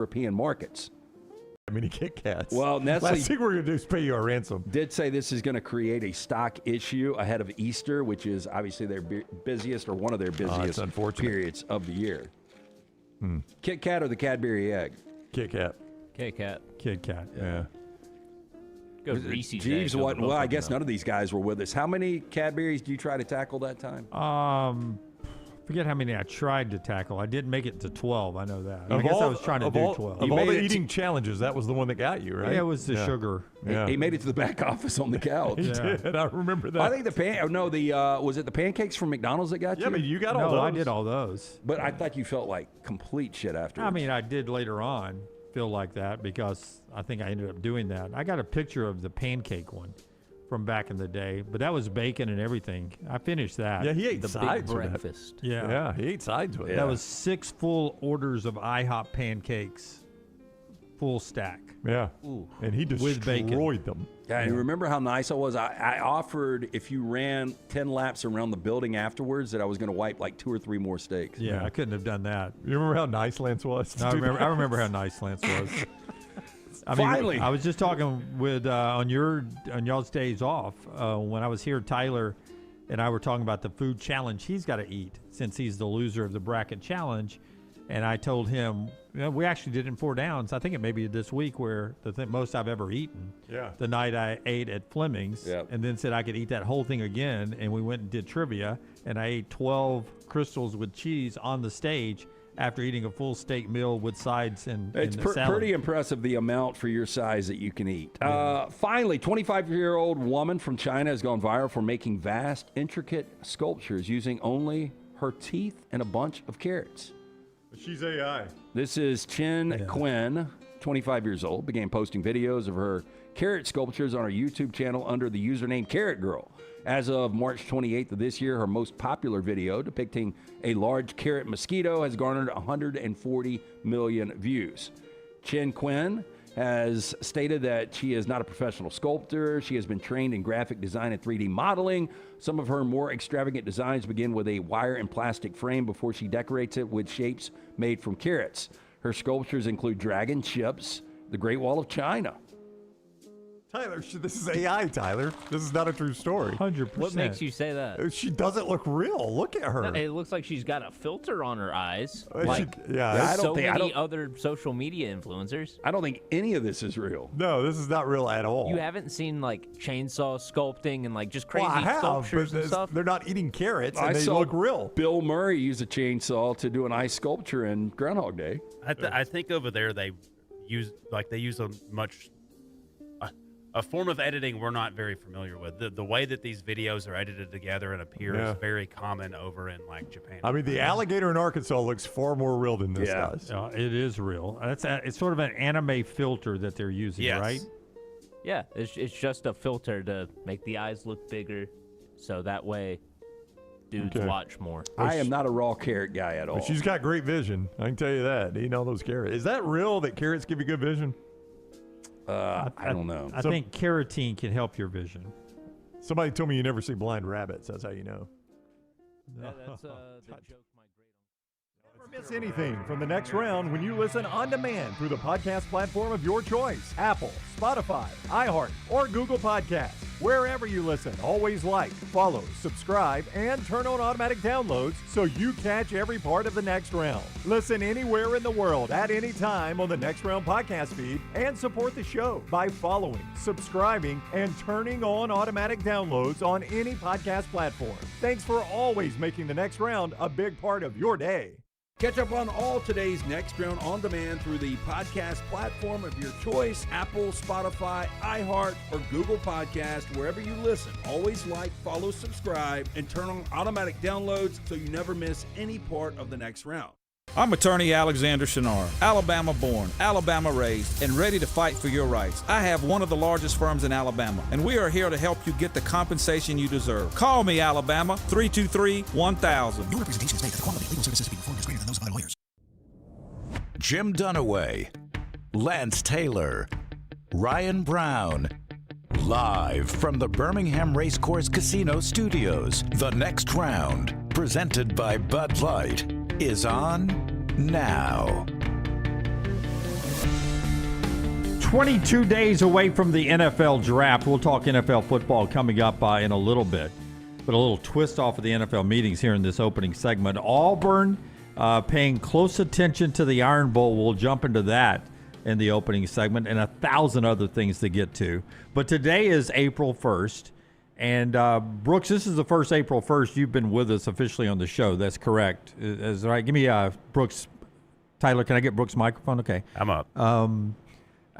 European markets. Mini Kit Kats. Well, Nestle last thing we're going to do is pay you a ransom. Did say this is going to create a stock issue ahead of Easter, which is obviously their busiest or one of their busiest periods of the year. Kit Kat or the Cadbury egg? Kit Kat. Kit Kat. Kit Kat, yeah. Go Reese's. Jeeves, well, I guess none of these guys were with us. How many Cadburys do you try to tackle that time? Forget how many I tried to tackle. I didn't make it to 12. I know that. I guess I was trying to do 12. Of all the eating challenges, that was the one that got you, right? Yeah, it was the sugar. Yeah. He made it to the back office on the couch. He did. I remember that. I think was it the pancakes from McDonald's that got you? Yeah, but you got all those. No, I did all those. But I thought you felt like complete shit afterwards. I mean, I did later on feel like that because I think I ended up doing that. I got a picture of the pancake one from back in the day, but that was bacon and everything. I finished that. Yeah, he ate the sides big with breakfast. that. Yeah, he ate sides with it. That was 6 full orders of IHOP pancakes, full stack. Yeah, Ooh. and he destroyed them. Yeah, and remember how nice I was? I offered if you ran 10 laps around the building afterwards that I was going to wipe like 2 or 3 more steaks. Yeah, I couldn't have done that. You remember how nice Lance was? I remember how nice Lance was. Finally. I was just talking with on y'all's days off when I was here. Tyler and I were talking about the food challenge he's got to eat since he's the loser of the bracket challenge, and I told him we actually did it in 4 downs. I think it may be this week where the most I've ever eaten. Yeah. The night I ate at Fleming's, and then said I could eat that whole thing again, and we went and did trivia, and I ate 12 crystals with cheese on the stage after eating a full steak meal with sides and it's salad. Pretty impressive the amount for your size that you can eat. Finally, 25-year-old woman from China has gone viral for making vast, intricate sculptures using only her teeth and a bunch of carrots. She's AI. This is Chen Quinn, 25 years old, began posting videos of her carrot sculptures on her YouTube channel under the username Carrot Girl. As of March 28th of this year, her most popular video depicting a large carrot mosquito has garnered 140 million views. Chen Quinn has stated that she is not a professional sculptor. She has been trained in graphic design and 3D modeling. Some of her more extravagant designs begin with a wire and plastic frame before she decorates it with shapes made from carrots. Her sculptures include dragon ships, the Great Wall of China. Tyler, this is AI, Tyler. This is not a true story. 100%. What makes you say that? She doesn't look real. Look at her. It looks like she's got a filter on her eyes. I don't think other social media influencers. I don't think any of this is real. No, this is not real at all. You haven't seen like chainsaw sculpting and like just crazy I have, sculptures but and stuff? they're not eating carrots, and I they saw look real. Bill Murray used a chainsaw to do an ice sculpture in Groundhog Day. I think over there they use a form of editing we're not very familiar with. The way that these videos are edited together and appear is very common over in like Japan. I mean, the alligator in Arkansas looks far more real than this does. It is real. It's sort of an anime filter that they're using, right? Yeah, it's just a filter to make the eyes look bigger, so that way dudes watch more. I am not a raw carrot guy at all. But she's got great vision. I can tell you that. Eating all those carrots. Is that real that carrots give you good vision? I don't know. I think carotene can help your vision. Somebody told me you never see blind rabbits. That's how you know. Yeah, that's the joke my Never miss anything from the next round when you listen on demand through the podcast platform of your choice. Apple, Spotify, iHeart, or Google Podcasts. Wherever you listen, always like, follow, subscribe, and turn on automatic downloads so you catch every part of the next round. Listen anywhere in the world at any time on the Next Round podcast feed and support the show by following, subscribing, and turning on automatic downloads on any podcast platform. Thanks for always making the next round a big part of your day. Catch up on all today's Next Round on demand through the podcast platform of your choice, Apple, Spotify, iHeart, or Google Podcast, wherever you listen. Always like, follow, subscribe, and turn on automatic downloads so you never miss any part of the next round. I'm attorney Alexander Shunnarah, Alabama born, Alabama raised, and ready to fight for your rights. I have one of the largest firms in Alabama, and we are here to help you get the compensation you deserve. Call me, Alabama, 323-1000. No representation is made that the quality of legal services to be performed is greater than those of other lawyers. Jim Dunaway, Lance Taylor, Ryan Brown. Live from the Birmingham Racecourse Casino Studios, the next round, presented by Bud Light, is on now. 22 days away from the NFL draft. We'll talk NFL football coming up in a little bit. But a little twist off of the NFL meetings here in this opening segment. Auburn paying close attention to the Iron Bowl. We'll jump into that in the opening segment and 1,000 other things to get to. But today is April 1st. And Brooks, this is the first April 1st you've been with us officially on the show. That's correct. Is right? Give me Brooks. Tyler, can I get Brooks' microphone? Okay. I'm up.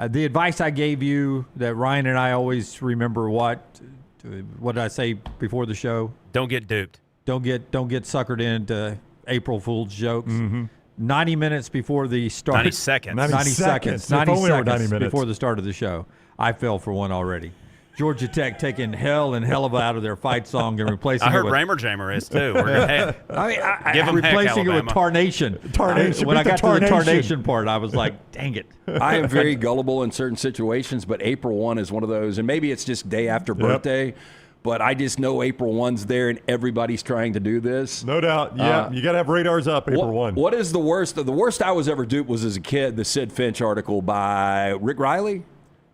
The advice I gave you that Ryan and I always remember what did I say before the show? Don't get duped. Don't get suckered into April Fool's jokes. Mm-hmm. 90 minutes before the start. 90 seconds. 90 seconds. If only 90 90 seconds minutes. before the start of the show. I fell for one already. Georgia Tech taking hell and hell of out of their fight song and replacing I heard it with Raymer Jammer is too. We're gonna, hey, give them heck, replacing it with Alabama. Tarnation. Tarnation. When I Beat the got to the Tarnation. Tarnation part, I was like, dang it. I am very gullible in certain situations, but April 1 is one of those. And maybe it's just day after birthday, but I just know April 1's there and everybody's trying to do this. No doubt. Yeah, you got to have radars up April 1. What is the worst? The worst I was ever duped was as a kid, the Sid Finch article by Rick Riley.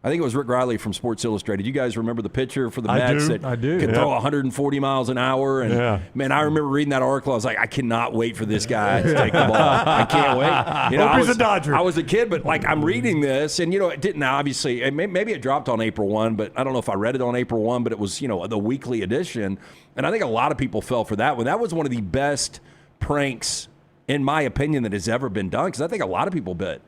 I think it was Rick Riley from Sports Illustrated. You guys remember the pitcher for the Mets that could throw 140 miles an hour? And man, I remember reading that article. I was like, I cannot wait for this guy to take the ball. I can't wait. You know, Hope he's a Dodger. I was a kid, but like I'm reading this, and it didn't obviously. Maybe it dropped on April 1, but I don't know if I read it on April 1. But it was the weekly edition, and I think a lot of people fell for that one. That was one of the best pranks, in my opinion, that has ever been done because I think a lot of people bit.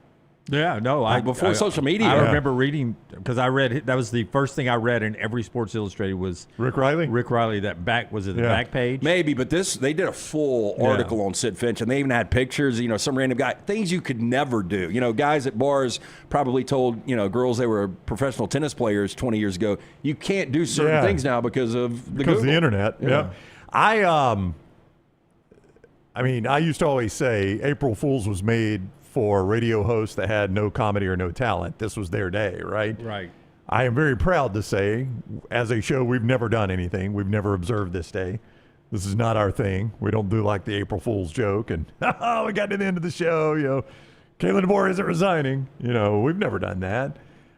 Yeah, no. Before social media. I remember reading, because I read, that was the first thing I read in every Sports Illustrated was Rick Riley? Rick Riley, the back page? Maybe, but they did a full article on Sid Finch, and they even had pictures, some random guy, things you could never do. Guys at bars probably told, girls they were professional tennis players 20 years ago, you can't do certain things now because of the internet. Yeah. I used to always say April Fool's was made for radio hosts that had no comedy or no talent. This was their day, right? Right. I am very proud to say, as a show, we've never done anything. We've never observed this day. This is not our thing. We don't do like the April Fool's joke and, we got to the end of the show, Kalen DeBoer isn't resigning. We've never done that.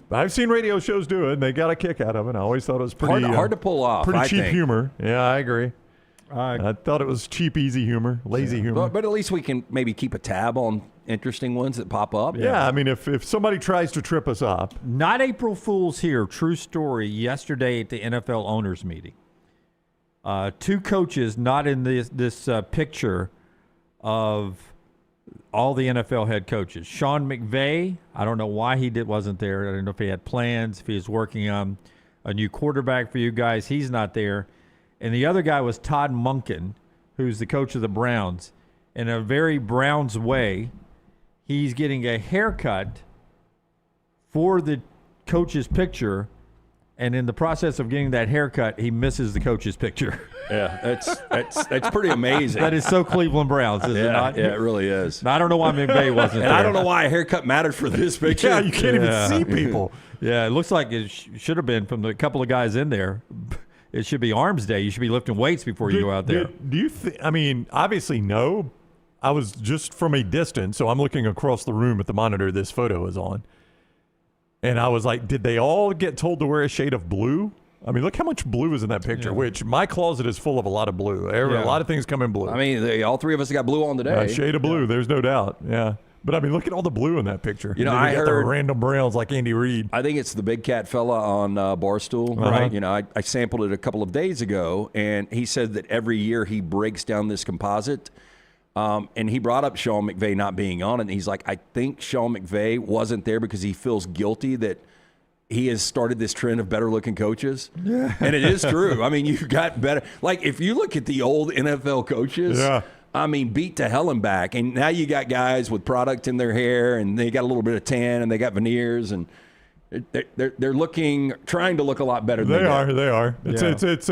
But I've seen radio shows do it, and they got a kick out of it. I always thought it was pretty hard to pull off. Pretty cheap think. humor. Yeah, I agree. I thought it was cheap, easy humor, lazy humor. But at least we can maybe keep a tab on interesting ones that pop up. Yeah, I mean, if somebody tries to trip us up. Not April Fool's here. True story. Yesterday at the NFL owners meeting, two coaches not in this picture of all the NFL head coaches. Sean McVay, I don't know why he wasn't there. I don't know if he had plans, if he was working on a new quarterback for you guys. He's not there. And the other guy was Todd Monken, who's the coach of the Browns. In a very Browns way, he's getting a haircut for the coach's picture, and in the process of getting that haircut, he misses the coach's picture. Yeah, that's pretty amazing. That is so Cleveland Browns, is it not? Yeah, it really is. I don't know why McVay wasn't there. I don't know why a haircut mattered for this picture. Yeah, you can't even see people. Yeah, it looks like it should have been from the couple of guys in there. It should be arms day. You should be lifting weights before you go out there. Do you think? I mean, obviously, no. I was just from a distance, so I'm looking across the room at the monitor this photo is on. And I was like, did they all get told to wear a shade of blue? I mean, look how much blue is in that picture, which my closet is full of a lot of blue. A lot of things come in blue. I mean, all three of us got blue on today. A shade of blue, there's no doubt. Yeah. But, I mean, look at all the blue in that picture. I got the heard random Browns like Andy Reid. I think it's the big cat fella on Barstool. Right. I sampled it a couple of days ago, and he said that every year he breaks down this composite. And he brought up Sean McVay not being on it. And he's like, I think Sean McVay wasn't there because he feels guilty that he has started this trend of better-looking coaches. Yeah. And it is true. I mean, you've got better. Like, if you look at the old NFL coaches, I mean, beat to hell and back. And now you got guys with product in their hair, and they got a little bit of tan, and they got veneers, and they're trying to look a lot better than they are. It's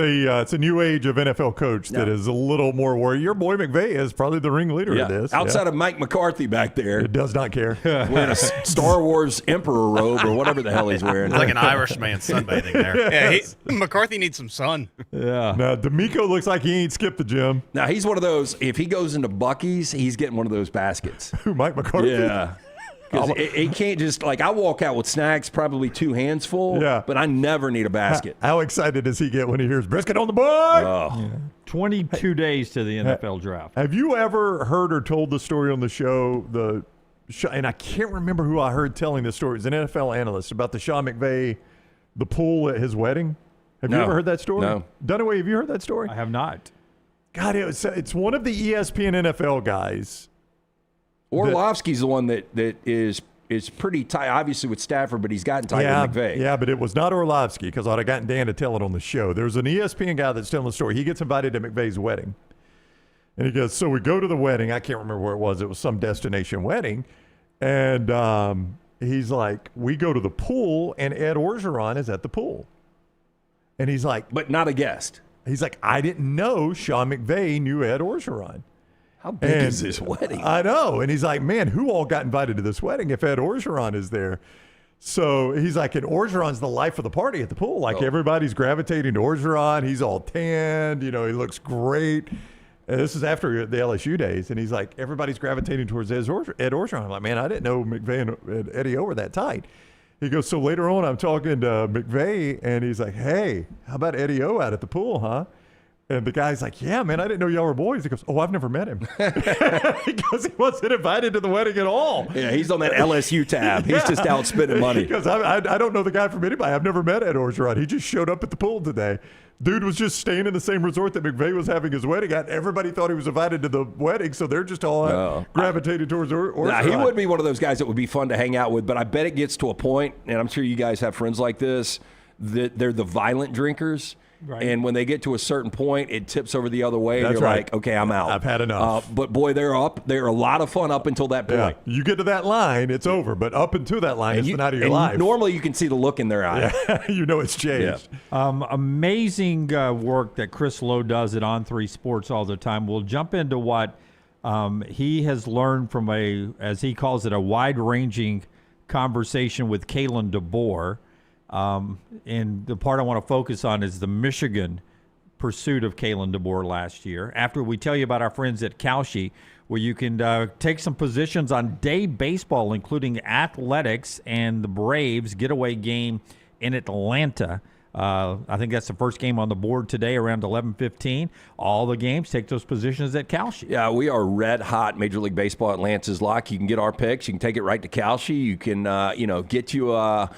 a new age of NFL coach that is a little more worried. Your boy McVay is probably the ringleader of this. Outside of Mike McCarthy back there. It does not care. Wearing a Star Wars Emperor robe or whatever the hell he's wearing. It's like an Irishman sunbathing there. Yeah, McCarthy needs some sun. Yeah. Now, D'Amico looks like he ain't skipped the gym. Now, he's one of those, if he goes into Bucky's, he's getting one of those baskets. Who, Mike McCarthy? Yeah. Because it can't just, like, I walk out with snacks, probably 2 hands full, but I never need a basket. How excited does he get when he hears brisket on the board? Oh. Yeah. 22 days to the NFL draft. Have you ever heard or told the story on the show, and I can't remember who I heard telling this story. It's an NFL analyst about the Sean McVay, the pool at his wedding. Have you ever heard that story? No. Dunaway, have you heard that story? I have not. God, it's one of the ESPN NFL guys. Orlovsky's the one that is pretty tight, obviously, with Stafford, but he's gotten tight with McVay. Yeah, but it was not Orlovsky, because I'd have gotten Dan to tell it on the show. There's an ESPN guy that's telling the story. He gets invited to McVay's wedding. And he goes, so we go to the wedding. I can't remember where it was. It was some destination wedding. And he's like, we go to the pool, and Ed Orgeron is at the pool. And he's like. But not a guest. He's like, I didn't know Sean McVay knew Ed Orgeron. How big is this wedding? I know. And he's like, man, who all got invited to this wedding if Ed Orgeron is there? So he's like, and Orgeron's the life of the party at the pool. Like, everybody's gravitating to Orgeron. He's all tanned. He looks great. And this is after the LSU days. And he's like, everybody's gravitating towards Ed Orgeron. I'm like, man, I didn't know McVay and Eddie O were that tight. He goes, so later on, I'm talking to McVay, and he's like, hey, how about Eddie O out at the pool, huh? And the guy's like, yeah, man, I didn't know y'all were boys. He goes, oh, I've never met him. Because he wasn't invited to the wedding at all. Yeah, he's on that LSU tab. He's just out spending money. Because I don't know the guy from anybody. I've never met Ed Orgeron. He just showed up at the pool today. Dude was just staying in the same resort that McVay was having his wedding at. Everybody thought he was invited to the wedding, so they're just all gravitated towards Orgeron. Nah, he would be one of those guys that would be fun to hang out with, but I bet it gets to a point, and I'm sure you guys have friends like this, that they're the violent drinkers. Right. And when they get to a certain point, it tips over the other way, and you're like, okay, I'm out. I've had enough. But, boy, they're a lot of fun up until that point. Yeah. You get to that line, it's over. But up until that line, it's the night of your life. Normally, you can see the look in their eye. Yeah. It's changed. Yeah. Amazing work that Chris Lowe does at On3 Sports all the time. We'll jump into what he has learned from as he calls it, a wide-ranging conversation with Kalen DeBoer. And the part I want to focus on is the Michigan pursuit of Kalen DeBoer last year. After we tell you about our friends at Kalshi, where you can take some positions on day baseball, including athletics and the Braves getaway game in Atlanta. I think that's the first game on the board today around 11:15. All the games, take those positions at Kalshi. Yeah, we are red hot Major League Baseball at Lance's Lock. You can get our picks. You can take it right to Kalshi. You can, get you a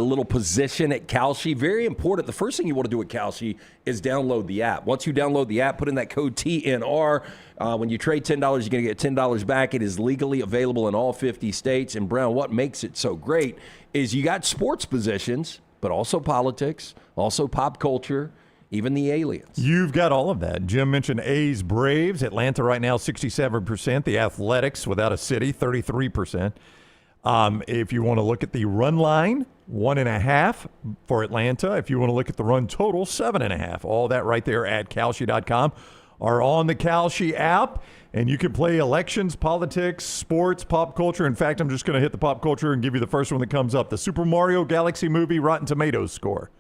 little position at Kalshi. Very important. The first thing you want to do at Kalshi is download the app. Once you download the app, put in that code TNR. When you trade $10, you're going to get $10 back. It is legally available in all 50 states. And, Brown, what makes it so great is you got sports positions, but also politics, also pop culture, even the aliens. You've got all of that. Jim mentioned A's Braves. Atlanta right now, 67%. The Athletics, without a city, 33%. If you want to look at the run line, 1.5 for Atlanta. If you want to look at the run total, 7.5. All that right there at Kalshi.com or on the Kalshi app. And you can play elections, politics, sports, pop culture. In fact, I'm just going to hit the pop culture and give you the first one that comes up. The Super Mario Galaxy movie Rotten Tomatoes score.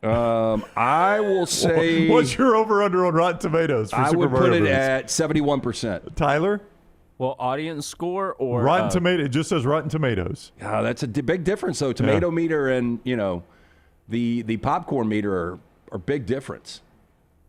I will say... What's your over-under on Rotten Tomatoes for Super Mario I would put it movies? at 71%. Tyler? Well, audience score or Rotten Tomatoes. It just says Rotten Tomatoes. That's a big difference, though. Tomato meter and the popcorn meter are big difference.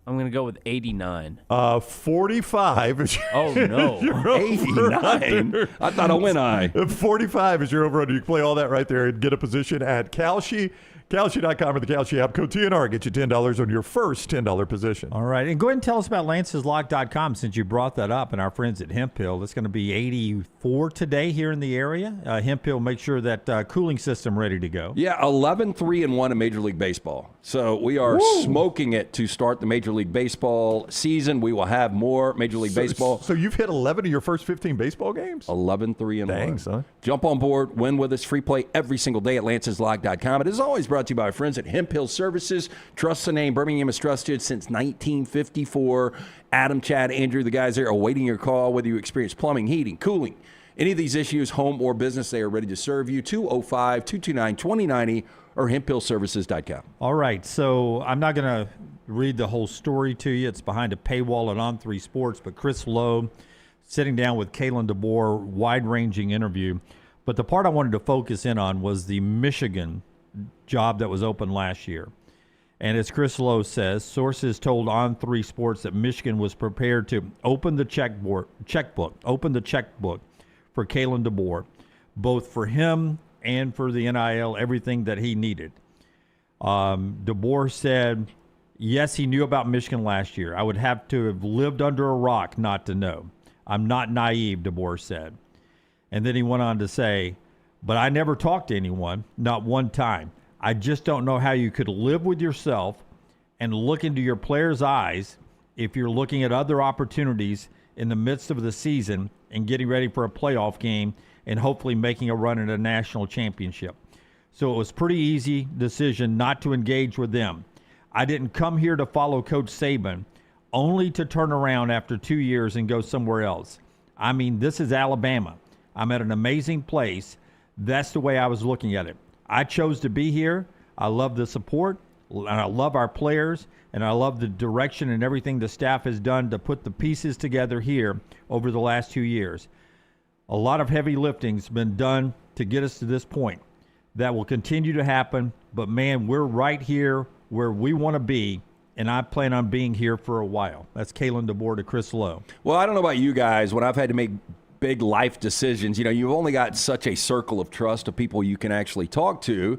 I'm going to go with 89. 45 is oh, no. 89? I thought I went high. 45 is your over-under. You can play all that right there and get a position at Kalshi. Kalshi.com or the Kalshi app. Code TNR. Get you $10 on your first $10 position. All right. And go ahead and tell us about LancesLock.com since you brought that up and our friends at Hemp Hill. It's going to be 84 today here in the area. Hemp Hill, make sure that cooling system ready to go. Yeah, 11-3-1 in Major League Baseball. So we are smoking it to start the Major League Baseball season. We will have more Major League Baseball. So you've hit 11 of your first 15 baseball games? 11-3-1. Dang, son. Jump on board. Win with us. Free play every single day at LancesLock.com. It is always brought to you by our friends at Hemp Hill Services. Trust the name. Birmingham has trusted since 1954. Adam, Chad, Andrew, the guys there are awaiting your call. Whether you experience plumbing, heating, cooling, any of these issues, home or business, they are ready to serve you. 205-229-2090 or hemphillservices.com. All right. So I'm not going to read the whole story to you. It's behind a paywall at On3 Sports. But Chris Lowe sitting down with Kalen DeBoer, wide-ranging interview. But the part I wanted to focus in on was the Michigan job that was open last year. And as Chris Lowe says, sources told On3 Sports that Michigan was prepared to open the checkbook for Kalen DeBoer, both for him and for the NIL, everything that he needed. DeBoer said, yes, he knew about Michigan last year. I would have to have lived under a rock not to know. I'm not naive, DeBoer said. And then he went on to say, but I never talked to anyone, not one time. I just don't know how you could live with yourself and look into your players' eyes if you're looking at other opportunities in the midst of the season and getting ready for a playoff game and hopefully making a run at a national championship. So it was a pretty easy decision not to engage with them. I didn't come here to follow Coach Saban, only to turn around after 2 years and go somewhere else. I mean, this is Alabama. I'm at an amazing place. That's the way I was looking at it. I chose to be here. I love the support, and I love our players, and I love the direction and everything the staff has done to put the pieces together here over the last 2 years. A lot of heavy lifting's been done to get us to this point. That will continue to happen, but man, we're right here where we want to be, and I plan on being here for a while. That's Kalen DeBoer to Chris Lowe. Well, I don't know about you guys. When I've had to make big life decisions, you've only got such a circle of trust of people you can actually talk to,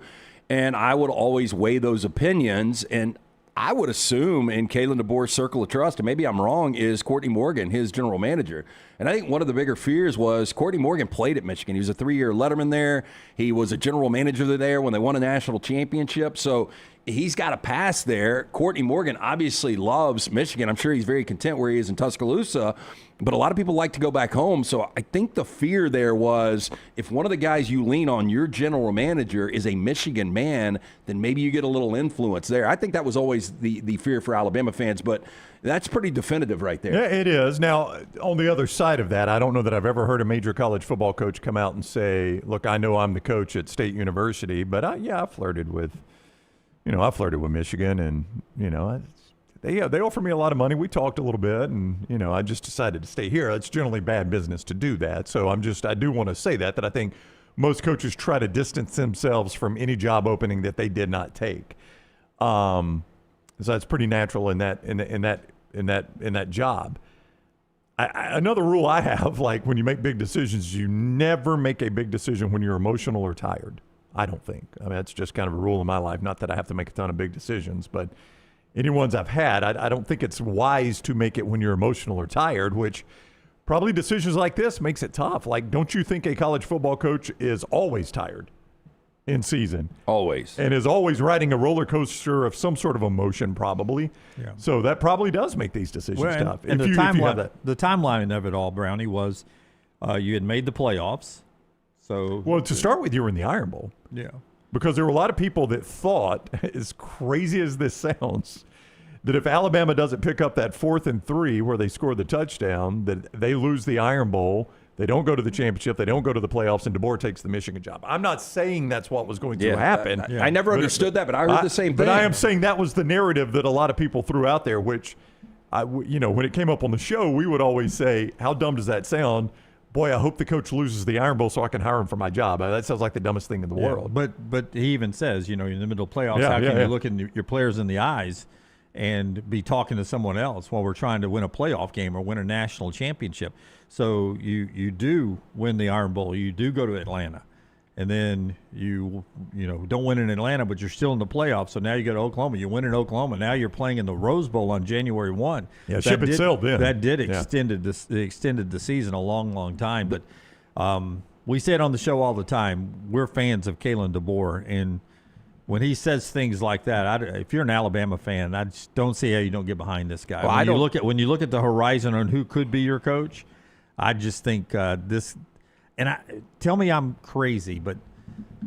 and I would always weigh those opinions, and I would assume in Kalen DeBoer's circle of trust, and maybe I'm wrong, is Courtney Morgan, his general manager. And I think one of the bigger fears was Courtney Morgan played at Michigan. He was a 3-year letterman there. He was a general manager there when they won a national championship. So he's got a pass there. Courtney Morgan obviously loves Michigan. I'm sure he's very content where he is in Tuscaloosa. But a lot of people like to go back home. So I think the fear there was if one of the guys you lean on, your general manager, is a Michigan man, then maybe you get a little influence there. I think that was always the fear for Alabama fans. But that's pretty definitive right there. Yeah, it is. Now, on the other side of that, I don't know that I've ever heard a major college football coach come out and say, look, I know I'm the coach at State University, but I flirted with Michigan, and, they offered me a lot of money. We talked a little bit, and, I just decided to stay here. It's generally bad business to do that. So I do want to say that I think most coaches try to distance themselves from any job opening that they did not take. So that's pretty natural in that job. Another rule I have, like when you make big decisions, you never make a big decision when you're emotional or tired. I don't think. I mean, that's just kind of a rule in my life. Not that I have to make a ton of big decisions, but any ones I've had, I don't think it's wise to make it when you're emotional or tired, which probably decisions like this makes it tough. Like, don't you think a college football coach is always tired in season? Always. And is always riding a roller coaster of some sort of emotion, probably. Yeah. So that probably does make these decisions tough. And the timeline of it all, Brownie, was you had made the playoffs. So well, to start with, you were in the Iron Bowl. Yeah. Because there were a lot of people that thought, as crazy as this sounds, that if Alabama doesn't pick up that 4th and 3 where they scored the touchdown, that they lose the Iron Bowl, they don't go to the championship, they don't go to the playoffs, and DeBoer takes the Michigan job. I'm not saying that's what was going to happen. I never understood that, but I heard the same thing. But I am saying that was the narrative that a lot of people threw out there, which, when it came up on the show, we would always say, how dumb does that sound? Boy, I hope the coach loses the Iron Bowl so I can hire him for my job. That sounds like the dumbest thing in the world. But he even says, in the middle of playoffs, how can you look in your players in the eyes and be talking to someone else while we're trying to win a playoff game or win a national championship? So you do win the Iron Bowl. You do go to Atlanta. And then you don't win in Atlanta, but you're still in the playoffs. So now you go to Oklahoma. You win in Oklahoma. Now you're playing in the Rose Bowl on January 1. Yeah, ship it sailed then. That did extended the season a long, long time. But we say it on the show all the time. We're fans of Kalen DeBoer, and when he says things like that, if you're an Alabama fan, I just don't see how you don't get behind this guy. Well, when you look at the horizon on who could be your coach, I just think this. And tell me I'm crazy, but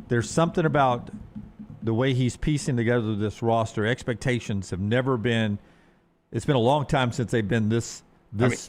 there's something about the way he's piecing together this roster. Expectations have never been – it's been a long time since they've been this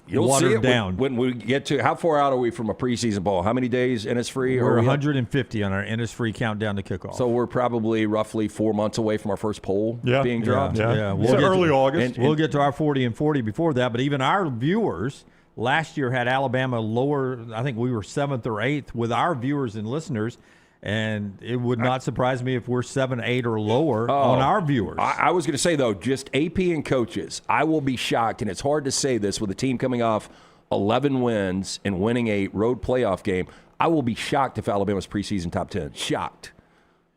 you'll watered see it down. When we get to – how far out are we from a preseason ball? How many days Innisfree? We're 150 on our Innisfree countdown to kickoff. So we're probably roughly 4 months away from our first poll being dropped. Yeah. We'll get early August. And we'll get to our 40 and 40 before that, but even our viewers – last year had Alabama lower. I think we were 7th or 8th with our viewers and listeners. And it would not surprise me if we're 7, 8, or lower on our viewers. I was going to say, though, just AP and coaches, I will be shocked, and it's hard to say this with a team coming off 11 wins and winning a road playoff game. I will be shocked if Alabama's preseason top 10. Shocked.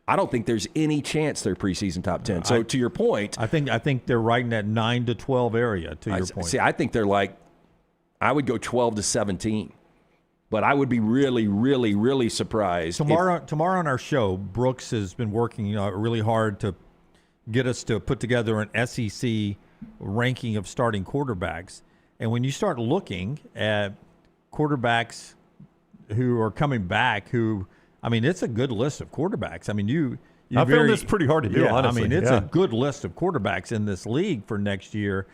I don't think there's any chance they're preseason top 10. So to your point, I think they're right in that 9 to 12 area. To your point, see, I think they're like, I would go 12 to 17. But I would be really, really, really surprised. Tomorrow on our show, Brooks has been working really hard to get us to put together an SEC ranking of starting quarterbacks. And when you start looking at quarterbacks who are coming back, it's a good list of quarterbacks. I mean, I found this pretty hard to do, honestly. I mean, it's a good list of quarterbacks in this league for next year.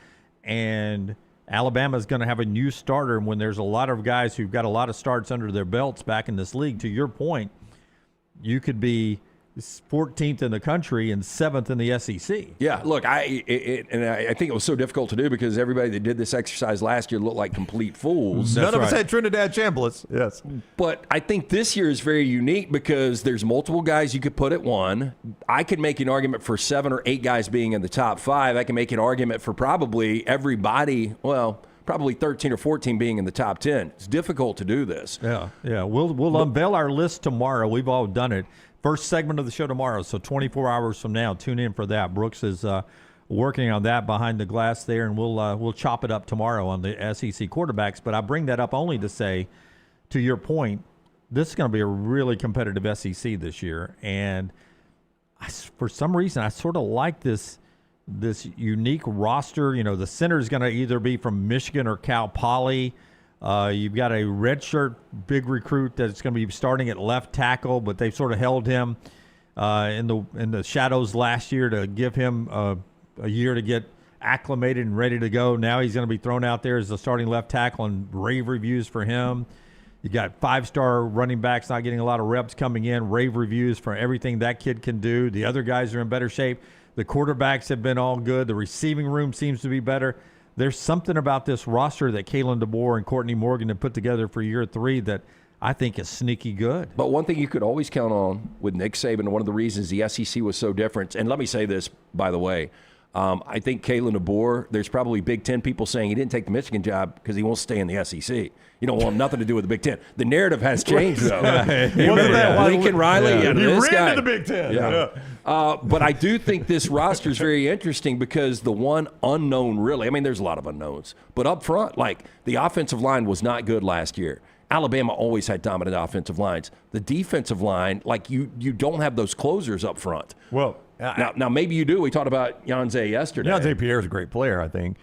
And Alabama's going to have a new starter when there's a lot of guys who've got a lot of starts under their belts back in this league. To your point, you could be 14th in the country and 7th in the SEC. Yeah, look, I think it was so difficult to do because everybody that did this exercise last year looked like complete fools. None of us had Trinidad Chambliss. Yes. But I think this year is very unique because there's multiple guys you could put at 1. I could make an argument for 7 or 8 guys being in the top 5. I can make an argument for probably everybody, probably 13 or 14 being in the top 10. It's difficult to do this. Yeah. We'll unveil our list tomorrow. We've all done it. First segment of the show tomorrow, so 24 hours from now. Tune in for that. Brooks is working on that behind the glass there, and we'll chop it up tomorrow on the SEC quarterbacks. But I bring that up only to say, to your point, this is going to be a really competitive SEC this year. And for some reason, I sort of like this unique roster. The center is going to either be from Michigan or Cal Poly. You've got a redshirt big recruit that's going to be starting at left tackle, but they've sort of held him in the shadows last year to give him a year to get acclimated and ready to go. Now he's going to be thrown out there as the starting left tackle, and rave reviews for him. You got 5-star running backs not getting a lot of reps coming in, rave reviews for everything that kid can do. The other guys are in better shape. The quarterbacks have been all good. The receiving room seems to be better. There's something about this roster that Kalen DeBoer and Courtney Morgan have put together for year 3 that I think is sneaky good. But one thing you could always count on with Nick Saban, and one of the reasons the SEC was so different, and let me say this, by the way, I think Kalen DeBoer, there's probably Big Ten people saying he didn't take the Michigan job because he won't stay in the SEC. You don't want nothing to do with the Big Ten. The narrative has changed, though. Lincoln Riley, he this ran guy. to the Big Ten. Yeah. But I do think this roster is very interesting because the one unknown, really, there's a lot of unknowns, but up front, like the offensive line was not good last year. Alabama always had dominant offensive lines. The defensive line, like you don't have those closers up front. Well, now maybe you do. We talked about Yanze yesterday. Yanze Pierre is a great player, I think.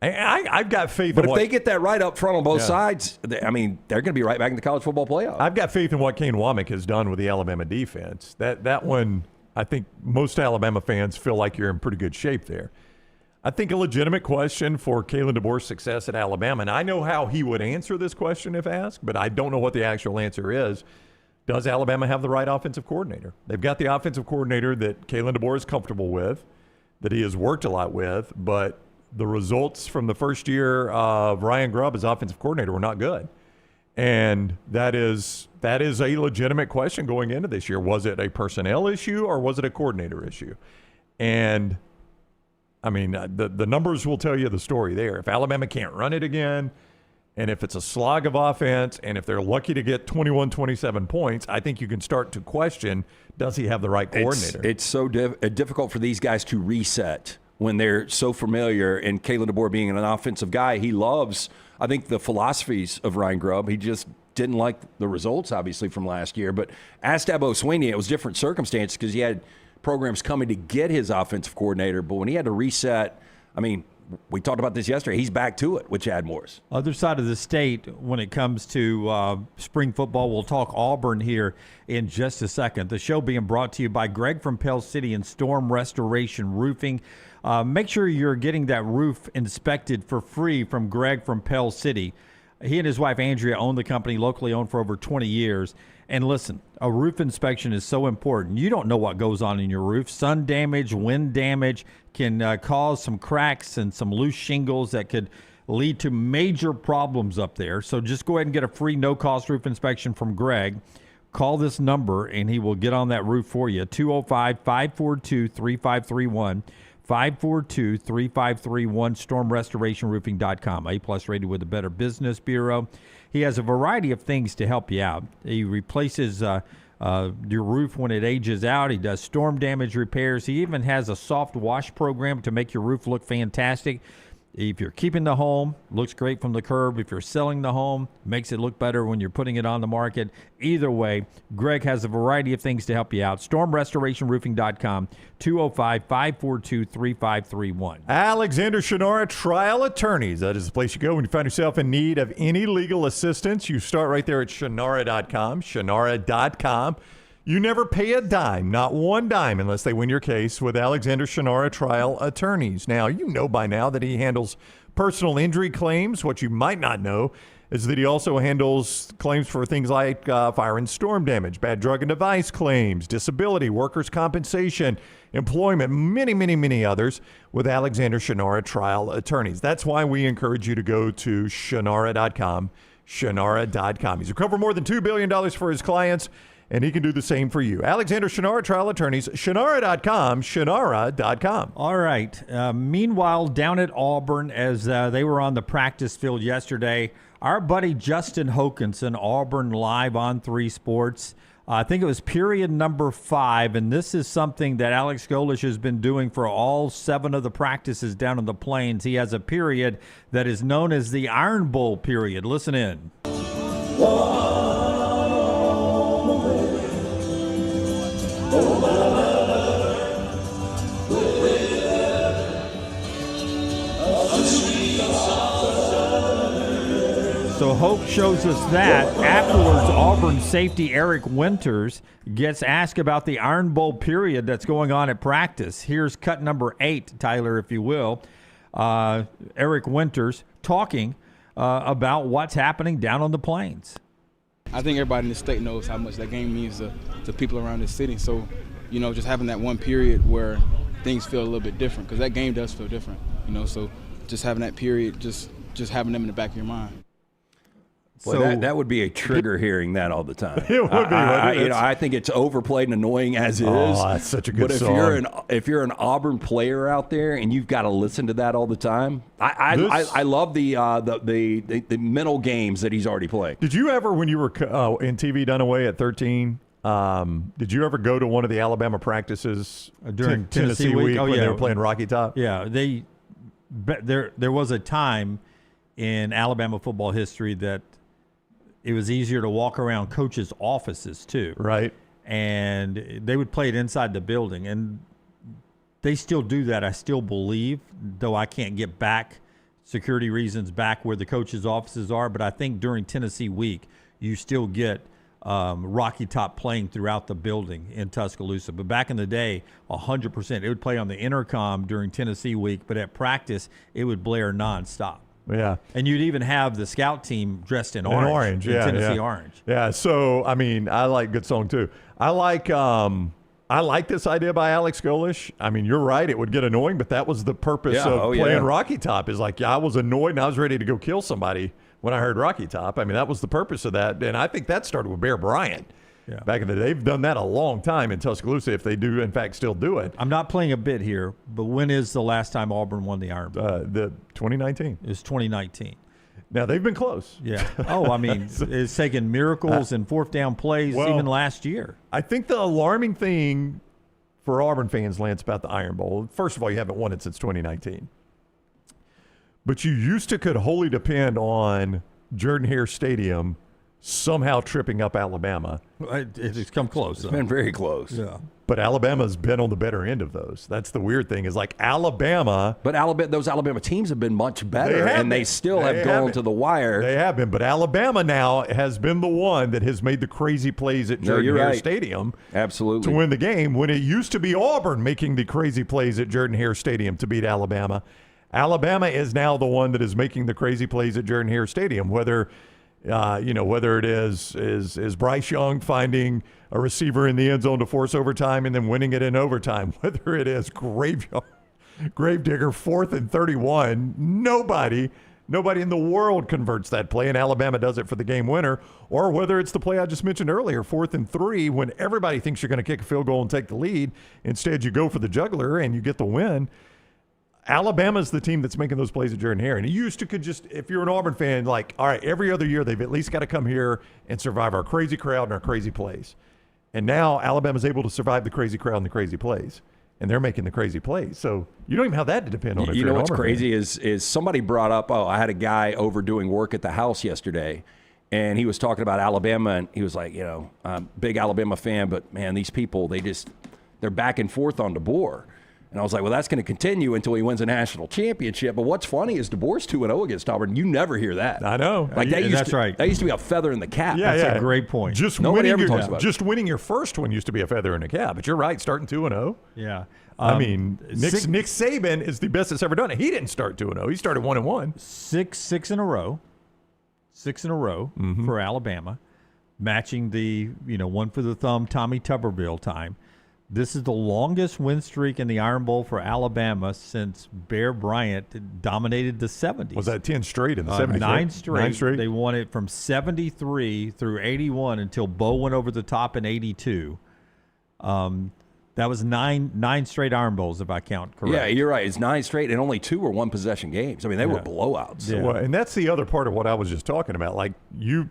I've got faith but in if they get that right up front on both sides, they're going to be right back in the college football playoff. I've got faith in what Kane Womack has done with the Alabama defense. That one, I think most Alabama fans feel like you're in pretty good shape there. I think a legitimate question for Kalen DeBoer's success at Alabama, and I know how he would answer this question if asked, but I don't know what the actual answer is. Does Alabama have the right offensive coordinator? They've got the offensive coordinator that Kalen DeBoer is comfortable with, that he has worked a lot with, but the results from the first year of Ryan Grubb as offensive coordinator were not good. And that is a legitimate question going into this year. Was it a personnel issue or was it a coordinator issue? And, the numbers will tell you the story there. If Alabama can't run it again, and if it's a slog of offense, and if they're lucky to get 21, 27 points, I think you can start to question, does he have the right coordinator? It's so difficult for these guys to reset when they're so familiar. And Kalen DeBoer being an offensive guy, he loves, I think, the philosophies of Ryan Grubb. He just didn't like the results, obviously, from last year. But as Dabo Swinney, it was different circumstances because he had programs coming to get his offensive coordinator. But when he had to reset, we talked about this yesterday. He's back to it with Chad Morris. Other side of the state when it comes to spring football. We'll talk Auburn here in just a second. The show being brought to you by Greg from Pell City and Storm Restoration Roofing. Make sure you're getting that roof inspected for free from Greg from Pell City. He and his wife Andrea own the company, locally owned for over 20 years. And listen, a roof inspection is so important. You don't know what goes on in your roof. Sun damage, wind damage can cause some cracks and some loose shingles that could lead to major problems up there. So just go ahead and get a free no-cost roof inspection from Greg. Call this number, and he will get on that roof for you, 205-542-3531, 542-3531, stormrestorationroofing.com, A-plus rated with the Better Business Bureau. He has a variety of things to help you out. He replaces your roof when it ages out. He does storm damage repairs. He even has a soft wash program to make your roof look fantastic. If you're keeping the home, looks great from the curb. If you're selling the home, makes it look better when you're putting it on the market. Either way, Greg has a variety of things to help you out. StormRestorationRoofing.com, 205-542-3531. Alexander Shunnarah Trial Attorneys. That is the place you go when you find yourself in need of any legal assistance. You start right there at Shunnarah.com, Shunnarah.com. You never pay a dime, not one dime, unless they win your case with Alexander Shunnarah Trial Attorneys. Now, you know by now that he handles personal injury claims. What you might not know is that he also handles claims for things like fire and storm damage, bad drug and device claims, disability, workers' compensation, employment, many, many, many others with Alexander Shunnarah Trial Attorneys. That's why we encourage you to go to Shunnarah.com, Shunnarah.com. He's recovered more than $2 billion for his clients, and he can do the same for you. Alexander Shunnarah Trial Attorneys, Shunnarah.com, Shunnarah.com. All right. Meanwhile, down at Auburn, as they were on the practice field yesterday, our buddy Justin Hokanson, Auburn Live on 3 Sports, I think it was period number 5, and this is something that Alex Golesh has been doing for all 7 of the practices down in the Plains. He has a period that is known as the Iron Bowl period. Listen in. So Hope shows us that. Afterwards, Auburn safety Eric Winters gets asked about the Iron Bowl period that's going on at practice. Here's cut number 8, Tyler, if you will. Eric Winters talking about what's happening down on the Plains. I think everybody in the state knows how much that game means to people around the city. So, you know, just having that one period where things feel a little bit different, because that game does feel different, you know. So just having that period, just having them in the back of your mind. Boy, so that would be a trigger hearing that all the time. It would be. I think it's overplayed and annoying as is. Oh, that's such a good song. But if you're an Auburn player out there and you've got to listen to that all the time, I love the mental games that he's already played. Did you ever, when you were in TV Dunaway at 13, did you ever go to one of the Alabama practices during Tennessee week when they were playing Rocky Top? Yeah, there was a time in Alabama football history that it was easier to walk around coaches' offices too. Right. And they would play it inside the building. And they still do that, I still believe, though I can't get back, security reasons, back where the coaches' offices are. But I think during Tennessee week, you still get Rocky Top playing throughout the building in Tuscaloosa. But back in the day, 100%. It would play on the intercom during Tennessee week, but at practice, it would blare nonstop. Yeah. And you'd even have the scout team dressed in orange. Tennessee orange. Yeah. So, I mean, I like good song too. I like this idea by Alex Golesh. I mean, you're right. It would get annoying, but that was the purpose of playing Rocky Top, is like, I was annoyed and I was ready to go kill somebody when I heard Rocky Top. I mean, that was the purpose of that. And I think that started with Bear Bryant. Yeah. Back in the day, they've done that a long time in Tuscaloosa, if they do, in fact, still do it. I'm not playing a bit here, but when is the last time Auburn won the Iron Bowl? The 2019. It's 2019. Now, they've been close. Yeah. Oh, I mean, it's taken miracles and fourth down plays even last year. I think the alarming thing for Auburn fans, Lance, about the Iron Bowl, first of all, you haven't won it since 2019. But you used to could wholly depend on Jordan-Hare Stadium somehow tripping up Alabama. It's come close. It's been very close. Yeah. But Alabama's been on the better end of those. That's the weird thing, is like Alabama. But those Alabama teams have been much better, and they still have gone to the wire. They have been. But Alabama now has been the one that has made the crazy plays at Jordan-Hare Stadium. Absolutely. To win the game, when it used to be Auburn making the crazy plays at Jordan-Hare Stadium to beat Alabama. Alabama is now the one that is making the crazy plays at Jordan-Hare Stadium, whether it is Bryce Young finding a receiver in the end zone to force overtime and then winning it in overtime, whether it is Gravedigger 4th and 31. Nobody Nobody in the world converts that play, and Alabama does it for the game winner. Or whether it's the play I just mentioned earlier, 4th and 3, when everybody thinks you're going to kick a field goal and take the lead. Instead, you go for the juggler and you get the win. Alabama's the team that's making those plays at Jordan Hare. And you used to could just, if you're an Auburn fan, like, all right, every other year they've at least got to come here and survive our crazy crowd and our crazy plays. And now Alabama's able to survive the crazy crowd and the crazy plays. And they're making the crazy plays. So you don't even have that to depend on. You know what's crazy is somebody brought up, I had a guy over doing work at the house yesterday, and he was talking about Alabama, and he was like, I'm a big Alabama fan, but, man, these people, they're back and forth on DeBoer. And I was like, well, that's going to continue until he wins a national championship. But what's funny is DeBoer's 2-0 against Auburn. You never hear that. I know. Like that's right. That used to be a feather in the cap. Yeah, that's a great point. Just Nobody ever talks about it. Just winning your first one used to be a feather in the cap. But you're right, starting 2-0. Yeah. I mean, Nick Saban is the best that's ever done it. He didn't start 2-0. He started 1-1. Six in a row. 6 in a row for Alabama, matching the one for the thumb Tommy Tuberville time. This is the longest win streak in the Iron Bowl for Alabama since Bear Bryant dominated the 70s. Was that 10 straight in the 70s? 9 straight. They won it from 73 through 81 until Bo went over the top in 82. That was nine straight Iron Bowls, if I count correct. Yeah, you're right. It's 9 straight, and only 2 were one-possession games. I mean, they were blowouts. Yeah. Well, and that's the other part of what I was just talking about. Like, you,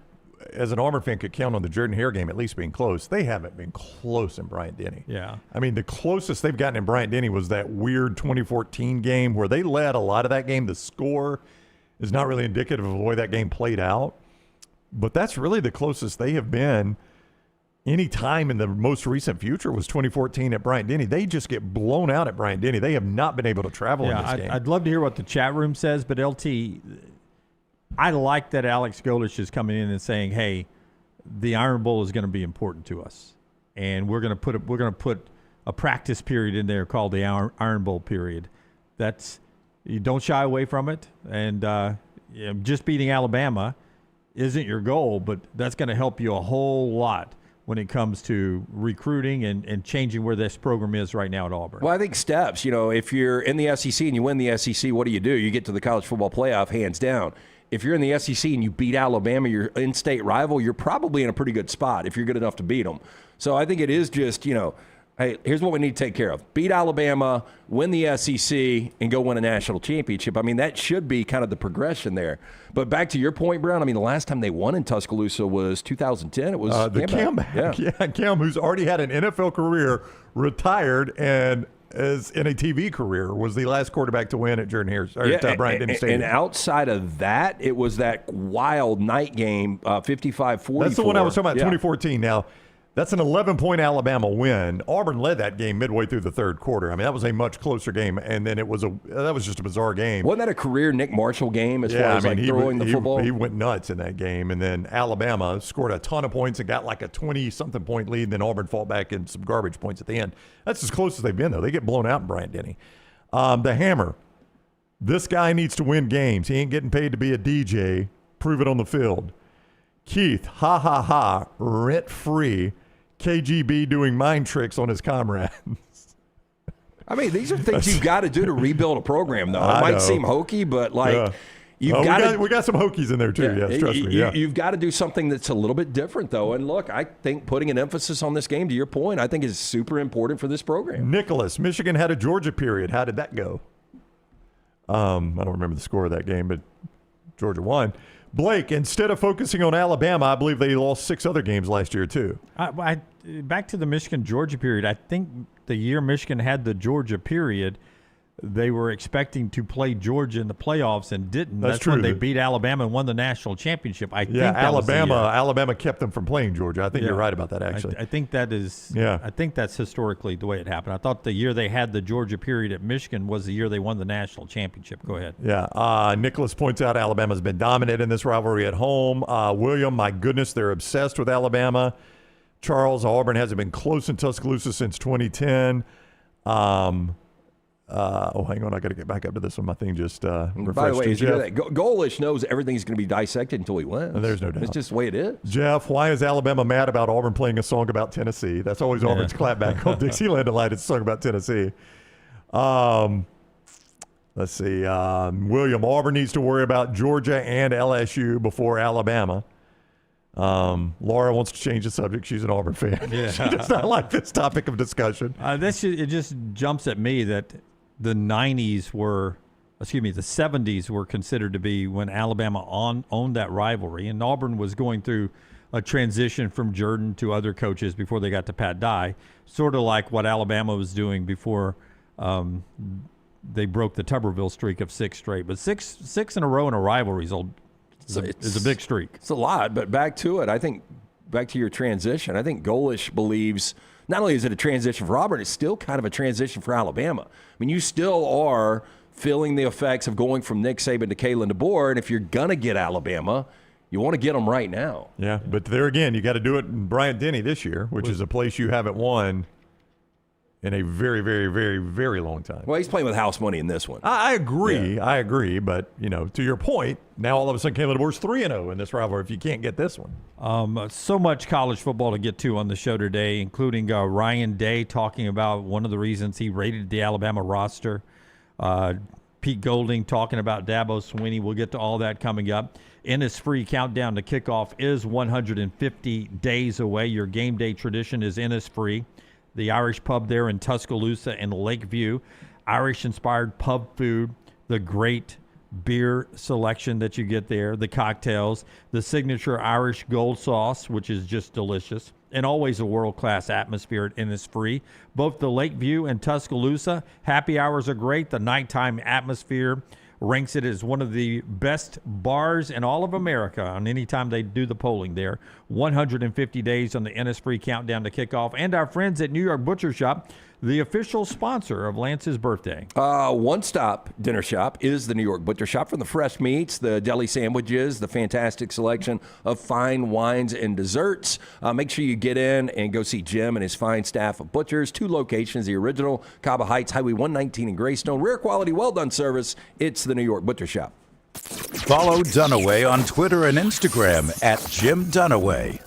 as an Auburn fan, could count on the Jordan Hare game at least being close. They haven't been close in Bryant-Denny. Yeah. I mean, the closest they've gotten in Bryant-Denny was that weird 2014 game where they led a lot of that game. The score is not really indicative of the way that game played out. But that's really the closest they have been any time in the most recent future was 2014 at Bryant-Denny. They just get blown out at Bryant-Denny. They have not been able to travel in this game. I'd love to hear what the chat room says, but LT, I like that Alex Golesh is coming in and saying, "Hey, the Iron Bowl is going to be important to us, and we're going to put a practice period in there called the Iron Bowl period." You don't shy away from it, and just beating Alabama isn't your goal, but that's going to help you a whole lot when it comes to recruiting and changing where this program is right now at Auburn. Well, I think steps. If you're in the SEC and you win the SEC, what do? You get to the college football playoff, hands down. If you're in the SEC and you beat Alabama, your in-state rival, you're probably in a pretty good spot if you're good enough to beat them. So I think it is just, hey, here's what we need to take care of. Beat Alabama, win the SEC, and go win a national championship. I mean, that should be kind of the progression there. But back to your point, Brown, I mean, the last time they won in Tuscaloosa was 2010. It was the Cam, Cam, who's already had an NFL career, retired, and is in a TV career, was the last quarterback to win at Jordan Hare's Bryant-Denny Stadium. And outside of that, it was that wild night game, 55-44. That's the one I was talking about, 2014. Now, that's an 11-point Alabama win. Auburn led that game midway through the third quarter. I mean, that was a much closer game, and then that was just a bizarre game. Wasn't that a career Nick Marshall game as far as throwing the football? He went nuts in that game, and then Alabama scored a ton of points and got like a 20-something point lead, and then Auburn fought back in some garbage points at the end. That's as close as they've been, though. They get blown out in Bryant-Denny. The Hammer. This guy needs to win games. He ain't getting paid to be a DJ. Prove it on the field. Keith, rent-free. KGB doing mind tricks on his comrades. I mean, these are things you've got to do to rebuild a program, though. It might seem hokey, but we got some Hokies in there too. Yes, trust me. You've got to do something that's a little bit different, though. And look, I think putting an emphasis on this game, to your point, I think is super important for this program. Nicholas, Michigan had a Georgia period. How did that go? I don't remember the score of that game, but Georgia won. Blake, instead of focusing on Alabama, I believe they lost 6 other games last year, too. Back to the Michigan-Georgia period, I think the year Michigan had the Georgia period, they were expecting to play Georgia in the playoffs and didn't. That's true. When they beat Alabama and won the national championship. I think Alabama kept them from playing Georgia. I think you're right about that, actually. I think that is. Yeah. I think that's historically the way it happened. I thought the year they had the Georgia period at Michigan was the year they won the national championship. Go ahead. Yeah. Nicholas points out Alabama's been dominant in this rivalry at home. William, my goodness, they're obsessed with Alabama. Charles, Auburn hasn't been close in Tuscaloosa since 2010. Hang on. I got to get back up to this one. My thing just refreshed. By the way, did you know that Golesh knows everything's going to be dissected until he wins. And there's no doubt. It's just the way it is. Jeff, why is Alabama mad about Auburn playing a song about Tennessee? That's always Auburn's clapback on Dixieland Delight. It's a song about Tennessee. Let's see. William, Auburn needs to worry about Georgia and LSU before Alabama. Laura wants to change the subject. She's an Auburn fan. Yeah. She does not like this topic of discussion. It just jumps at me that the 70s were considered to be when Alabama owned that rivalry, and Auburn was going through a transition from Jordan to other coaches before they got to Pat Dye, sort of like what Alabama was doing before they broke the Tuberville streak of 6 straight. But six in a row in a rivalry is a big streak. It's a lot, but back to it. I think back to your transition. I think Golesh believes not only is it a transition for Auburn, it's still kind of a transition for Alabama. I mean, you still are feeling the effects of going from Nick Saban to Kalen DeBoer, and if you're going to get Alabama, you want to get them right now. Yeah, but there again, you got to do it in Bryant-Denny this year, which is a place you haven't won in a very, very, very, very long time. Well, he's playing with house money in this one. I agree. Yeah. I agree. But, to your point, now all of a sudden Kalen DeBoer's 3-0 in this rivalry if you can't get this one. So much college football to get to on the show today, including Ryan Day talking about one of the reasons he rated the Alabama roster. Pete Golding talking about Dabo Swinney. We'll get to all that coming up. Innisfree countdown to kickoff is 150 days away. Your game day tradition is Innisfree, the Irish pub there in Tuscaloosa and Lakeview. Irish-inspired pub food, the great beer selection that you get there, the cocktails, the signature Irish gold sauce, which is just delicious, and always a world-class atmosphere at Innisfree. Both the Lakeview and Tuscaloosa, happy hours are great. The nighttime atmosphere ranks it as one of the best bars in all of America on any time they do the polling there. 150 days on the Innisfree countdown to kickoff. And our friends at New York Butcher Shop, the official sponsor of Lance's birthday. One-stop dinner shop is the New York Butcher Shop. From the fresh meats, the deli sandwiches, the fantastic selection of fine wines and desserts. Make sure you get in and go see Jim and his fine staff of butchers. 2 locations, the original Cabo Heights, Highway 119 in Greystone. Rare quality, well-done service. It's the New York Butcher Shop. Follow Dunaway on Twitter and Instagram at Jim Dunaway.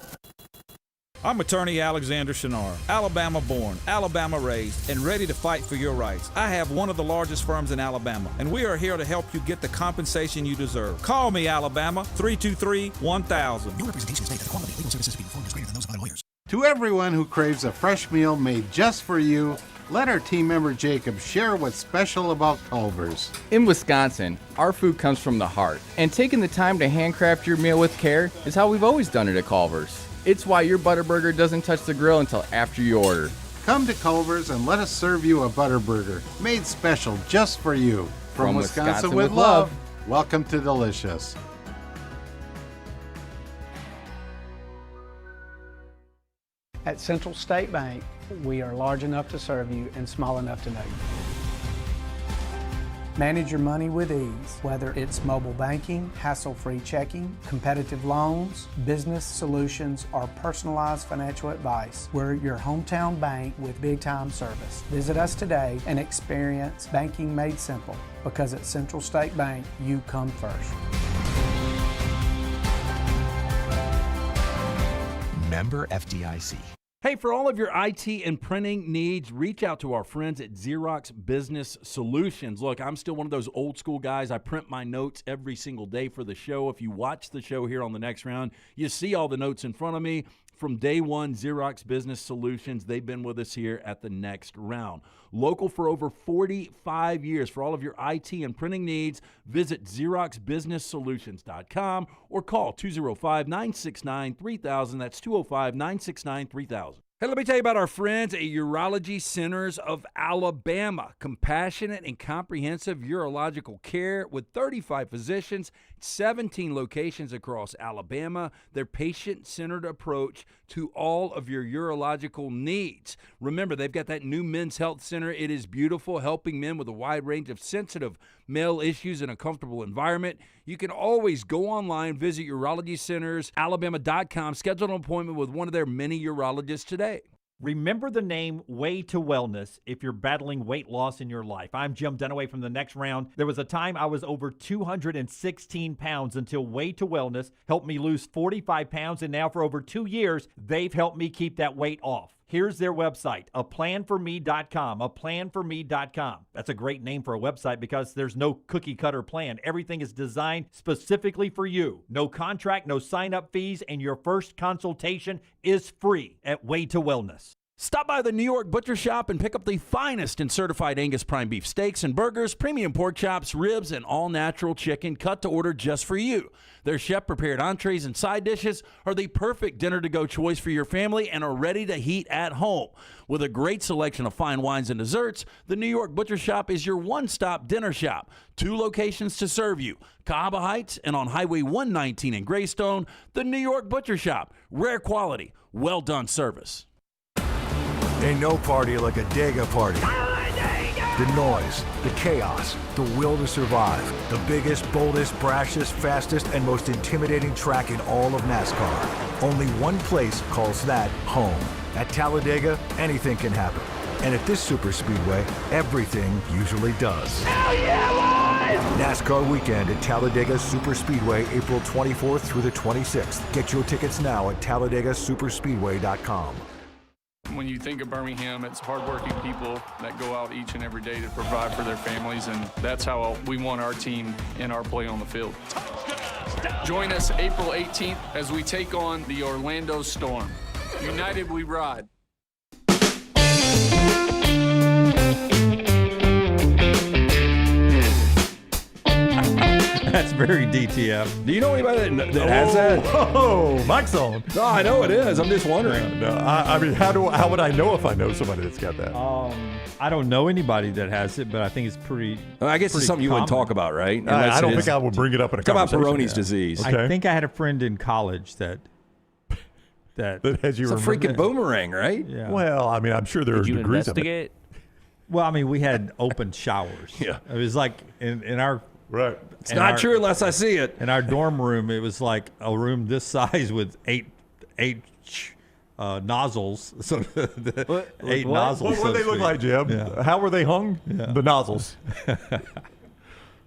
I'm attorney Alexander Shunnarah, Alabama born, Alabama raised, and ready to fight for your rights. I have one of the largest firms in Alabama, and we are here to help you get the compensation you deserve. Call me, Alabama, 323-1000. No representation is made that the quality of legal services to be performed is greater than those of other lawyers. To everyone who craves a fresh meal made just for you, let our team member Jacob share what's special about Culver's. In Wisconsin, our food comes from the heart, and taking the time to handcraft your meal with care is how we've always done it at Culver's. It's why your Butterburger doesn't touch the grill until after you order. Come to Culver's and let us serve you a Butterburger, made special just for you. From Wisconsin with love, welcome to Delicious. At Central State Bank, we are large enough to serve you and small enough to know you. Manage your money with ease, whether it's mobile banking, hassle-free checking, competitive loans, business solutions, or personalized financial advice. We're your hometown bank with big-time service. Visit us today and experience banking made simple, because at Central State Bank, you come first. Member FDIC. Hey, for all of your IT and printing needs, reach out to our friends at Xerox Business Solutions. Look, I'm still one of those old school guys. I print my notes every single day for the show. If you watch the show here on the next round, you see all the notes in front of me. From day one, Xerox Business Solutions, they've been with us here at the next round. Local for over 45 years. For all of your IT and printing needs, visit XeroxBusinessSolutions.com or call 205-969-3000. That's 205-969-3000. Hey, let me tell you about our friends at Urology Centers of Alabama. Compassionate and comprehensive urological care with 35 physicians, 17 locations across Alabama. Their patient-centered approach to all of your urological needs. Remember, they've got that new men's health center. It is beautiful, helping men with a wide range of sensitive male issues in a comfortable environment. You can always go online, visit urologycentersalabama.com, schedule an appointment with one of their many urologists today. Remember the name Way to Wellness if you're battling weight loss in your life. I'm Jim Dunaway from the next round. There was a time I was over 216 pounds until Way to Wellness helped me lose 45 pounds, and now for over 2 years, they've helped me keep that weight off. Here's their website, aplanforme.com, aplanforme.com. That's a great name for a website because there's no cookie-cutter plan. Everything is designed specifically for you. No contract, no sign-up fees, and your first consultation is free at Way to Wellness. Stop by the New York Butcher Shop and pick up the finest in certified Angus prime beef steaks and burgers, premium pork chops, ribs, and all-natural chicken cut to order just for you. Their chef-prepared entrees and side dishes are the perfect dinner-to-go choice for your family and are ready to heat at home. With a great selection of fine wines and desserts, the New York Butcher Shop is your one-stop dinner shop. 2 locations to serve you, Cahaba Heights and on Highway 119 in Greystone. The New York Butcher Shop, rare quality, well-done service. Ain't no party like a Dega party. The noise, the chaos, the will to survive. The biggest, boldest, brashest, fastest, and most intimidating track in all of NASCAR. Only one place calls that home. At Talladega, anything can happen. And at this super speedway, everything usually does. Hell yeah, boys! NASCAR weekend at Talladega Super Speedway, April 24th through the 26th. Get your tickets now at TalladegaSuperspeedway.com. When you think of Birmingham, it's hardworking people that go out each and every day to provide for their families, and that's how we want our team and our play on the field. Join us April 18th as we take on the Orlando Storm. United we ride. That's very DTF. Do you know anybody that has that? Oh, mic's on. No, I know it is. I'm just wondering. No, I mean, how would I know if I know somebody that's got that? I don't know anybody that has it, but I think it's pretty. I guess it's something you wouldn't talk about, right? I don't think I would bring it up in a conversation. Talk about Peyronie's disease. Okay. I think I had a friend in college that has you. It's a freaking boomerang, right? Yeah. Well, I mean, I'm sure there are Did you degrees investigate? of it. Well, I mean, we had open showers. Yeah. It was like in our. Right. It's not true unless I see it. In our dorm room, it was like a room this size with eight nozzles. So eight nozzles. What did they look like, Jim? Yeah. How were they hung? Yeah. The nozzles.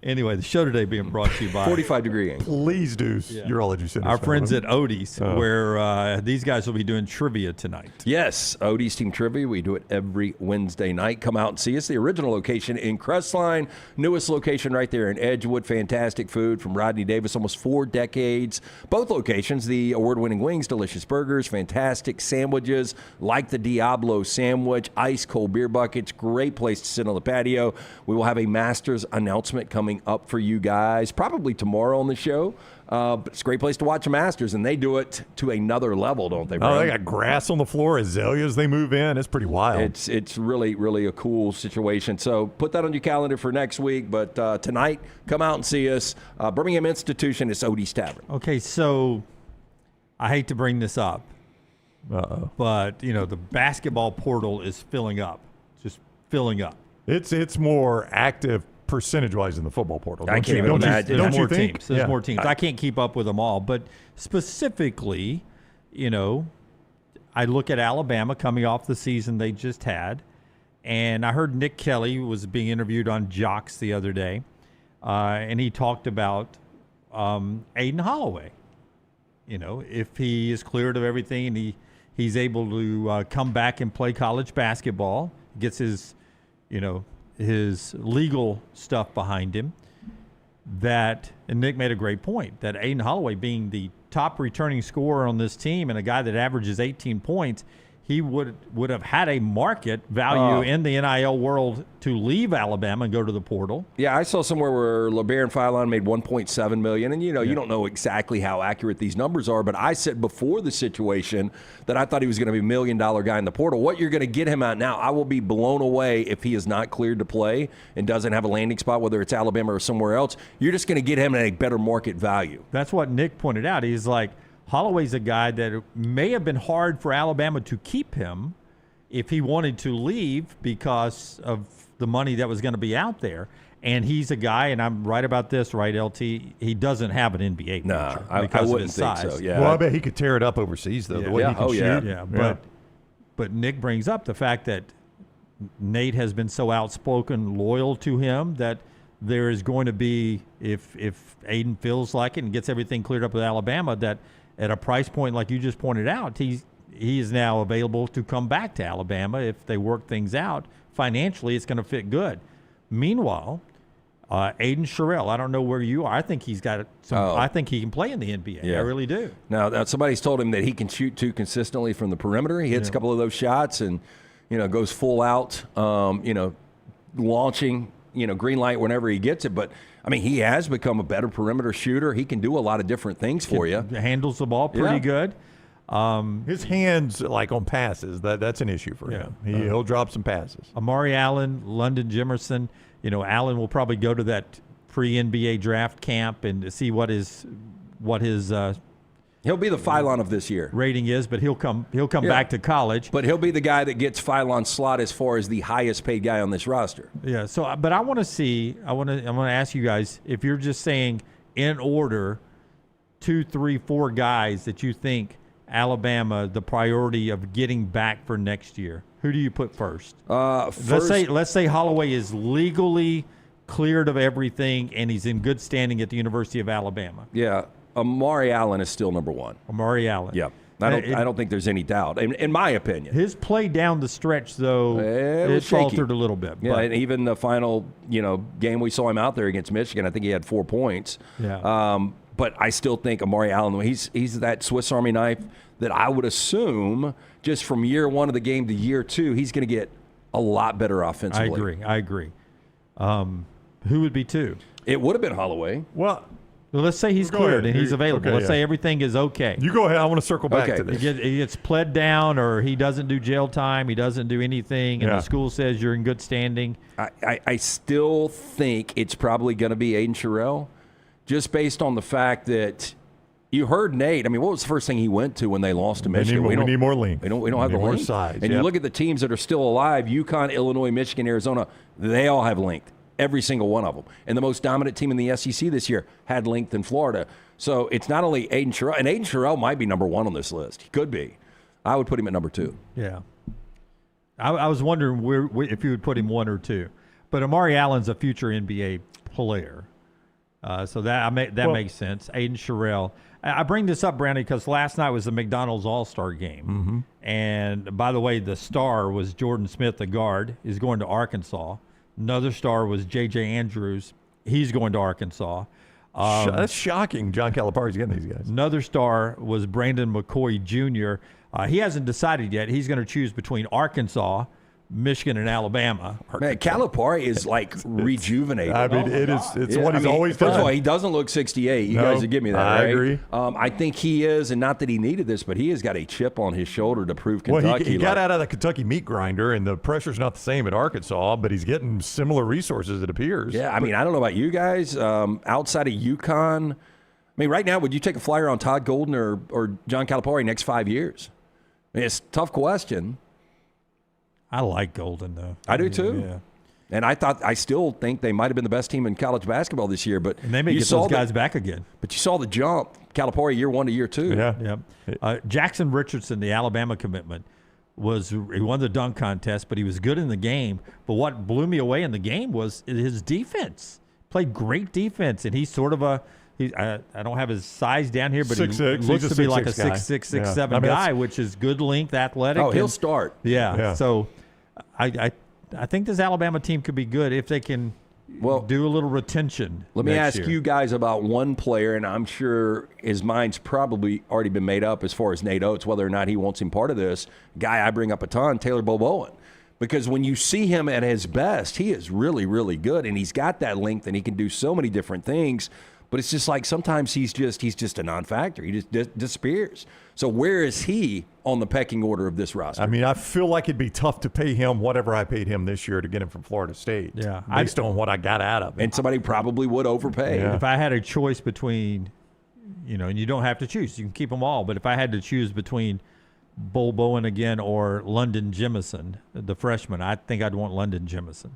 Anyway, the show today being brought to you by 45-degree angle. Please do your All Edu our friends at Odie's, where these guys will be doing trivia tonight. Yes, Odie's Team Trivia. We do it every Wednesday night. Come out and see us. The original location in Crestline, newest location right there in Edgewood. Fantastic food from Rodney Davis, almost 4 decades. Both locations, the award-winning wings, delicious burgers, fantastic sandwiches like the Diablo sandwich, ice-cold beer buckets, great place to sit on the patio. We will have a Masters announcement coming up for you guys probably tomorrow on the show. But it's a great place to watch the Masters, and they do it to another level, don't they, Brian? Oh, they got grass on the floor, azaleas they move in. It's pretty wild. It's really, really a cool situation. So put that on your calendar for next week. But tonight, come out and see us. Birmingham Institution is Odie's Tavern. Okay, so I hate to bring this up, but, the basketball portal is filling up, just filling up. It's more active percentage-wise in the football portal. I can't even imagine. There's more think? teams. There's more teams. I can't keep up with them all. But specifically, I look at Alabama coming off the season they just had, and I heard Nick Kelly was being interviewed on Jocks the other day, and he talked about Aiden Holloway. If he is cleared of everything and he's able to come back and play college basketball, gets his legal stuff behind him, and Nick made a great point, that Aiden Holloway being the top returning scorer on this team and a guy that averages 18 points, he would have had a market value in the NIL world to leave Alabama and go to the portal. Yeah, I saw somewhere where LeBaron Philon made $1.7 million, and you don't know exactly how accurate these numbers are, but I said before the situation that I thought he was going to be $1 million guy in the portal. What you're going to get him at now, I will be blown away if he is not cleared to play and doesn't have a landing spot, whether it's Alabama or somewhere else. You're just going to get him at a better market value. That's what Nick pointed out. He's like, Holloway's a guy that may have been hard for Alabama to keep him if he wanted to leave because of the money that was going to be out there. And he's a guy, and I'm right about this, right, LT? He doesn't have an NBA future because I wouldn't of his think size. so. Yeah. Well, I bet he could tear it up overseas, though. The way he can shoot. Yeah. But Nick brings up the fact that Nate has been so outspoken, loyal to him, that there is going to be, if Aiden feels like it and gets everything cleared up with Alabama, that at a price point like you just pointed out, he is now available to come back to Alabama if they work things out. Financially, it's going to fit good. Meanwhile, Aiden Sherrill, I don't know where you are. I think he's got some. I think he can play in the NBA. Yeah. I really do. Now, somebody's told him that he can shoot too consistently from the perimeter. He hits a couple of those shots and, goes full out, launching, green light whenever he gets it. But, I mean, he has become a better perimeter shooter. He can do a lot of different things for you. Handles the ball pretty good. His hands, like on passes, that's an issue for him. He'll drop some passes. Amari Allen, London Jimerson. Allen will probably go to that pre-NBA draft camp and see what his he'll be the Phylon of this year rating is, but he'll come back to college. But he'll be the guy that gets Phylon slot as far as the highest paid guy on this roster. Yeah. So, but I want to ask you guys if you're just saying in order 2, 3, 4 guys that you think Alabama the priority of getting back for next year. Who do you put first? Let's say Holloway is legally cleared of everything and he's in good standing at the University of Alabama. Yeah, Amari Allen is still number one. Amari Allen. Yeah, I don't think there's any doubt. In my opinion, his play down the stretch though it faltered a little bit. Yeah, and even the final game we saw him out there against Michigan, I think he had 4 points. Yeah. But I still think Amari Allen, he's that Swiss Army knife that I would assume just from year one of the game to year 2, he's going to get a lot better offensively. I agree. Who would be 2? It would have been Holloway. Well, let's say he's cleared and he's available. Let's say everything is okay. You go ahead. I want to circle back to this. He gets pled down or he doesn't do jail time. He doesn't do anything, and the school says you're in good standing. I still think it's probably going to be Aiden Sherrill, just based on the fact that you heard Nate. I mean, what was the first thing he went to when they lost to Michigan? We need more length. We don't have the more length. Size. And you look at the teams that are still alive, UConn, Illinois, Michigan, Arizona, they all have length. Every single one of them. And the most dominant team in the SEC this year had length in Florida. So it's not only Aiden Sherrill, and Aiden Sherrill might be number 1 on this list. He could be. I would put him at number 2. Yeah. I was wondering if you would put him 1 or 2. But Amari Allen's a future NBA player. So that makes sense. Aiden Sherrill. I bring this up, Brownie, because last night was the McDonald's All-Star game. Mm-hmm. And, by the way, the star was Jordan Smith, the guard. He's going to Arkansas. Another star was J.J. Andrews. He's going to Arkansas. That's shocking. John Calipari's getting these guys. Another star was Brandon McCoy Jr. He hasn't decided yet. He's going to choose between Arkansas, Michigan, and Alabama. Man, Calipari is like rejuvenated. I mean, it's what he's always done. First of all, he doesn't look 68. You guys would give me that, right? I agree. I think he is, and not that he needed this, but he has got a chip on his shoulder to prove Kentucky. Well, he got out of the Kentucky meat grinder, and the pressure's not the same at Arkansas, but he's getting similar resources, it appears. Yeah, I mean, I don't know about you guys. Outside of UConn, I mean, right now, would you take a flyer on Todd Golden or John Calipari next 5 years? I mean, it's a tough question. I like Golden, though. I do, too. Yeah. And I still think they might have been the best team in college basketball this year. But and they may get those guys back again. But you saw the jump, Calipari, year 1 to year 2. Yeah. Jackson Richardson, the Alabama commitment, he won the dunk contest, but he was good in the game. But what blew me away in the game was his defense. Played great defense, and he's sort of I don't have his size down here, but 6'6". he looks to be like a 6'6", 6'6", 6'7" guy, which is good length, athletic. Oh, he'll start. Yeah. So I think this Alabama team could be good if they can do a little retention. Let me ask you guys about one player, and I'm sure his mind's probably already been made up as far as Nate Oates, whether or not he wants him part of this. Guy I bring up a ton, Taylor Boboan. Because when you see him at his best, he is really, really good, and he's got that length, and he can do so many different things. But it's just like sometimes he's just a non-factor. He just disappears. So where is he on the pecking order of this roster? I mean, I feel like it'd be tough to pay him whatever I paid him this year to get him from Florida State. Yeah, based on what I got out of him. And somebody probably would overpay. Yeah. If I had a choice between, and you don't have to choose. You can keep them all. But if I had to choose between Boboan again or London Jemison, the freshman, I think I'd want London Jemison.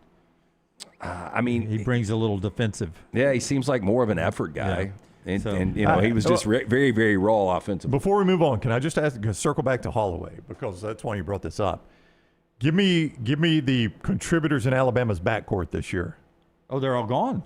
I mean, he brings a little defensive. Yeah, he seems like more of an effort guy. Yeah. And he was just very, very raw offensively. Before we move on, can I just circle back to Holloway, because that's why you brought this up. Give me the contributors in Alabama's backcourt this year. Oh, they're all gone.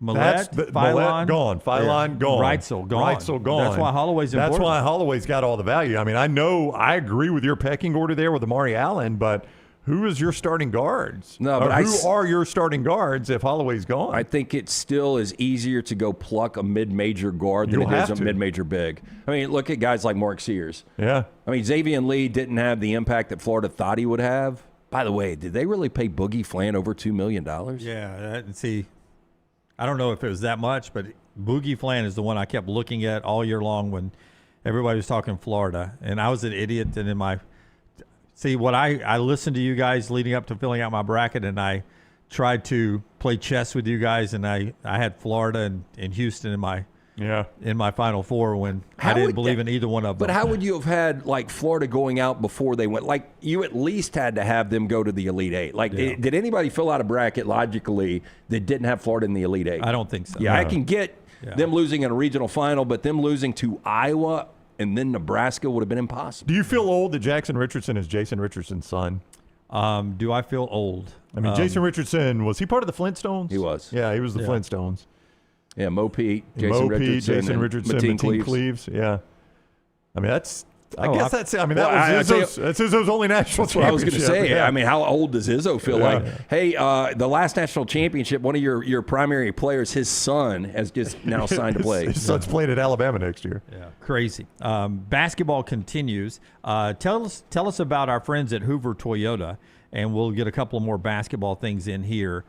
Millett, Philon gone. Philon gone. Wetzel gone. Wetzel gone. That's why Holloway's important. That's why Holloway's got all the value. I mean, I agree with your pecking order there with Amari Allen, but who is your starting guards? No, but who are your starting guards if Holloway's gone? I think it still is easier to go pluck a mid-major guard than it is a mid-major big. I mean, look at guys like Mark Sears. Yeah. I mean, Xavier Lee didn't have the impact that Florida thought he would have. By the way, did they really pay Boogie Flan over $2 million? Yeah, see, I don't know if it was that much, but Boogie Flan is the one I kept looking at all year long when everybody was talking Florida. And I was an idiot. And in my see, what I listened to you guys leading up to filling out my bracket, and I tried to play chess with you guys, and I had Florida and Houston in my Final Four when I didn't believe in either one of them. But how would you have had, like, Florida going out before they went? Like, you at least had to have them go to the Elite Eight. Like, did anybody fill out a bracket logically that didn't have Florida in the Elite Eight? I don't think so. Yeah, I can get them losing in a regional final, but them losing to Iowa and then Nebraska would have been impossible. Do you feel old that Jackson Richardson is Jason Richardson's son? Do I feel old? I mean, Jason Richardson, was he part of the Flintstones? He was. Yeah, he was the Flintstones. Yeah, Mo Pete, Jason Richardson, Mateen Cleaves. Yeah. I mean, that's I guess that's it. I mean, that's Izzo's only national championship. That's what I was going to say. Yeah. I mean, how old does Izzo feel like? Hey, the last national championship, one of your primary players, his son, has just now signed to play. His son's playing at Alabama next year. Yeah, crazy. Basketball continues. Tell us about our friends at Hoover Toyota, and we'll get a couple of more basketball things in here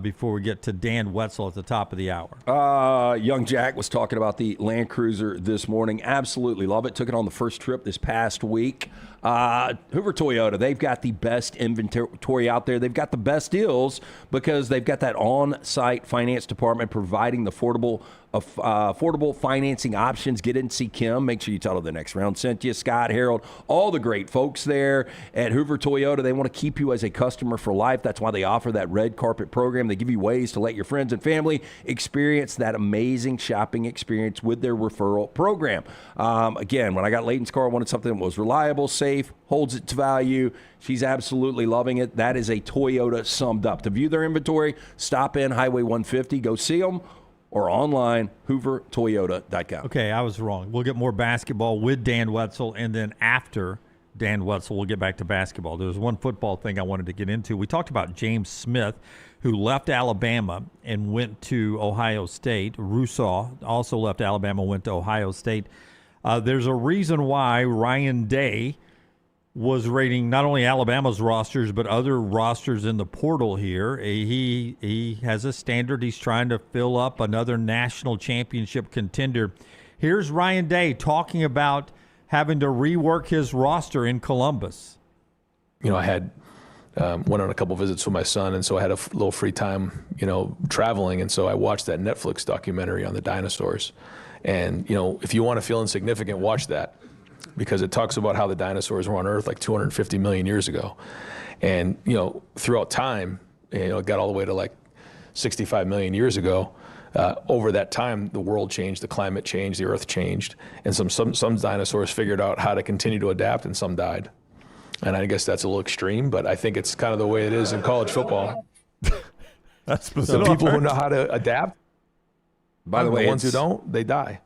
before we get to Dan Wetzel at the top of the hour. Young Jack was talking about the Land Cruiser this morning. Absolutely love it. Took it on the first trip this past week. Hoover Toyota, they've got the best inventory out there. They've got the best deals because they've got that on-site finance department providing the affordable financing options. Get in and see Kim. Make sure you tell her the next round sent you. Scott, Harold, all the great folks there at Hoover Toyota. They want to keep you as a customer for life. That's why they offer that red carpet program. They give you ways to let your friends and family experience that amazing shopping experience with their referral program. Again, when I got Leighton's car, I wanted something that was reliable, safe, holds its value. She's absolutely loving it. That is a Toyota summed up. To view their inventory, stop in Highway 150, go see them, or online, hoovertoyota.com. Okay, I was wrong. We'll get more basketball with Dan Wetzel, and then after Dan Wetzel, we'll get back to basketball. There's one football thing I wanted to get into. We talked about James Smith, who left Alabama and went to Ohio State. Rousseau also left Alabama, went to Ohio State. There's a reason why Ryan Day was rating not only Alabama's rosters but other rosters in the portal here. He has a standard. He's trying to fill up another national championship contender. Here's Ryan Day talking about having to rework his roster in Columbus. You know, I had went on a couple visits with my son, and so I had a little free time, you know, traveling, and so I watched that Netflix documentary on the dinosaurs. And, you know, if you want to feel insignificant, watch that, because it talks about how the dinosaurs were on Earth like 250 million years ago. And, you know, throughout time, you know, it got all the way to like 65 million years ago. Over that time, the world changed, the climate changed, the Earth changed, and some dinosaurs figured out how to continue to adapt, and some died. And I guess that's a little extreme, but I think it's kind of the way it is in college football. That's the people who know how to adapt, by the way, the ones who don't, they die.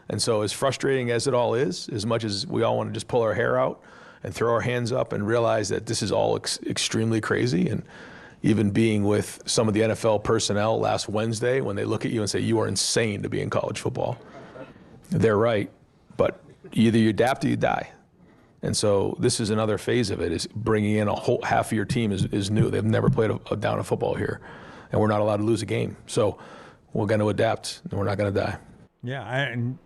And so as frustrating as it all is, as much as we all want to just pull our hair out and throw our hands up and realize that this is all extremely crazy, and even being with some of the NFL personnel last Wednesday when they look at you and say, you are insane to be in college football. They're right, but either you adapt or you die. And so this is another phase of it, is bringing in a whole half of your team is new. They've never played a down of football here, and we're not allowed to lose a game. So we're going to adapt, and we're not going to die. Yeah, and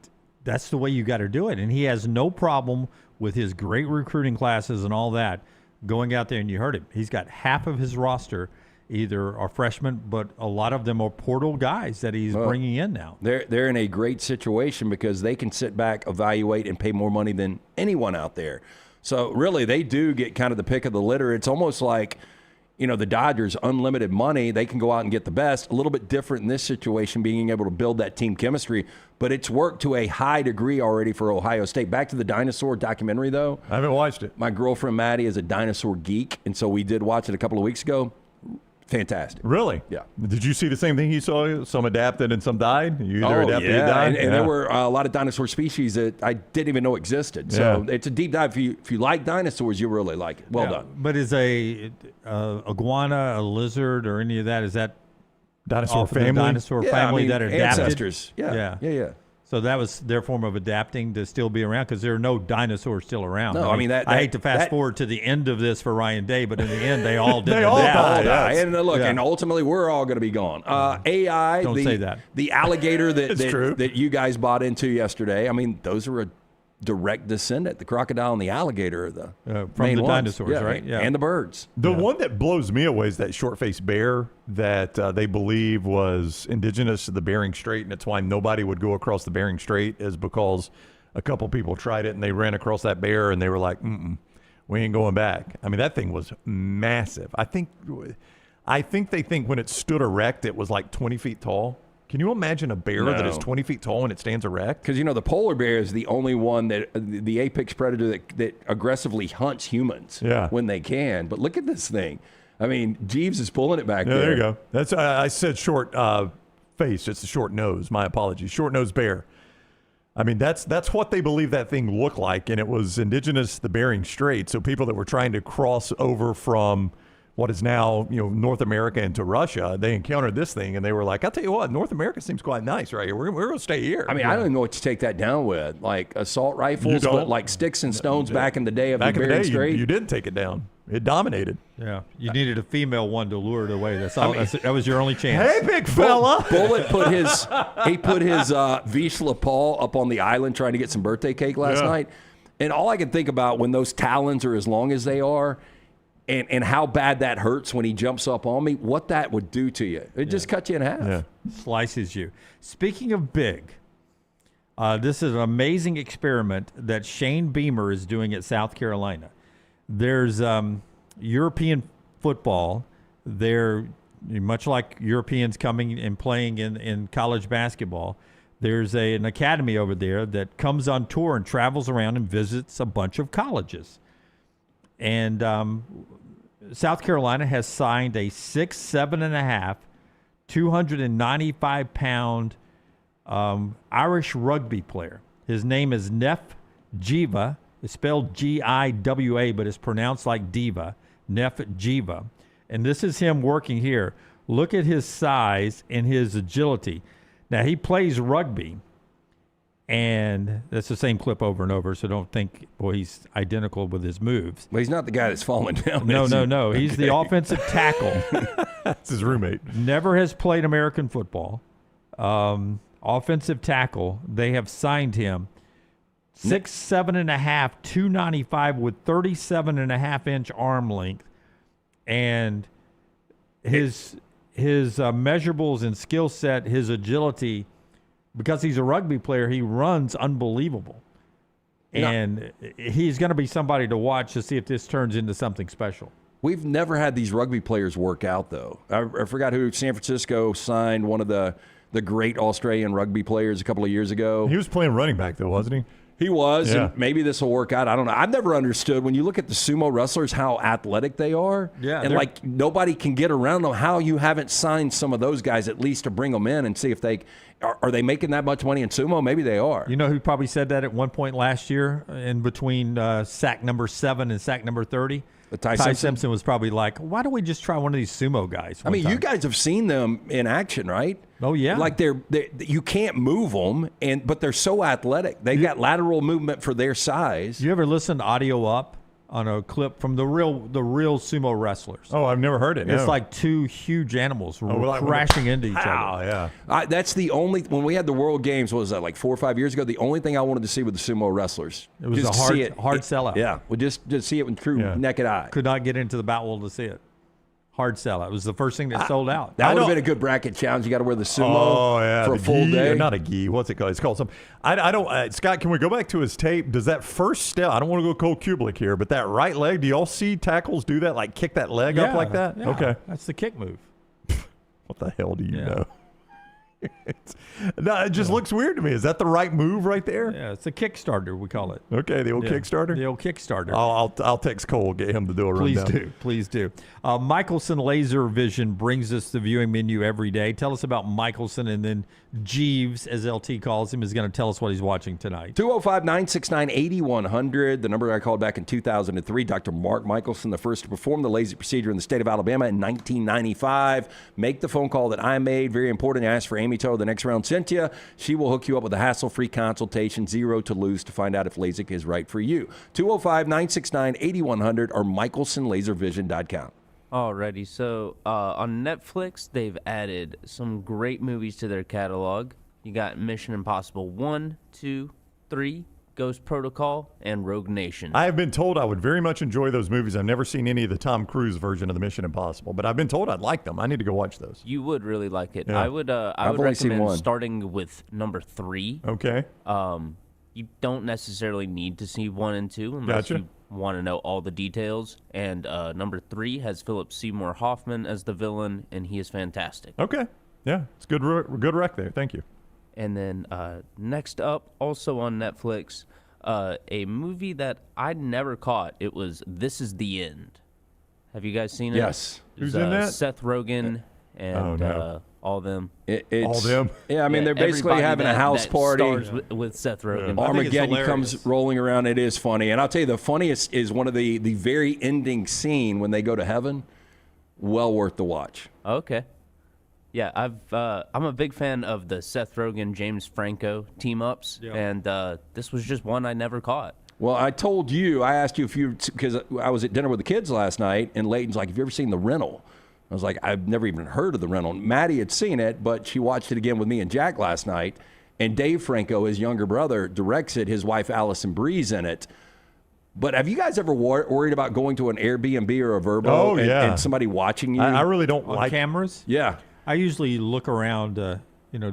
that's the way you got to do it. And he has no problem with his great recruiting classes and all that going out there, and you heard him. He's got half of his roster either are freshmen, but a lot of them are portal guys that he's bringing in now. They're in a great situation because they can sit back, evaluate, and pay more money than anyone out there. So really, they do get kind of the pick of the litter. It's almost like, you know, the Dodgers, unlimited money. They can go out and get the best. A little bit different in this situation, being able to build that team chemistry. But it's worked to a high degree already for Ohio State. Back to the dinosaur documentary, though. I haven't watched it. My girlfriend, Maddie, is a dinosaur geek, and so we did watch it a couple of weeks ago. Fantastic. Really? Yeah. Did you see the same thing he saw? Some adapted and some died? You either adapted or died? And there were a lot of dinosaur species that I didn't even know existed. So it's a deep dive. If you like dinosaurs, you really like it. Well done. But is a iguana, a lizard, or any of that, is that dinosaur family? Dinosaur family that adapted? Ancestors. Yeah. So that was their form of adapting to still be around because there are no dinosaurs still around. No, I mean that I hate to fast forward to the end of this for Ryan Day, but in the end, they all did. They all died. And look, and ultimately, we're all going to be gone. AI. Don't say that. The alligator that you guys bought into yesterday. I mean, those are a direct descendant. The crocodile and the alligator are the from main the ones. dinosaurs, right? Yeah, and the birds. The one that blows me away is that short-faced bear that they believe was indigenous to the Bering Strait, and it's why nobody would go across the Bering Strait, is because a couple people tried it and they ran across that bear and they were like, we ain't going back. I mean, that thing was massive. I think they think when it stood erect, it was like 20 feet tall. Can you imagine a bear that is 20 feet tall and it stands erect? Because, the polar bear is the only one that the apex predator that aggressively hunts humans when they can. But look at this thing. I mean, Jeeves is pulling it back there. There you go. That's I said short face. It's the short nose. My apologies. Short-nosed bear. I mean, that's what they believe that thing looked like, and it was indigenous to the Bering Strait. So people that were trying to cross over from what is now, North America into Russia, they encountered this thing, and they were like, I'll tell you what, North America seems quite nice right here. We're going to stay here. I mean, I don't even know what to take that down with. Like assault rifles, but like sticks and stones back in the day of the Bering Strait. You didn't take it down. It dominated. Yeah. You needed a female one to lure it away. That's all. That was your only chance. Hey, big fella. Bullet put his Vizsla Paul up on the island trying to get some birthday cake last night. And all I can think about when those talons are as long as they are, and how bad that hurts when he jumps up on me, what that would do to you. It just cut you in half. Yeah. Slices you. Speaking of big, this is an amazing experiment that Shane Beamer is doing at South Carolina. There's European football. They're much like Europeans coming and playing in college basketball. There's an academy over there that comes on tour and travels around and visits a bunch of colleges. And South Carolina has signed a 6'7.5", 295-pound Irish rugby player. His name is Neff Jiva. It's spelled Giwa, but it's pronounced like diva. Neff Jiva. And this is him working here. Look at his size and his agility. Now, he plays rugby. And that's the same clip over and over, so don't think, he's identical with his moves. Well, he's not the guy that's falling down. No. He's the offensive tackle. That's his roommate. Never has played American football. Offensive tackle. They have signed him 6'7.5", 295 with 37.5-inch arm length. And his measurables and skill set, his agility, because he's a rugby player, he runs unbelievable. And he's going to be somebody to watch to see if this turns into something special. We've never had these rugby players work out, though. I forgot who. San Francisco signed one of the great Australian rugby players a couple of years ago. He was playing running back, though, wasn't he? He was, and maybe this will work out. I don't know. I've never understood when you look at the sumo wrestlers how athletic they are. Yeah, and like nobody can get around them. How you haven't signed some of those guys at least to bring them in and see if they are they making that much money in sumo? Maybe they are. You know who probably said that at one point last year in between sack number 7 and sack number 30? Ty Simpson was probably like, why don't we just try one of these sumo guys? I mean, you guys have seen them in action, right? Oh, yeah. Like you can't move them, but they're so athletic. They've got lateral movement for their size. You ever listen to Audio Up on a clip from the real sumo wrestlers? Oh, I've never heard it. It's like two huge animals crashing into each other. Yeah. That's the only, when we had the World Games, what was that, like 4 or 5 years ago? The only thing I wanted to see with the sumo wrestlers. It was just a hard sellout. Yeah, just see it with true naked eye. Could not get into the Batwell to see it. Hard sellout. It was the first thing that sold out. That would have been a good bracket challenge. You got to wear the sumo for a full day. Not a gi. What's it called? It's called something. I don't. Scott, can we go back to his tape? Does that first step? I don't want to go cold Kublik here, but that right leg. Do y'all see tackles do that? Like kick that leg up like that? Yeah. Okay, that's the kick move. What the hell do you know? No, it just looks weird to me. Is that the right move right there? Yeah, it's a Kickstarter, we call it. Okay, the old Kickstarter? The old Kickstarter. I'll text Cole, get him to do a rundown. Please do. Michelson Laser Vision brings us the viewing menu every day. Tell us about Michelson, and then Jeeves, as LT calls him, is going to tell us what he's watching tonight. 205-969-8100, the number I called back in 2003. Dr. Mark Michelson, the first to perform the LASIK procedure in the state of Alabama in 1995. Make the phone call that I made. Very important. Ask for Amy Toe, the next round Cynthia. She will hook you up with a hassle-free consultation, zero to lose, to find out if LASIK is right for you. 205-969-8100 or michelsonlaservision.com. Alrighty, so on Netflix, they've added some great movies to their catalog. You got Mission Impossible 1, 2, 3, Ghost Protocol, and Rogue Nation. I have been told I would very much enjoy those movies. I've never seen any of the Tom Cruise version of the Mission Impossible, but I've been told I'd like them. I need to go watch those. You would really like it. Yeah. I would recommend starting with number 3. Okay. You don't necessarily need to see 1 and 2 unless you want to know all the details. And number 3 has Philip Seymour Hoffman as the villain, and he is fantastic. Okay. Yeah, it's good rec there. Thank you. And then next up, also on Netflix, a movie that I never caught. It was This Is the End. Have you guys seen it? Yes. Who's in that? Seth Rogen and all them. All them? Yeah, I mean, they're basically having a house party. Stars with Seth Rogen. Armageddon comes rolling around. It is funny. And I'll tell you, the funniest is one of the very ending scene when they go to heaven. Well worth the watch. Okay. Yeah, I'm a big fan of the Seth Rogen, James Franco team-ups, and this was just one I never caught. Well, I asked you if you, because I was at dinner with the kids last night, and Leighton's like, have you ever seen The Rental? I was like, I've never even heard of The Rental. Maddie had seen it, but she watched it again with me and Jack last night, and Dave Franco, his younger brother, directs it, his wife Allison Bree's in it. But have you guys ever worried about going to an Airbnb or a Vrbo and somebody watching you? I really don't like cameras. Yeah. I usually look around, to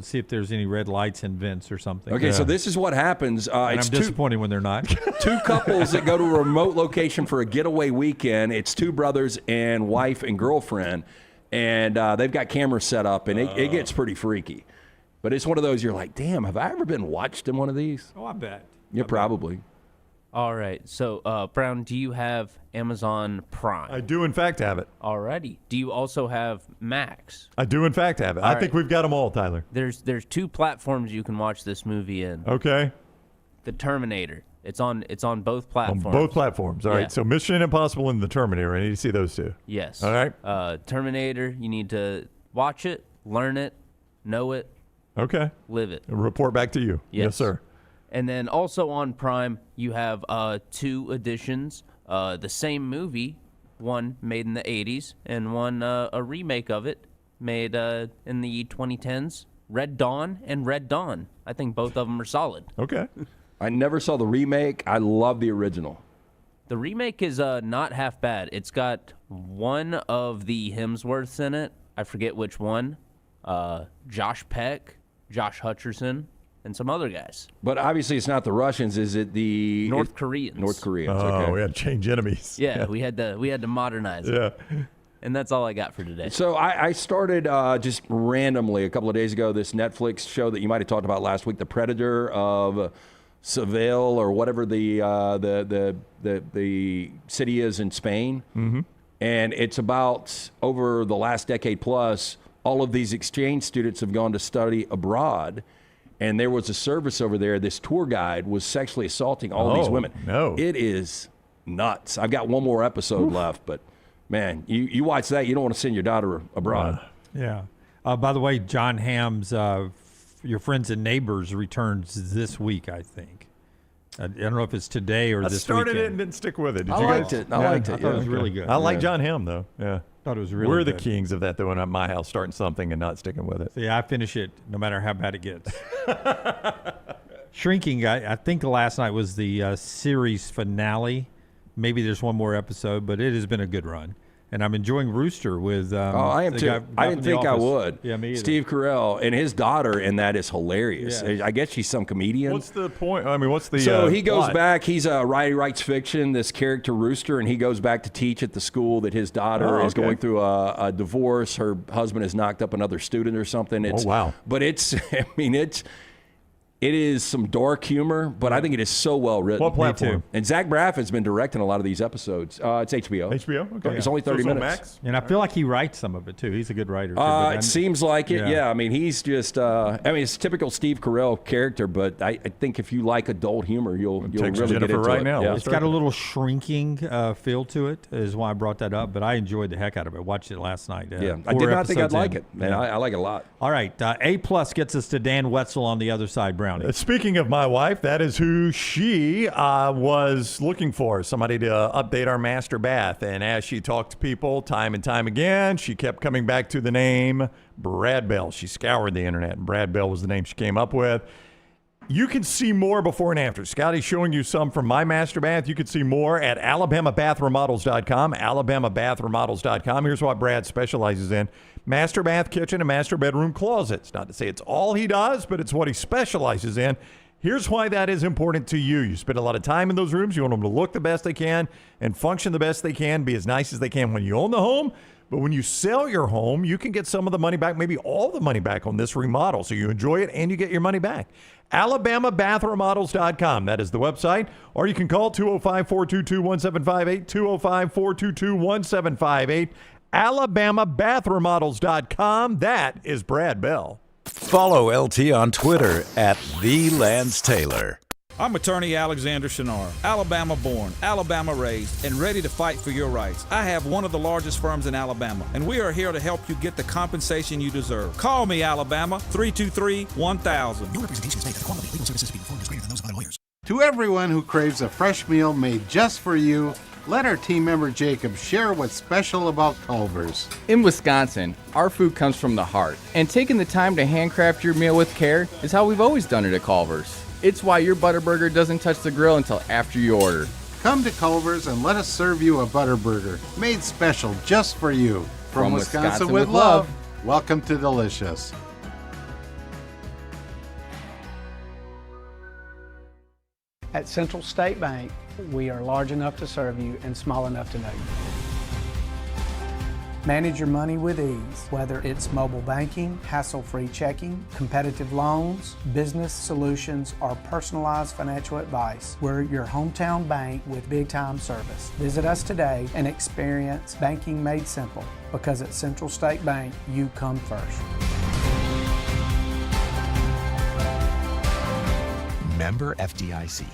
see if there's any red lights and vents or something. Okay, so this is what happens. And it's I'm disappointed when they're not. 2 couples that go to a remote location for a getaway weekend. It's 2 brothers and wife and girlfriend, and they've got cameras set up, and it gets pretty freaky. But it's one of those you're like, damn, have I ever been watched in one of these? Oh, I bet. Yeah, probably. All right. So, Brown, do you have Amazon Prime? I do, in fact, have it. Alrighty. Do you also have Max? I do, in fact, have it. I think we've got them all, Tyler. There's 2 platforms you can watch this movie in. Okay. The Terminator. It's on both platforms. On both platforms. All right. So Mission Impossible and The Terminator. I need to see those 2. Yes. All right. Terminator, you need to watch it, learn it, know it. Okay. Live it. Report back to you. Yes, sir. And then also on Prime, you have 2 editions. The same movie, one made in the 80s and one a remake of it made in the 2010s. Red Dawn and Red Dawn. I think both of them are solid. Okay. I never saw the remake. I love the original. The remake is not half bad. It's got one of the Hemsworths in it. I forget which one. Josh Peck, Josh Hutcherson, and some other guys. But obviously it's not the Russians. Is it the North Koreans? North Koreans. Oh, okay. we had to change enemies. Yeah, we had to modernize it. Yeah. And that's all I got for today. So I started just randomly a couple of days ago this Netflix show that you might have talked about last week, The Predator of Seville or whatever the city is in Spain. Mm-hmm. And it's about over the last decade plus, all of these exchange students have gone to study abroad. And there was a service over there. This tour guide was sexually assaulting all these women. No. It is nuts. I've got one more episode left, but man, you watch that, you don't want to send your daughter abroad. Yeah. By the way, John Hamm's Your Friends and Neighbors returns this week, I think. I don't know if it's today or this weekend. I started it and didn't stick with it. Did I you liked guys? it. I liked it. I thought it was really good. I like John Hamm, though. Yeah. Thought it was really We're good. the kings of that, though, at my house, starting something and not sticking with it. See, I finish it no matter how bad it gets. Shrinking, I think last night was the series finale. Maybe there's one more episode, but it has been a good run. And I'm enjoying Rooster with. I am too. I didn't think I would. Yeah, me either. Steve Carell and his daughter, and that is hilarious. Yeah. I guess she's some comedian. What's the point? I mean, what's the? So he goes plot? back. He's a writer, writes fiction. This character Rooster, and he goes back to teach at the school that his daughter is going through a divorce. Her husband has knocked up another student or something. It's, wow! But it's. I mean, it is some dark humor, but I think it is so well written. What platform? And Zach Braff has been directing a lot of these episomes. It's HBO. HBO? Okay. It's only 30 minutes. Max? And I feel like he writes some of it, too. He's a good writer. It seems like it, yeah. I mean, he's just, it's a typical Steve Carell character, but I think if you like adult humor, you'll really get into right it. Now. Yeah. It's got a little shrinking feel to it, is why I brought that up, but I enjoyed the heck out of it. Watched it last night. Yeah, I did not think I'd like it. Man, I like it a lot. All right, A+ gets us to Dan Wetzel on the other side, Brownie. Speaking of my wife, that is who she was looking for, somebody to update our master bath. And as she talked to people time and time again, she kept coming back to the name Brad Bell. She scoured the internet, and Brad Bell was the name she came up with. You can see more before and after. Scotty's showing you some from my master bath. You can see more at alabamabathremodels.com, alabamabathremodels.com. Here's what Brad specializes in: master bath, kitchen, and master bedroom closets. Not to say it's all he does, but it's what he specializes in. Here's why that is important to you. You spend a lot of time in those rooms. You want them to look the best they can and function the best they can, be as nice as they can when you own the home. But when you sell your home, you can get some of the money back, maybe all the money back on this remodel. So you enjoy it and you get your money back. AlabamaBathRemodels.com. That is the website. Or you can call 205-422-1758, 205-422-1758. AlabamaBathRemodels.com. That is Brad Bell. Follow LT on Twitter at TheLanceTaylor. I'm attorney Alexander Shunnarah, Alabama born, Alabama raised, and ready to fight for your rights. I have one of the largest firms in Alabama, and we are here to help you get the compensation you deserve. Call me, Alabama, 323-1000. No representation is made that the quality of legal services to be performed is greater than those of other lawyers. To everyone who craves a fresh meal made just for you, let our team member Jacob share what's special about Culver's. In Wisconsin, our food comes from the heart, and taking the time to handcraft your meal with care is how we've always done it at Culver's. It's why your Butterburger doesn't touch the grill until after you order. Come to Culver's and let us serve you a Butterburger made special just for you. From Wisconsin with love, welcome to Delicious. At Central State Bank, we are large enough to serve you and small enough to know you. Manage your money with ease, whether it's mobile banking, hassle-free checking, competitive loans, business solutions, or personalized financial advice. We're your hometown bank with big-time service. Visit us today and experience banking made simple, because at Central State Bank, you come first. Member FDIC.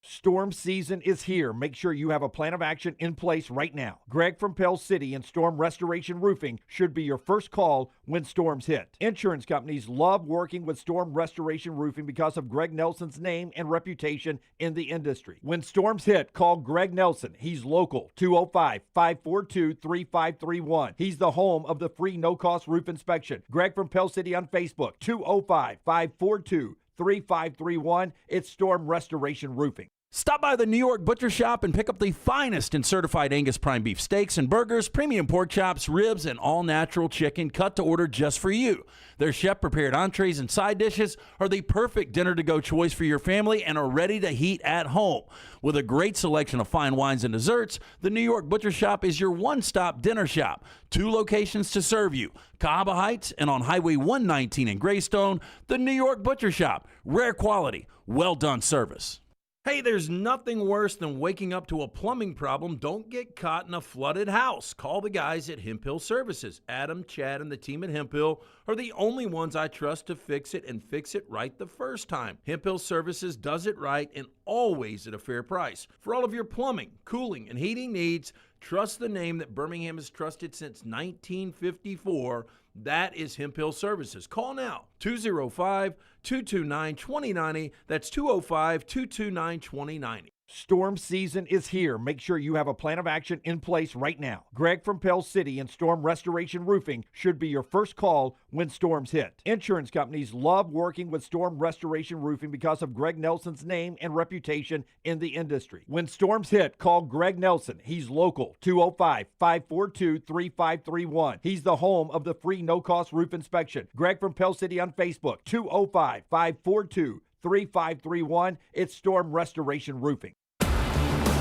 Storm season is here. Make sure you have a plan of action in place right now. Greg from Pell City and Storm Restoration Roofing should be your first call when storms hit. Insurance companies love working with Storm Restoration Roofing because of Greg Nelson's name and reputation in the industry. When storms hit, call Greg Nelson. He's local, 205-542-3531. He's the home of the free no-cost roof inspection. Greg from Pell City on Facebook, 205-542-3531. It's Storm Restoration Roofing. Stop by the New York Butcher Shop and pick up the finest in certified Angus prime beef steaks and burgers, premium pork chops, ribs, and all-natural chicken cut to order just for you. Their chef-prepared entrees and side dishes are the perfect dinner-to-go choice for your family and are ready to heat at home. With a great selection of fine wines and desserts, the New York Butcher Shop is your one-stop dinner shop. 2 locations to serve you, Cahaba Heights and on Highway 119 in Greystone. The New York Butcher Shop. Rare quality, well-done service. Hey, there's nothing worse than waking up to a plumbing problem. Don't get caught in a flooded house. Call the guys at Hemphill Services. Adam, Chad, and the team at Hemphill are the only ones I trust to fix it and fix it right the first time. Hemphill Services does it right and always at a fair price. For all of your plumbing, cooling, and heating needs, trust the name that Birmingham has trusted since 1954. That is Hemphill Services. Call now, 205-229-2090. That's 205-229-2090. Storm season is here. Make sure you have a plan of action in place right now. Greg from Pell City and Storm Restoration Roofing should be your first call when storms hit. Insurance companies love working with Storm Restoration Roofing because of Greg Nelson's name and reputation in the industry. When storms hit, call Greg Nelson. He's local, 205-542-3531. He's the home of the free no-cost roof inspection. Greg from Pell City on Facebook, 205-542-3531. It's Storm Restoration Roofing.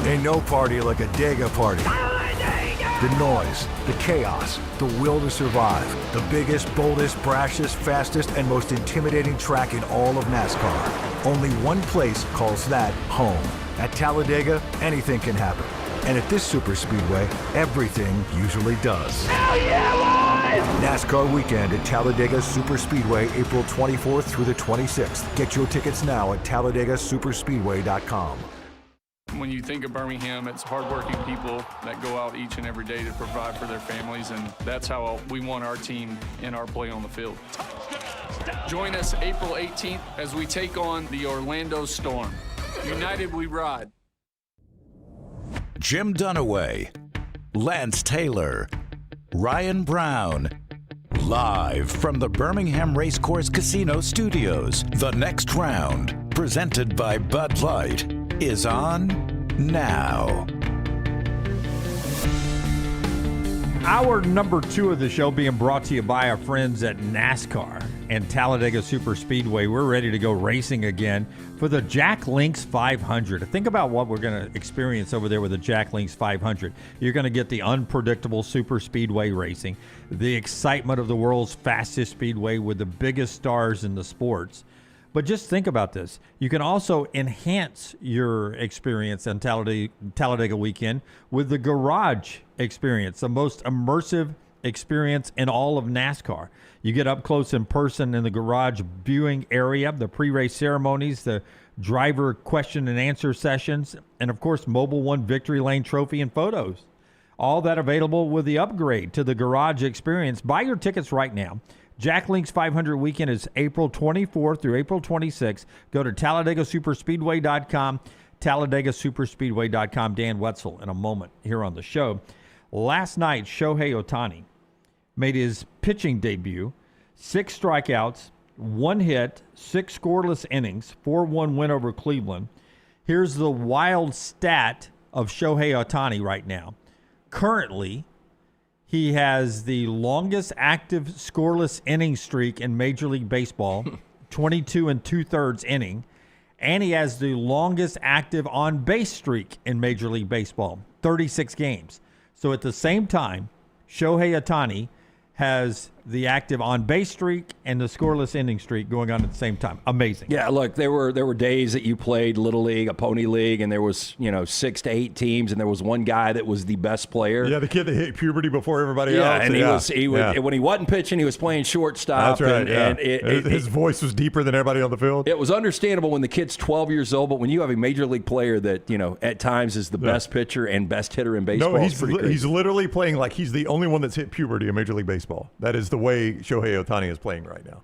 Ain't no party like a Dega party. The noise, the chaos, the will to survive. The biggest, boldest, brashest, fastest, and most intimidating track in all of NASCAR. Only one place calls that home. At Talladega, anything can happen. And at this super speedway, everything usually does. Hell yeah, boys! NASCAR weekend at Talladega Superspeedway, April 24th through the 26th. Get your tickets now at TalladagaSuperspeedway.com. When you think of Birmingham, it's hardworking people that go out each and every day to provide for their families, and that's how we want our team and our play on the field. Join us April 18th as we take on the Orlando Storm. United we ride. Jim Dunaway, Lance Taylor, Ryan Brown. Live from the Birmingham Racecourse Casino Studios, the next round, presented by Bud Light, is on now. Hour number 2 of the show being brought to you by our friends at NASCAR and Talladega Superspeedway. We're ready to go racing again for the Jack Links 500. Think about what we're going to experience over there with the Jack Links 500. You're going to get the unpredictable super speedway racing, the excitement of the world's fastest speedway with the biggest stars in the sports. But just think about this. You can also enhance your experience on Talladega weekend with the garage experience, the most immersive experience in all of NASCAR. You get up close in person in the garage viewing area, the pre-race ceremonies, the driver question and answer sessions, and of course, Mobile One Victory Lane trophy and photos. All that available with the upgrade to the garage experience. Buy your tickets right now. Jack Links 500 weekend is April 24th through April 26th. Go to TalladagaSuperspeedway.com, TalladagaSuperspeedway.com. Dan Wetzel in a moment here on the show. Last night, Shohei Ohtani made his pitching debut. 6 strikeouts, 1 hit, 6 scoreless innings, 4-1 win over Cleveland. Here's the wild stat of Shohei Ohtani right now. Currently, he has the longest active scoreless inning streak in Major League Baseball, 22 2/3 inning, and he has the longest active on-base streak in Major League Baseball, 36 games. So at the same time, Shohei Ohtani has the active on-base streak and the scoreless inning streak going on at the same time. Amazing. Yeah, look, there were days that you played Little League, a Pony League, and there was 6 to 8 teams, and there was one guy that was the best player. Yeah, the kid that hit puberty before everybody else. And he was when he wasn't pitching, he was playing shortstop. That's right. And his voice was deeper than everybody on the field. It was understandable when the kid's 12 years old, but when you have a major league player that at times is the best pitcher and best hitter in baseball, he's literally playing like he's the only one that's hit puberty in Major League Baseball. That is the way Shohei Ohtani is playing right now.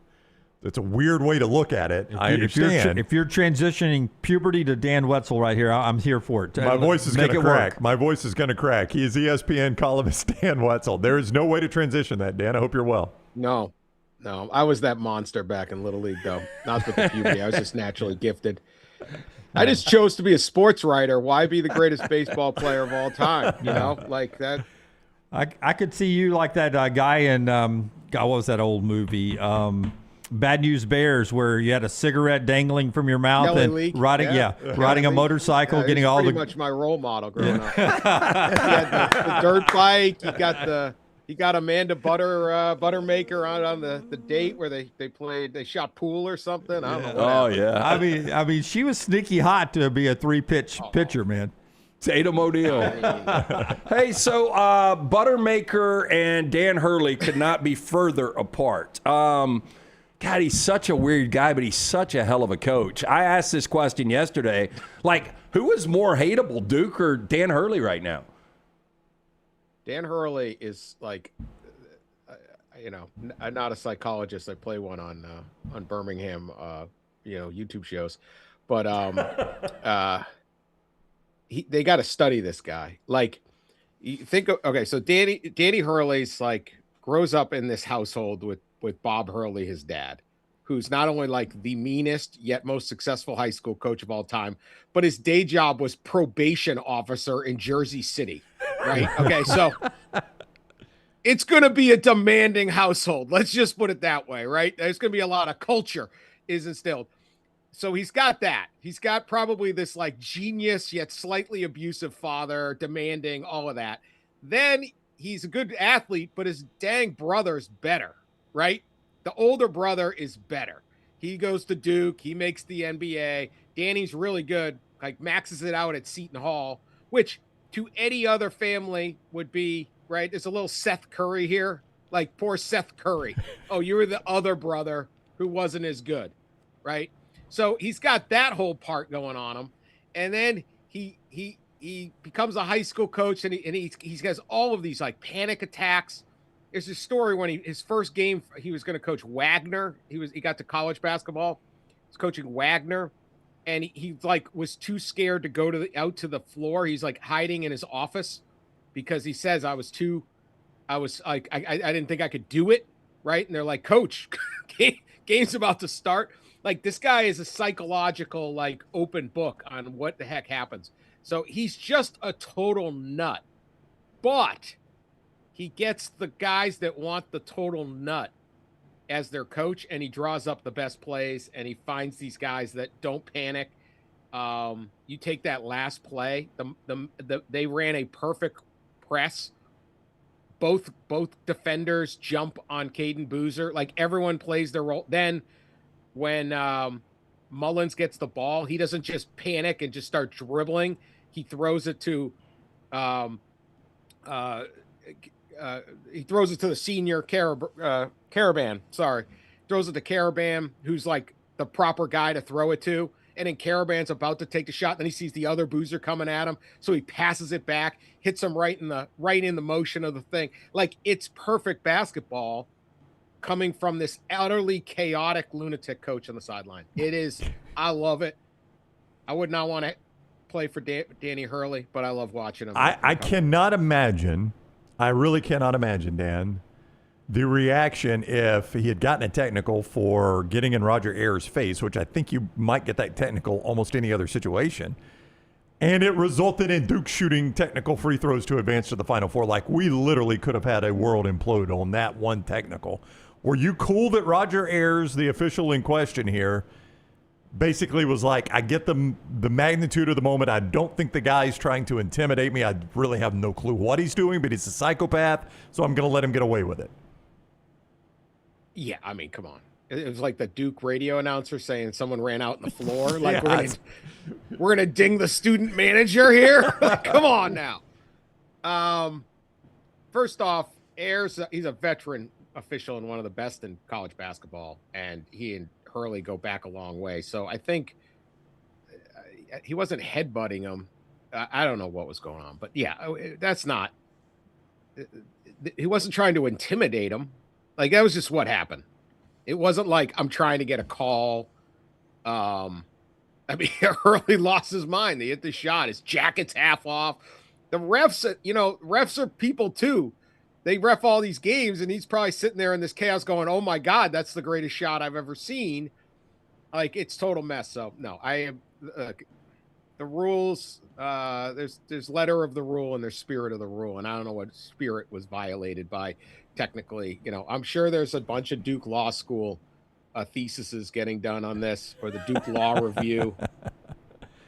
It's a weird way to look at it. I understand. If you're transitioning puberty to Dan Wetzel right here, I'm here for it. My voice is going to crack. My voice is going to crack. He is ESPN columnist Dan Wetzel. There is no way to transition that, Dan. I hope you're well. No. I was that monster back in Little League, though. Not with the puberty. I was just naturally gifted. I just chose to be a sports writer. Why be the greatest baseball player of all time? Like that. I could see you like that guy in what was that old movie? Bad News Bears, where you had a cigarette dangling from your mouth and riding a motorcycle, getting all pretty much my role model growing up. You had the dirt bike. You got Amanda Buttermaker on the date where they shot pool or something. I don't know. Oh yeah. I mean, she was sneaky hot to be a 3-pitch pitcher, man. Tatum O'Neal. Hey, so Buttermaker and Dan Hurley could not be further apart. God, he's such a weird guy, but he's such a hell of a coach. I asked this question yesterday, who is more hateable, Duke or Dan Hurley right now? Dan Hurley is I'm not a psychologist. I play one on Birmingham, YouTube shows, but they got to study this guy. Like, you think, okay, so Danny Hurley's like grows up in this household with Bob Hurley, his dad, who's not only like the meanest yet most successful high school coach of all time, but his day job was probation officer in Jersey City, right? Okay, so it's going to be a demanding household. Let's just put it that way, right? There's going to be a lot of culture is instilled. So he's got that. He's got probably this like genius yet slightly abusive father, demanding all of that. Then he's a good athlete, but his dang brother's better, right? The older brother is better. He goes to Duke. He makes the NBA. Danny's really good, like maxes it out at Seton Hall, which to any other family would be, right? There's a little Seth Curry here, like poor Seth Curry. Oh, you were the other brother who wasn't as good, right? So he's got that whole part going on him. And then he becomes a high school coach, and he has all of these like panic attacks. There's a story when his first game, he was going to coach Wagner. He got to college basketball. He's coaching Wagner, and he like was too scared to go out to the floor. He's like hiding in his office because he says I didn't think I could do it, right? And they're like, Coach, game's about to start. Like, this guy is a psychological, like, open book on what the heck happens. So he's just a total nut. But he gets the guys that want the total nut as their coach, and he draws up the best plays, and he finds these guys that don't panic. You take that last play. They ran a perfect press. Both defenders jump on Caden Boozer. Like, everyone plays their role. Then when Mullins gets the ball, he doesn't just panic and just start dribbling. He throws it to the senior Caravan. Sorry. Throws it to Caravan, who's like the proper guy to throw it to. And then Caravan's about to take the shot. Then he sees the other Boozer coming at him. So he passes it back, hits him right in the motion of the thing. Like, it's perfect basketball coming from this utterly chaotic lunatic coach on the sideline. It is. I love it. I would not want to play for Danny Hurley, but I love watching him. I cannot imagine, I really cannot imagine, Dan, the reaction if he had gotten a technical for getting in Roger Ayers' face, which I think you might get that technical almost any other situation, and it resulted in Duke shooting technical free throws to advance to the Final Four. Like, we literally could have had a world implode on that one technical. Were you cool that Roger Ayers, the official in question here, basically was like, I get the magnitude of the moment. I don't think the guy's trying to intimidate me. I really have no clue what he's doing, but he's a psychopath, so I'm going to let him get away with it. Yeah, I mean, come on. It was like the Duke radio announcer saying someone ran out on the floor. Like, we're gonna ding the student manager here. Like, come on now. First off, Ayers, he's a veteran official and one of the best in college basketball, and he and Hurley go back a long way. So I think he wasn't headbutting him. I don't know what was going on, but yeah, that's not. He wasn't trying to intimidate him. Like, that was just what happened. It wasn't like I'm trying to get a call. I mean, Hurley lost his mind. They hit the shot. His jacket's half off. The refs, refs are people too. They ref all these games, and he's probably sitting there in this chaos going, oh my God, that's the greatest shot I've ever seen. Like, it's total mess. So no, I am the rules. There's letter of the rule and there's spirit of the rule. And I don't know what spirit was violated by technically. I'm sure there's a bunch of Duke Law School theses getting done on this, or the Duke Law Review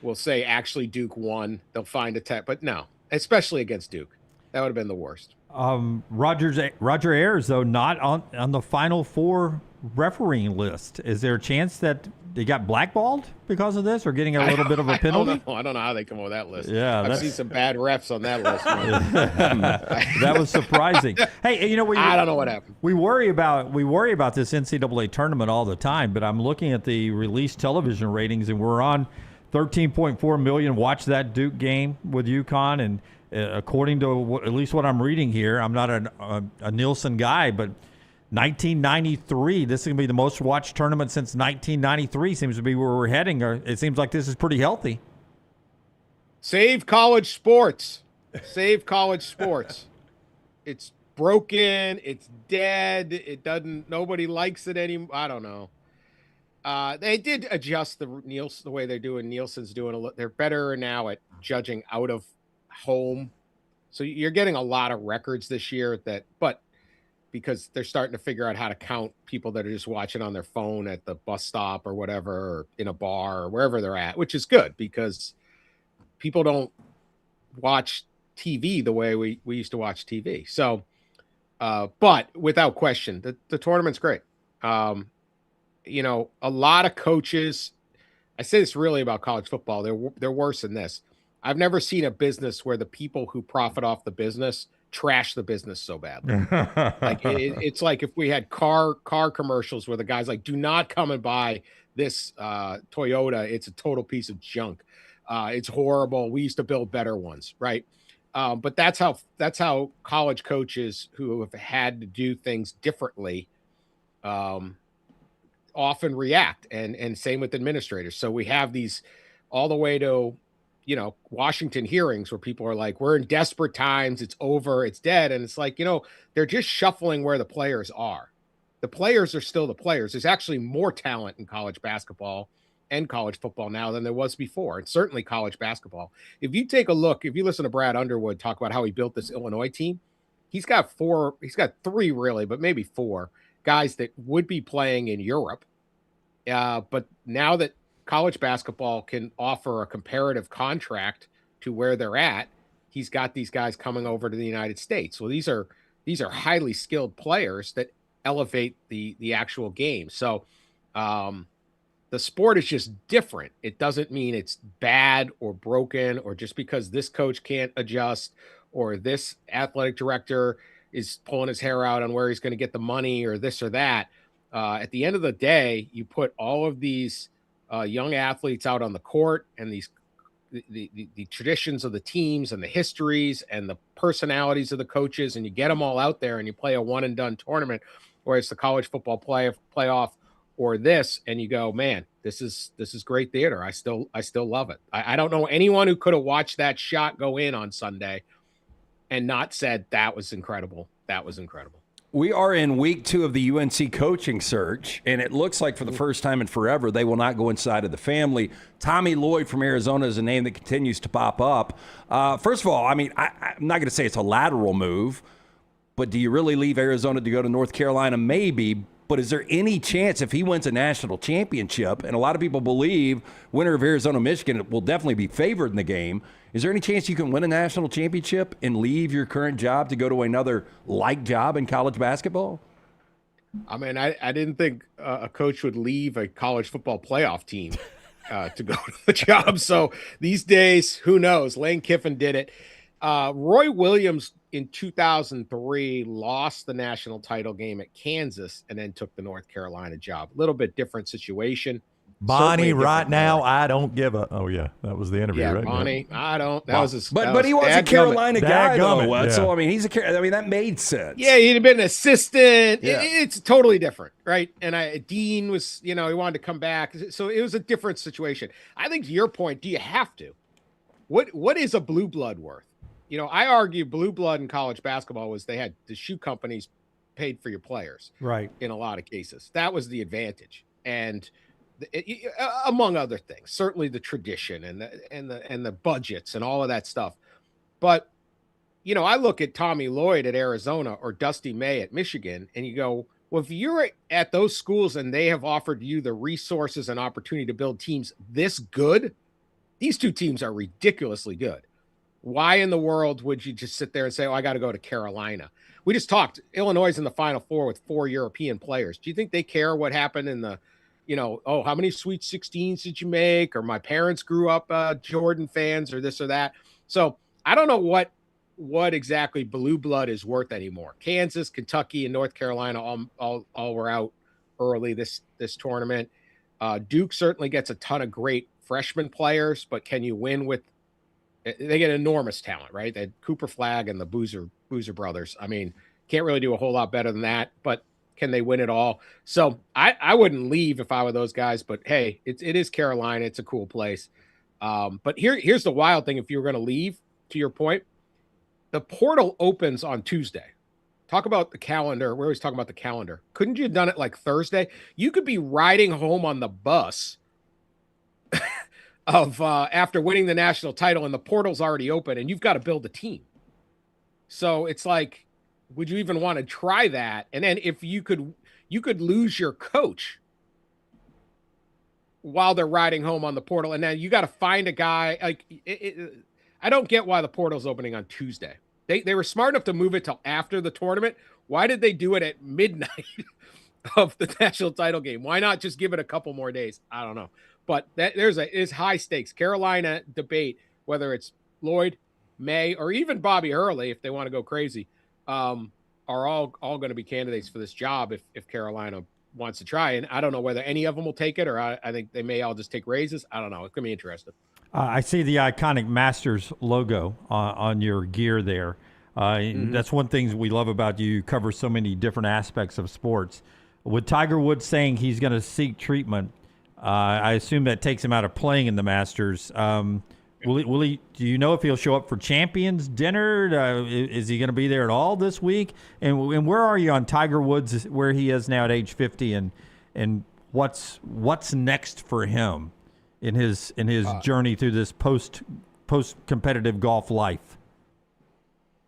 will say actually Duke won. They'll find a tech, but no, especially against Duke. That would have been the worst. Roger Ayers, though, not on the Final Four refereeing list. Is there a chance that they got blackballed because of this, or getting a little bit of a penalty? I don't know how they come up with that list. Yeah, I've seen some bad refs on that list. That was surprising. Hey, I don't know what happened. We worry about this NCAA tournament all the time, but I'm looking at the released television ratings, and we're on 13.4 million watch that Duke game with UConn, and according to at least what I'm reading here, I'm not a Nielsen guy, but 1993, this is going to be the most watched tournament since 1993, seems to be where we're heading. It seems like this is pretty healthy. Save college sports. Save college sports. It's broken. It's dead. It doesn't. Nobody likes it anymore. I don't know. They did adjust the way they're doing. Nielsen's doing they're better now at judging out of home. So you're getting a lot of records this year but because they're starting to figure out how to count people that are just watching on their phone at the bus stop or whatever, or in a bar or wherever they're at, which is good because people don't watch TV the way we used to watch TV. So, but without question, the tournament's great. A lot of coaches, I say this really about college football. They're worse than this. I've never seen a business where the people who profit off the business trash the business so badly. Like it's like if we had car commercials where the guy's like, do not come and buy this Toyota. It's a total piece of junk. It's horrible. We used to build better ones. Right. But that's how college coaches who have had to do things differently often react, and same with administrators. So we have these all the way to, Washington hearings where people are like, we're in desperate times. It's over. It's dead. And it's like, they're just shuffling where the players are. The players are still the players. There's actually more talent in college basketball and college football now than there was before. And certainly college basketball. If you take a look, if you listen to Brad Underwood talk about how he built this Illinois team, he's got three really, but maybe four guys that would be playing in Europe. But now that college basketball can offer a comparative contract to where they're at, he's got these guys coming over to the United States. So these are highly skilled players that elevate the actual game. So the sport is just different. It doesn't mean it's bad or broken, or just because this coach can't adjust or this athletic director is pulling his hair out on where he's going to get the money or this or that. At the end of the day, you put all of these young athletes out on the court, and the traditions of the teams and the histories and the personalities of the coaches, and you get them all out there and you play a one and done tournament, where it's the college football playoff or this, and you go, man, this is great theater. I still love it. I don't know anyone who could have watched that shot go in on Sunday and not said that was incredible. That was incredible. We are in week 2 of the UNC coaching search, and it looks like for the first time in forever, they will not go inside of the family. Tommy Lloyd from Arizona is a name that continues to pop up. First of all, I mean, I'm not going to say it's a lateral move, but do you really leave Arizona to go to North Carolina? Maybe. But is there any chance if he wins a national championship, and a lot of people believe winner of Arizona-Michigan will definitely be favored in the game, is there any chance you can win a national championship and leave your current job to go to another like job in college basketball? I mean, I didn't think a coach would leave a college football playoff team to go to the job. So these days, who knows? Lane Kiffin did it. Roy Williams in 2003 lost the national title game at Kansas and then took the North Carolina job. A little bit different situation. Bonnie, right now, I don't give a. Oh yeah, that was the interview, right? Bonnie, yeah. I don't. That was his. But he was a Carolina guy though. Yeah. I mean, that made sense. Yeah, he'd have been an assistant. Yeah. It's totally different, right? And Dean was, he wanted to come back, so it was a different situation. I think to your point, do you have to? What is a blue blood worth? I argue blue blood in college basketball was they had the shoe companies paid for your players, right? In a lot of cases, that was the advantage, and among other things, certainly the tradition and the budgets and all of that stuff. But I look at Tommy Lloyd at Arizona or Dusty May at Michigan, and you go, well, if you're at those schools and they have offered you the resources and opportunity to build teams this good, these two teams are ridiculously good. Why in the world would you just sit there and say, oh, I got to go to Carolina? We just talked. Illinois is in the Final Four with 4 European players. Do you think they care what happened in the, how many Sweet 16s did you make? Or my parents grew up Jordan fans or this or that. So I don't know what exactly blue blood is worth anymore. Kansas, Kentucky, and North Carolina all were out early this tournament. Duke certainly gets a ton of great freshman players, but can you win with? They get enormous talent, right? They had Cooper Flagg and the Boozer brothers. I mean, can't really do a whole lot better than that, but can they win it all? So I wouldn't leave if I were those guys, but hey, it is Carolina. It's a cool place. But here's the wild thing. If you were going to leave, to your point, the portal opens on Tuesday. Talk about the calendar. We're always talking about the calendar. Couldn't you have done it like Thursday? You could be riding home on the bus of after winning the national title and the portal's already open and you've got to build a team. So it's like, would you even want to try that? And then if you could lose your coach while they're riding home on the portal, and then you got to find a guy. Like I don't get why the portal's opening on Tuesday. They were smart enough to move it till after the tournament. Why did they do it at midnight of the national title game? Why not just give it a couple more days? I don't know. But it's high stakes. Carolina debate, whether it's Lloyd, May, or even Bobby Hurley, if they want to go crazy, are all going to be candidates for this job if Carolina wants to try. And I don't know whether any of them will take it, or I think they may all just take raises. I don't know. It's going to be interesting. I see the iconic Masters logo on your gear there. That's one thing we love about you. You cover so many different aspects of sports. With Tiger Woods saying he's going to seek treatment, I assume that takes him out of playing in the Masters. Will he? Do you know if he'll show up for Champions Dinner? Is he going to be there at all this week? And where are you on Tiger Woods, where he is now at age 50, and what's next for him in his journey through this post competitive golf life?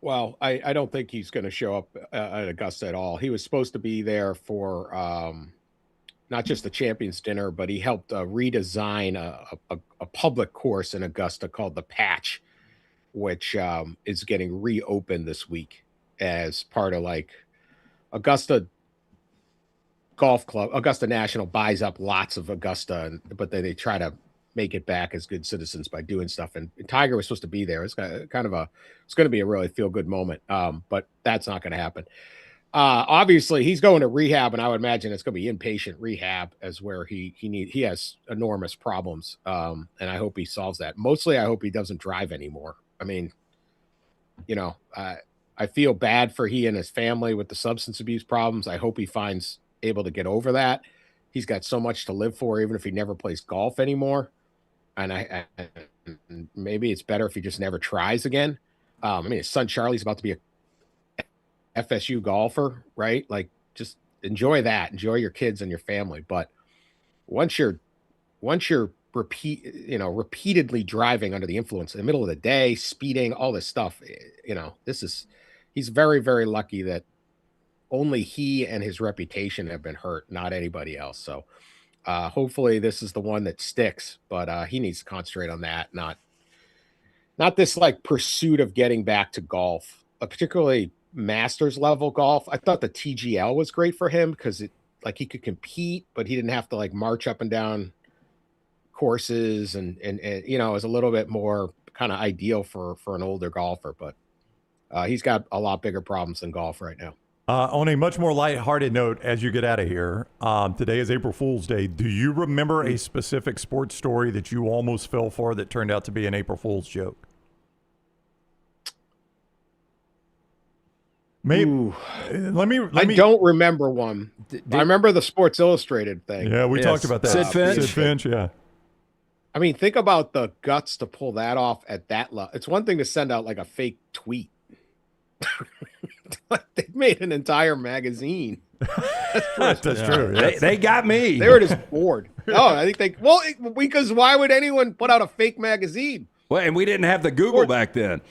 Well, I don't think he's going to show up at Augusta at all. He was supposed to be there for not just the Champions Dinner, but he helped redesign a public course in Augusta called the Patch, which is getting reopened this week as part of like Augusta Golf Club. Augusta National buys up lots of Augusta, but they try to make it back as good citizens by doing stuff. And Tiger was supposed to be there. It's going to be a really feel good moment. But that's not going to happen. Obviously he's going to rehab, and I would imagine it's going to be inpatient rehab as where he has enormous problems. And I hope he solves that. Mostly I hope he doesn't drive anymore. I mean, I feel bad for he and his family with the substance abuse problems. I hope he finds able to get over that. He's got so much to live for, even if he never plays golf anymore. And maybe it's better if he just never tries again. I mean, his son Charlie's about to be a FSU golfer, right? Like, just enjoy that. Enjoy your kids and your family. But once you're repeatedly driving under the influence in the middle of the day, speeding, all this stuff, he's very, very lucky that only he and his reputation have been hurt, not anybody else. So hopefully this is the one that sticks, but he needs to concentrate on that, not this like pursuit of getting back to golf, particularly Masters level golf. I thought the TGL was great for him because he could compete, but he didn't have to like march up and down courses and it was a little bit more kind of ideal for an older golfer, but he's got a lot bigger problems than golf right now. On a much more lighthearted note, as you get out of here, today is April Fool's Day. Do you remember a specific sports story that you almost fell for that turned out to be an April Fool's joke? Maybe. I don't remember one. I remember the Sports Illustrated thing. Yeah, we talked about that. Sid Finch, yeah. I mean, think about the guts to pull that off at that level. It's one thing to send out like a fake tweet. They made an entire magazine. That's true. Yes. They got me. They were just bored. I think because why would anyone put out a fake magazine? Well, and we didn't have the Google back then.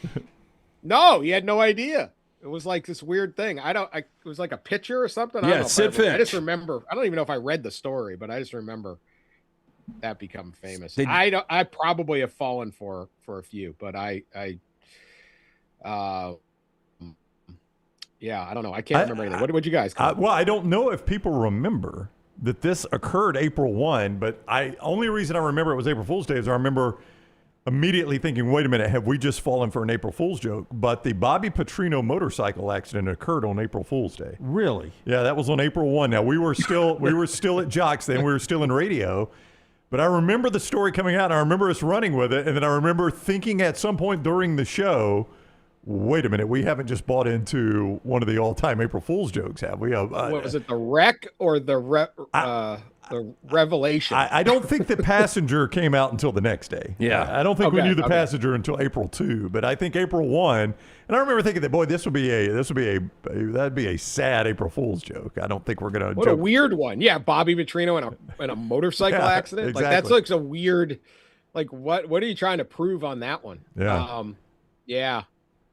No, you had no idea. It was like this weird thing. It was like a picture or something. Yeah, Sid Finch. I just remember. I don't even know if I read the story, but I just remember that become famous. I probably have fallen for a few, but yeah, I don't know. I can't remember anything. What would you guys call it? Well, I don't know if people remember that this occurred April 1, but only reason I remember it was April Fool's Day is I remember immediately thinking, wait a minute, have we just fallen for an April Fool's joke? But the Bobby Petrino motorcycle accident occurred on April Fool's Day. Really? Yeah, that was on April 1. Now, we were still at Jocks then. We were still in radio. But I remember the story coming out, and I remember us running with it, and then I remember thinking at some point during the show, wait a minute, we haven't just bought into one of the all-time April Fool's jokes, have we? What was it, the wreck or the the revelation. I don't think the passenger came out until the next day. Yeah. I don't think we Okay, knew the okay. passenger until April 2, but I think April 1, and I remember thinking that, boy, that'd be a sad April Fool's joke. I don't think we're going to What a weird one. Yeah, Bobby Petrino in a motorcycle Yeah, accident. Like that's exactly. like a weird. Like what are you trying to prove on that one? Yeah. Yeah.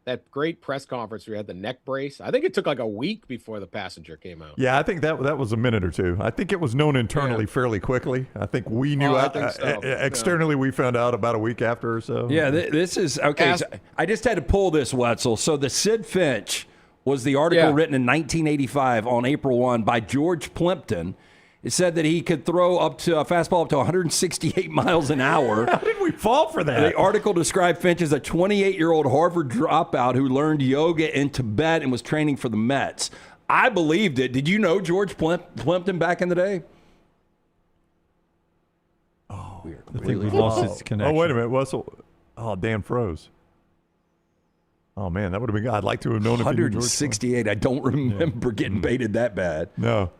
That great press conference where we had the neck brace. I think it took like a week before the passenger came out. Yeah, I think that was a minute or two. I think it was known internally fairly quickly. I think we knew I think so. externally. We found out about a week after or so. Yeah, this is okay. So I just had to pull this, Wetzel. So the Sid Finch was the article written in 1985 on April 1 by George Plimpton. It said that he could throw up to a fastball up to 168 miles an hour. How did we fall for that? The article described Finch as a 28-year-old Harvard dropout who learned yoga in Tibet and was training for the Mets. I believed it. Did you know George Plimpton back in the day? Oh, weird. I think we lost its connection. Oh, wait a minute, Wetzel. Oh, Dan froze. Oh, man, that would have been good. I'd like to have known if he knew George 168. I don't remember getting baited that bad. No.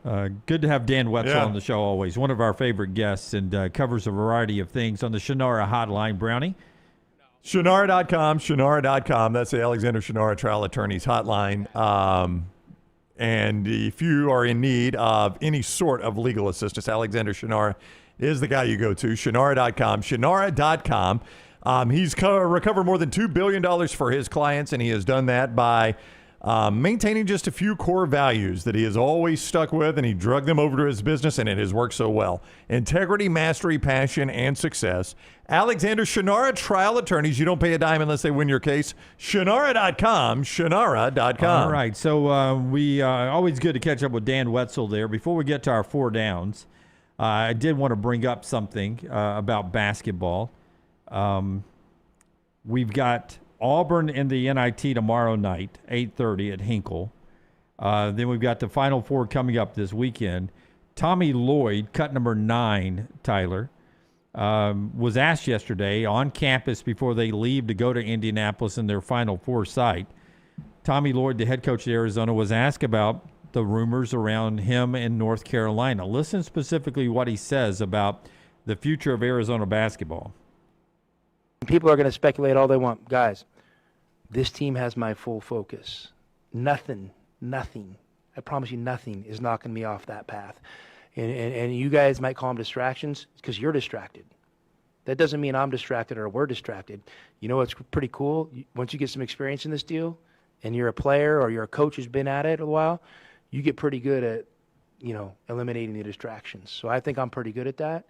Good to have Dan Wetzel Yeah. on the show always. One of our favorite guests and covers a variety of things on the Shunnarah Hotline. Brownie? Shunnarah.com. That's the Alexander Shunnarah Trial Attorneys Hotline. And if you are in need of any sort of legal assistance, Alexander Shunnarah is the guy you go to. Shunnarah.com. Shunnarah.com. He's recovered more than $2 billion for his clients, and he has done that by maintaining just a few core values that he has always stuck with, and he drug them over to his business, and it has worked so well. Integrity, mastery, passion, and success. Alexander Shunnarah Trial Attorneys. You don't pay a dime unless they win your case. Shunnarah.com. Shunnarah.com. All right, so we always good to catch up with Dan Wetzel there. Before we get to our four downs, I did want to bring up something about basketball. We've got Auburn in the NIT tomorrow night, 8:30 at Hinkle. Then we've got the Final Four coming up this weekend. Tommy Lloyd, cut number 9, Tyler, was asked yesterday on campus before they leave to go to Indianapolis in their Final Four site. Tommy Lloyd, the head coach of Arizona, was asked about the rumors around him in North Carolina. Listen specifically what he says about the future of Arizona basketball. People are going to speculate all they want. Guys, this team has my full focus. Nothing, I promise you nothing is knocking me off that path. And you guys might call them distractions because you're distracted. That doesn't mean I'm distracted or we're distracted. You know what's pretty cool? Once you get some experience in this deal and you're a player or you're a coach who's been at it a while, you get pretty good at, eliminating the distractions. So I think I'm pretty good at that.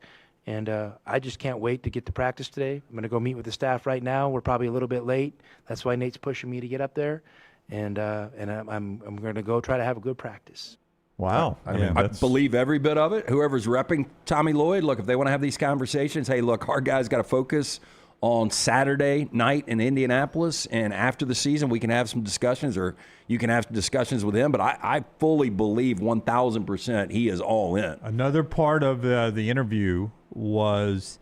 And I just can't wait to get to practice today. I'm going to go meet with the staff right now. We're probably a little bit late. That's why Nate's pushing me to get up there. And I'm going to go try to have a good practice. Wow. I believe every bit of it. Whoever's repping Tommy Lloyd, look, if they want to have these conversations, hey, look, our guys got to focus on Saturday night in Indianapolis, and after the season we can have some discussions, or you can have discussions with him. But I fully believe 1,000% he is all in. Another part of the interview was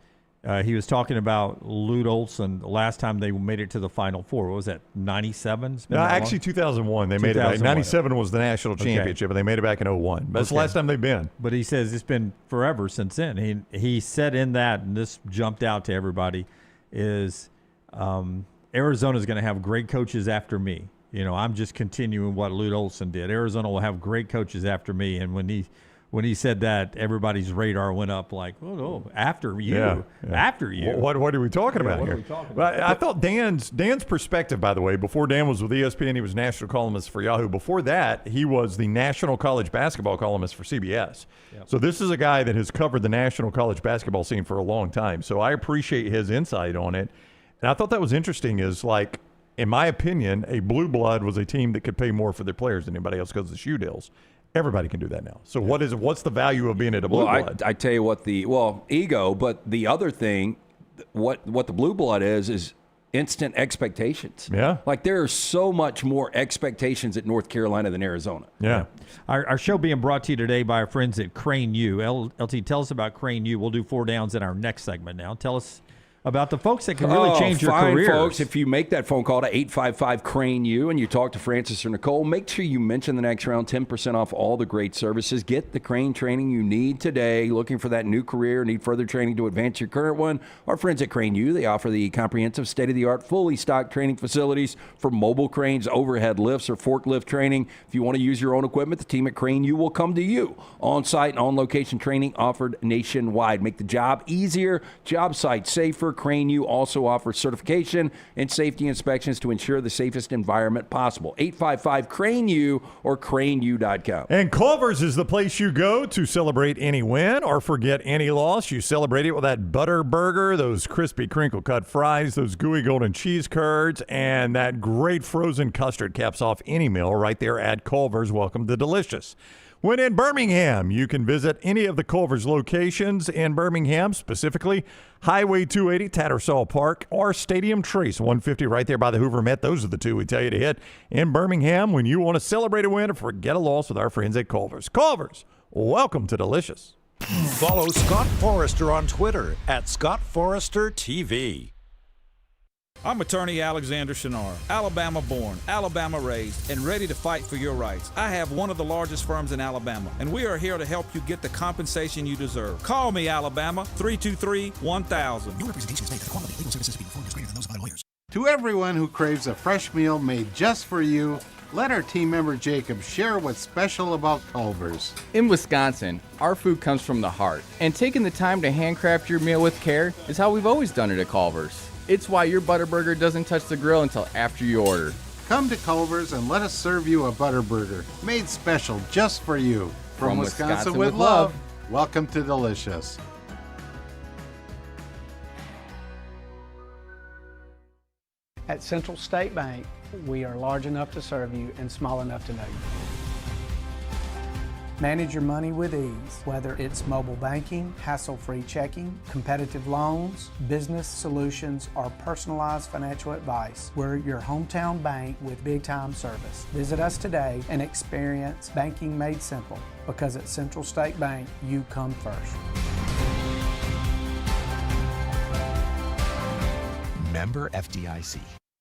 he was talking about Lute Olson the last time they made it to the Final Four. What was that, 97? No, actually 2001. They made it back. 97 was the national championship, and they made it back in 01. That's the last time they've been. But he says it's been forever since then. He said in that, and this jumped out to everybody, is Arizona's going to have great coaches after me. I'm just continuing what Lute Olson did. Arizona will have great coaches after me. And when he said that, everybody's radar went up like, oh, no, after you. After you. What are we talking about here? I thought Dan's perspective, by the way, before Dan was with ESPN, he was national columnist for Yahoo. Before that, he was the national college basketball columnist for CBS. Yep. So this is a guy that has covered the national college basketball scene for a long time. So I appreciate his insight on it. And I thought that was interesting is, like, in my opinion, a blue blood was a team that could pay more for their players than anybody else because of the shoe deals. Everybody can do that now. So what's the value of being at a blue blood? I tell you what, ego, but the other thing, what the blue blood is instant expectations. Yeah. Like there are so much more expectations at North Carolina than Arizona. Yeah. Our show being brought to you today by our friends at Crane U. LT, tell us about Crane U. We'll do four downs in our next segment now. Tell us about the folks that can really change your fine, careers. Folks, if you make that phone call to 855-CRANE-U and you talk to Francis or Nicole, make sure you mention the next round, 10% off all the great services. Get the Crane training you need today. Looking for that new career, need further training to advance your current one? Our friends at CRANE-U, they offer the comprehensive, state-of-the-art, fully stocked training facilities for mobile cranes, overhead lifts, or forklift training. If you want to use your own equipment, the team at CRANE-U will come to you. On-site and on-location training offered nationwide. Make the job easier, job site safer. CRANE-U also offers certification and safety inspections to ensure the safest environment possible. 855-CRANE-U or CRANEU.com. And Culver's is the place you go to celebrate any win or forget any loss. You celebrate it with that butter burger, those crispy crinkle-cut fries, those gooey golden cheese curds, and that great frozen custard caps off any meal right there at Culver's. Welcome to Delicious. When in Birmingham, you can visit any of the Culver's locations in Birmingham, specifically Highway 280, Tattersall Park, or Stadium Trace 150 right there by the Hoover Met. Those are the two we tell you to hit in Birmingham when you want to celebrate a win or forget a loss with our friends at Culver's. Culver's, welcome to Delicious. Follow Scott Forrester on Twitter at Scott Forrester TV. I'm attorney Alexander Shunnarah, Alabama born, Alabama raised, and ready to fight for your rights. I have one of the largest firms in Alabama, and we are here to help you get the compensation you deserve. Call me, Alabama, 323-1000. No representation is made that the quality of legal services we perform is greater than those of other lawyers. To everyone who craves a fresh meal made just for you, let our team member Jacob share what's special about Culver's. In Wisconsin, our food comes from the heart, and taking the time to handcraft your meal with care is how we've always done it at Culver's. It's why your Butterburger doesn't touch the grill until after you order. Come to Culver's and let us serve you a Butterburger made special just for you. From Wisconsin with love, welcome to Delicious. At Central State Bank, we are large enough to serve you and small enough to know you. Manage your money with ease, whether it's mobile banking, hassle-free checking, competitive loans, business solutions, or personalized financial advice. We're your hometown bank with big-time service. Visit us today and experience banking made simple, because at Central State Bank, you come first. Member FDIC.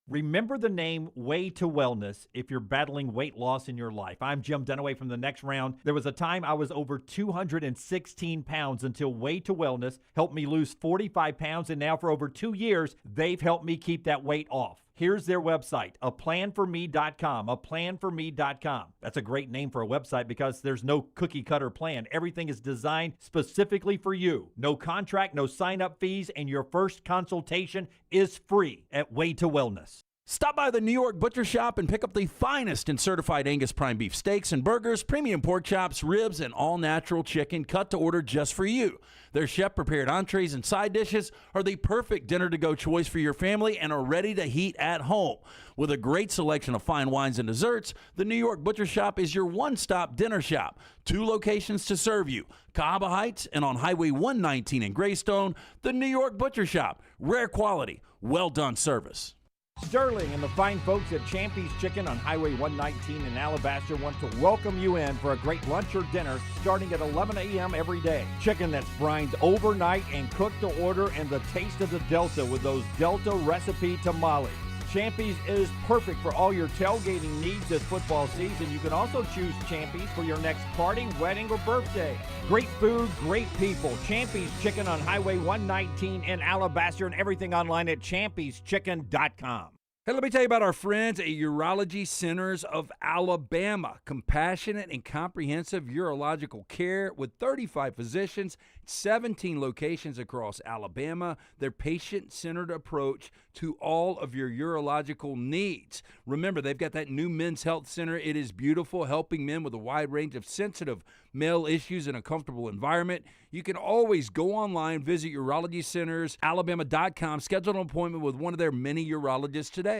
Remember the name Way to Wellness if you're battling weight loss in your life. I'm Jim Dunaway from The Next Round. There was a time I was over 216 pounds until Way to Wellness helped me lose 45 pounds, and now for over 2 years, they've helped me keep that weight off. Here's their website, aplanforme.com, aplanforme.com. That's a great name for a website because there's no cookie-cutter plan. Everything is designed specifically for you. No contract, no sign-up fees, and your first consultation is free at Way to Wellness. Stop by the New York Butcher Shop and pick up the finest in certified Angus prime beef steaks and burgers, premium pork chops, ribs, and all-natural chicken cut to order just for you. Their chef-prepared entrees and side dishes are the perfect dinner-to-go choice for your family and are ready to heat at home. With a great selection of fine wines and desserts, the New York Butcher Shop is your one-stop dinner shop. 2 locations to serve you, Cahaba Heights and on Highway 119 in Greystone. The New York Butcher Shop, rare quality, well-done service. Sterling and the fine folks at Champy's Chicken on Highway 119 in Alabaster want to welcome you in for a great lunch or dinner starting at 11 a.m. every day. Chicken that's brined overnight and cooked to order, and the taste of the Delta with those Delta recipe tamales. Champy's is perfect for all your tailgating needs this football season. You can also choose Champy's for your next party, wedding, or birthday. Great food, great people. Champy's Chicken on Highway 119 in Alabaster, and everything online at champyschicken.com. Hey, let me tell you about our friends at Urology Centers of Alabama. Compassionate and comprehensive urological care with 35 physicians, 17 locations across Alabama. Their patient-centered approach to all of your urological needs. Remember, they've got that new men's health center. It is beautiful, helping men with a wide range of sensitive male issues in a comfortable environment. You can always go online, visit urologycentersalabama.com, schedule an appointment with one of their many urologists today.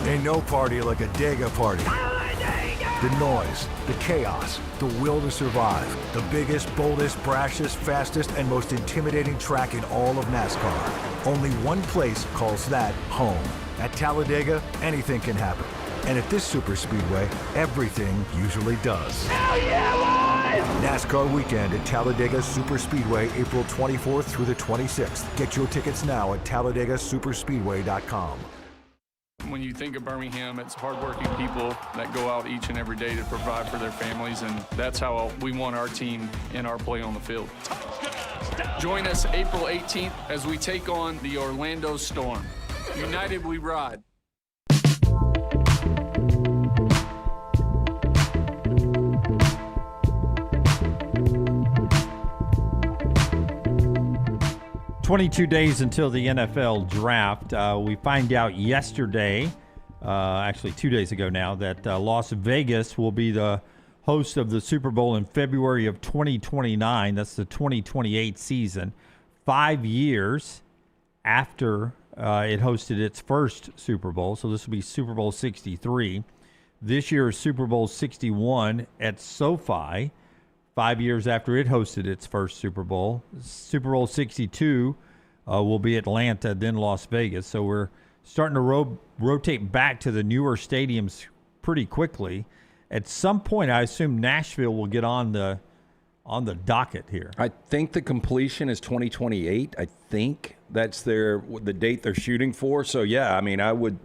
Ain't no party like a Dega party. The noise, the chaos, the will to survive. The biggest, boldest, brashest, fastest, and most intimidating track in all of NASCAR. Only one place calls that home. At Talladega, anything can happen. And at this super speedway, everything usually does. Hell yeah, boys! NASCAR Car Weekend at Talladega Superspeedway, April 24th through the 26th. Get your tickets now at TalladegaSuperspeedway.com. When you think of Birmingham, it's hardworking people that go out each and every day to provide for their families, and that's how we want our team and our play on the field. Join us April 18th as we take on the Orlando Storm. United we ride. "22 days until the NFL draft." We find out yesterday, actually 2 days ago now, that Las Vegas will be the host of the Super Bowl in February of 2029. That's the 2028 season, 5 years after it hosted its first Super Bowl. So this will be Super Bowl 63. This year is Super Bowl 61 at SoFi, 5 years after it hosted its first Super Bowl. Super Bowl 62 will be Atlanta, then Las Vegas. So we're starting to rotate back to the newer stadiums pretty quickly. At some point, I assume Nashville will get on the docket here. I think the completion is 2028. I think that's the date they're shooting for. So, yeah, I mean, I would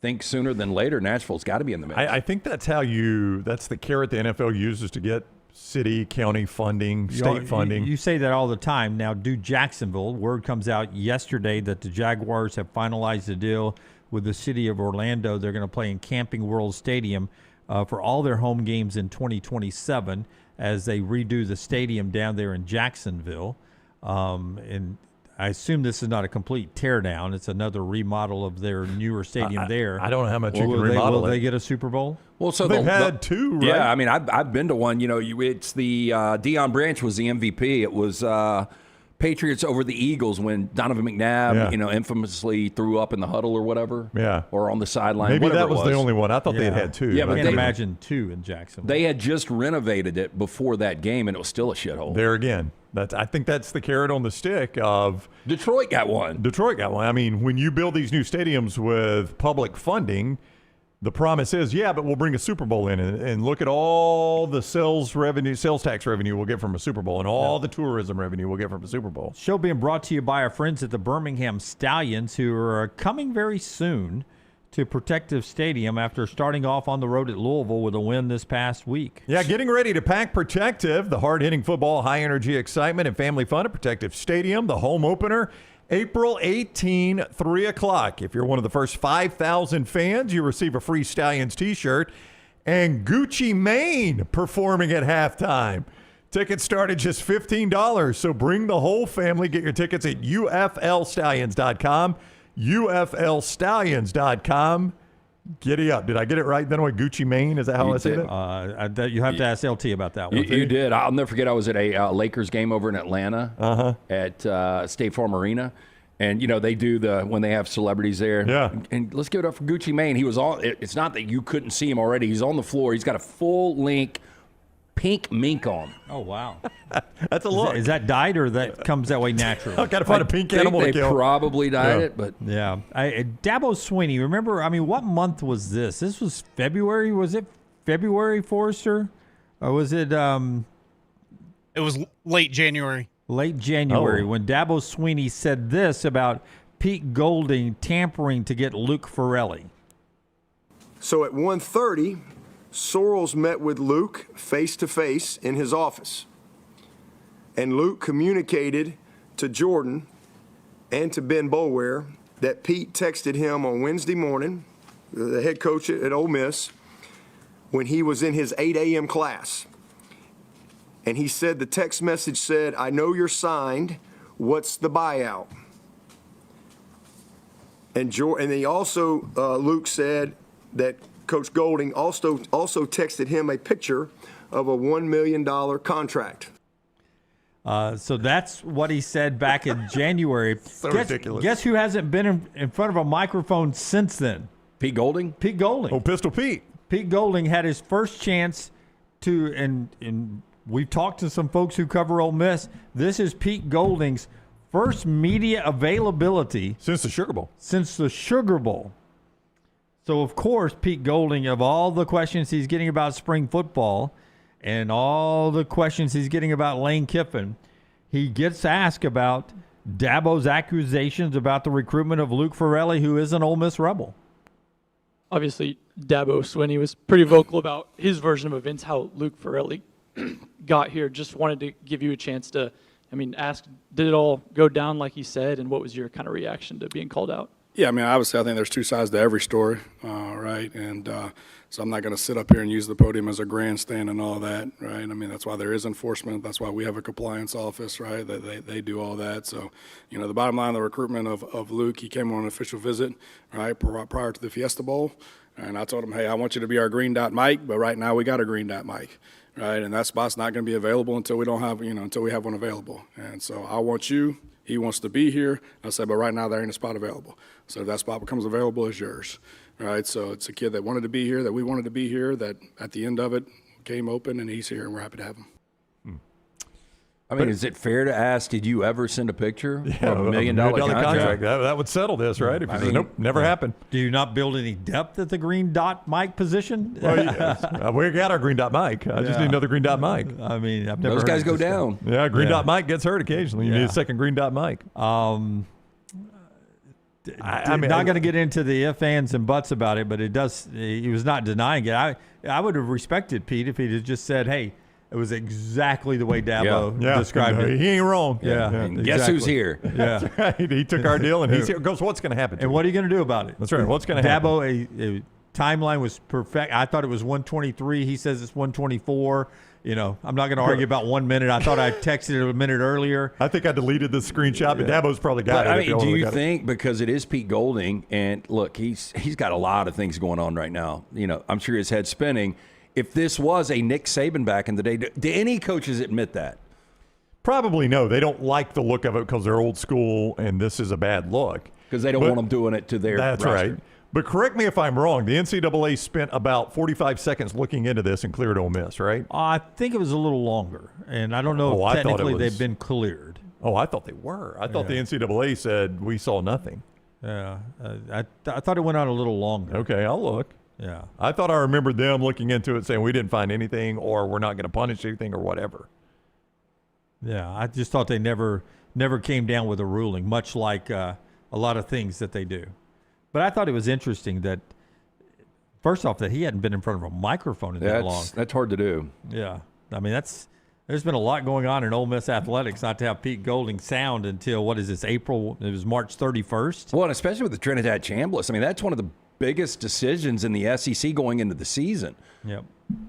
think sooner than later Nashville's got to be in the mix. I think that's that's the carrot the NFL uses to get city, county funding, state funding. You say that all the time. Now, do Jacksonville. Word comes out yesterday that the Jaguars have finalized a deal with the city of Orlando. They're going to play in Camping World Stadium for all their home games in 2027 as they redo the stadium down there in Jacksonville. And I assume this is not a complete teardown. It's another remodel of their newer stadium there. I don't know how much you can remodel it. Will they get a Super Bowl? Well, so they've had two, right? Yeah, I mean, I've been to one. You know, it's the Deion Branch was the MVP. It was Patriots over the Eagles when Donovan McNabb, infamously threw up in the huddle or whatever. Yeah. Or on the sideline. Maybe that was the only one. I thought they had two. Yeah, but I can't imagine two in Jacksonville. They had just renovated it before that game, and it was still a shithole. There again. I think that's the carrot on the stick of Detroit got one. I mean, when you build these new stadiums with public funding, the promise is, but we'll bring a Super Bowl in and look at all the sales tax revenue we'll get from a Super Bowl and all the tourism revenue we'll get from a Super Bowl. Show being brought to you by our friends at the Birmingham Stallions, who are coming very soon to Protective Stadium after starting off on the road at Louisville with a win this past week. Yeah, getting ready to pack Protective, the hard-hitting football, high-energy excitement, and family fun at Protective Stadium, the home opener, April 18, 3 o'clock. If you're one of the first 5,000 fans, you receive a free Stallions t-shirt and Gucci Mane performing at halftime. Tickets start at just $15, so bring the whole family. Get your tickets at UFLstallions.com. UFLstallions.com. Giddy up. Did I get it right then with Gucci Mane? Is that how I said it? You have to ask LT about that one. You did. I'll never forget I was at a Lakers game over in Atlanta at State Farm Arena. And, they do when they have celebrities there. Yeah. And let's give it up for Gucci Mane. He was it's not that you couldn't see him already. He's on the floor. He's got a full-length pink mink on. Oh, wow. That's a look. Is that dyed or that comes that way naturally? I've got to find a pink animal to kill. They probably dyed it, but... Yeah. Dabo Swinney, remember, what month was this? This was February? Was it February, Forrester? Or was it... It was late January. Late January when Dabo Swinney said this about Pete Golding tampering to get Luke Ferrelli. So at 1:30... Sorrells met with Luke face-to-face in his office. And Luke communicated to Jordan and to Ben Boulware that Pete texted him on Wednesday morning, the head coach at Ole Miss, when he was in his 8 a.m. class. And he said the text message said, "I know you're signed. What's the buyout?" And he also, Luke said that Coach Golding also texted him a picture of a $1 million contract. So that's what he said back in January. Ridiculous. Guess who hasn't been in front of a microphone since then? Pete Golding? Pete Golding. Oh, Pistol Pete. Pete Golding had his first chance to, and we've talked to some folks who cover Ole Miss. This is Pete Golding's first media availability. Since the Sugar Bowl. So, of course, Pete Golding, of all the questions he's getting about spring football, and all the questions he's getting about Lane Kiffin, he gets asked about Dabo's accusations about the recruitment of Luke Farrelly, who is an Ole Miss Rebel. Obviously, Dabo Swinney was pretty vocal about his version of events, how Luke Farrelly got here. Just wanted to give you a chance to, ask, did it all go down like he said, and what was your kind of reaction to being called out? Yeah, obviously I think there's two sides to every story, right? And so I'm not going to sit up here and use the podium as a grandstand and all that, right? That's why there is enforcement. That's why we have a compliance office, right? They do all that. So, the bottom line, the recruitment of Luke, he came on an official visit, right, prior to the Fiesta Bowl. And I told him, hey, I want you to be our green dot mic, but right now we got a green dot mic, right? And that spot's not going to be available until we don't have, until we have one available. And so I want you. He wants to be here. I said, but right now there ain't a spot available. So if that spot becomes available, it's yours, right? So it's a kid that wanted to be here, that we wanted to be here, that at the end of it came open, and he's here, and we're happy to have him. Is it fair to ask, did you ever send a picture of $1 million contract? That would settle this, right? If you said, nope, never happened. Do you not build any depth at the green dot mic position? Well, yes. We got our green dot mic. I just need another green dot mic. I've never Those heard guys go this down. Yeah, green dot mic gets hurt occasionally. You need a second green dot mic. I'm not going to get into the ifs, ands, and buts about it, but it does. He was not denying it. I would have respected Pete if he had just said, hey, it was exactly the way Dabo described it. He ain't wrong. Guess who's here? Yeah. That's right. He took our deal, and he goes, what's going to happen? And what are you going to do about it? That's right. What's going to happen? Dabo, a timeline was perfect. I thought it was 123. He says it's 124. I'm not going to argue about 1 minute. I thought I texted it a minute earlier. I think I deleted the screenshot, but Dabo's probably got it. Do you think, because it is Pete Golding, and look, he's got a lot of things going on right now. I'm sure his head's spinning. If this was a Nick Saban back in the day, do any coaches admit that? Probably no. They don't like the look of it because they're old school, and this is a bad look. Because they don't want them doing it to their That's roster. Right. But correct me if I'm wrong. The NCAA spent about 45 seconds looking into this and cleared Ole Miss, right? I think it was a little longer, and I don't know if technically they've been cleared. Oh, I thought they were. I thought the NCAA said we saw nothing. Yeah. I thought it went on a little longer. Okay, I'll look. Yeah. I thought I remembered them looking into it saying we didn't find anything or we're not going to punish anything or whatever. Yeah, I just thought they never came down with a ruling, much like a lot of things that they do. But I thought it was interesting that, first off, that he hadn't been in front of a microphone in that long. That's hard to do. Yeah. There's been a lot going on in Ole Miss athletics not to have Pete Golding sound until, what is this, April? It was March 31st. Well, and especially with the Trinidad Chambliss. That's one of the biggest decisions in the SEC going into the season. Yep.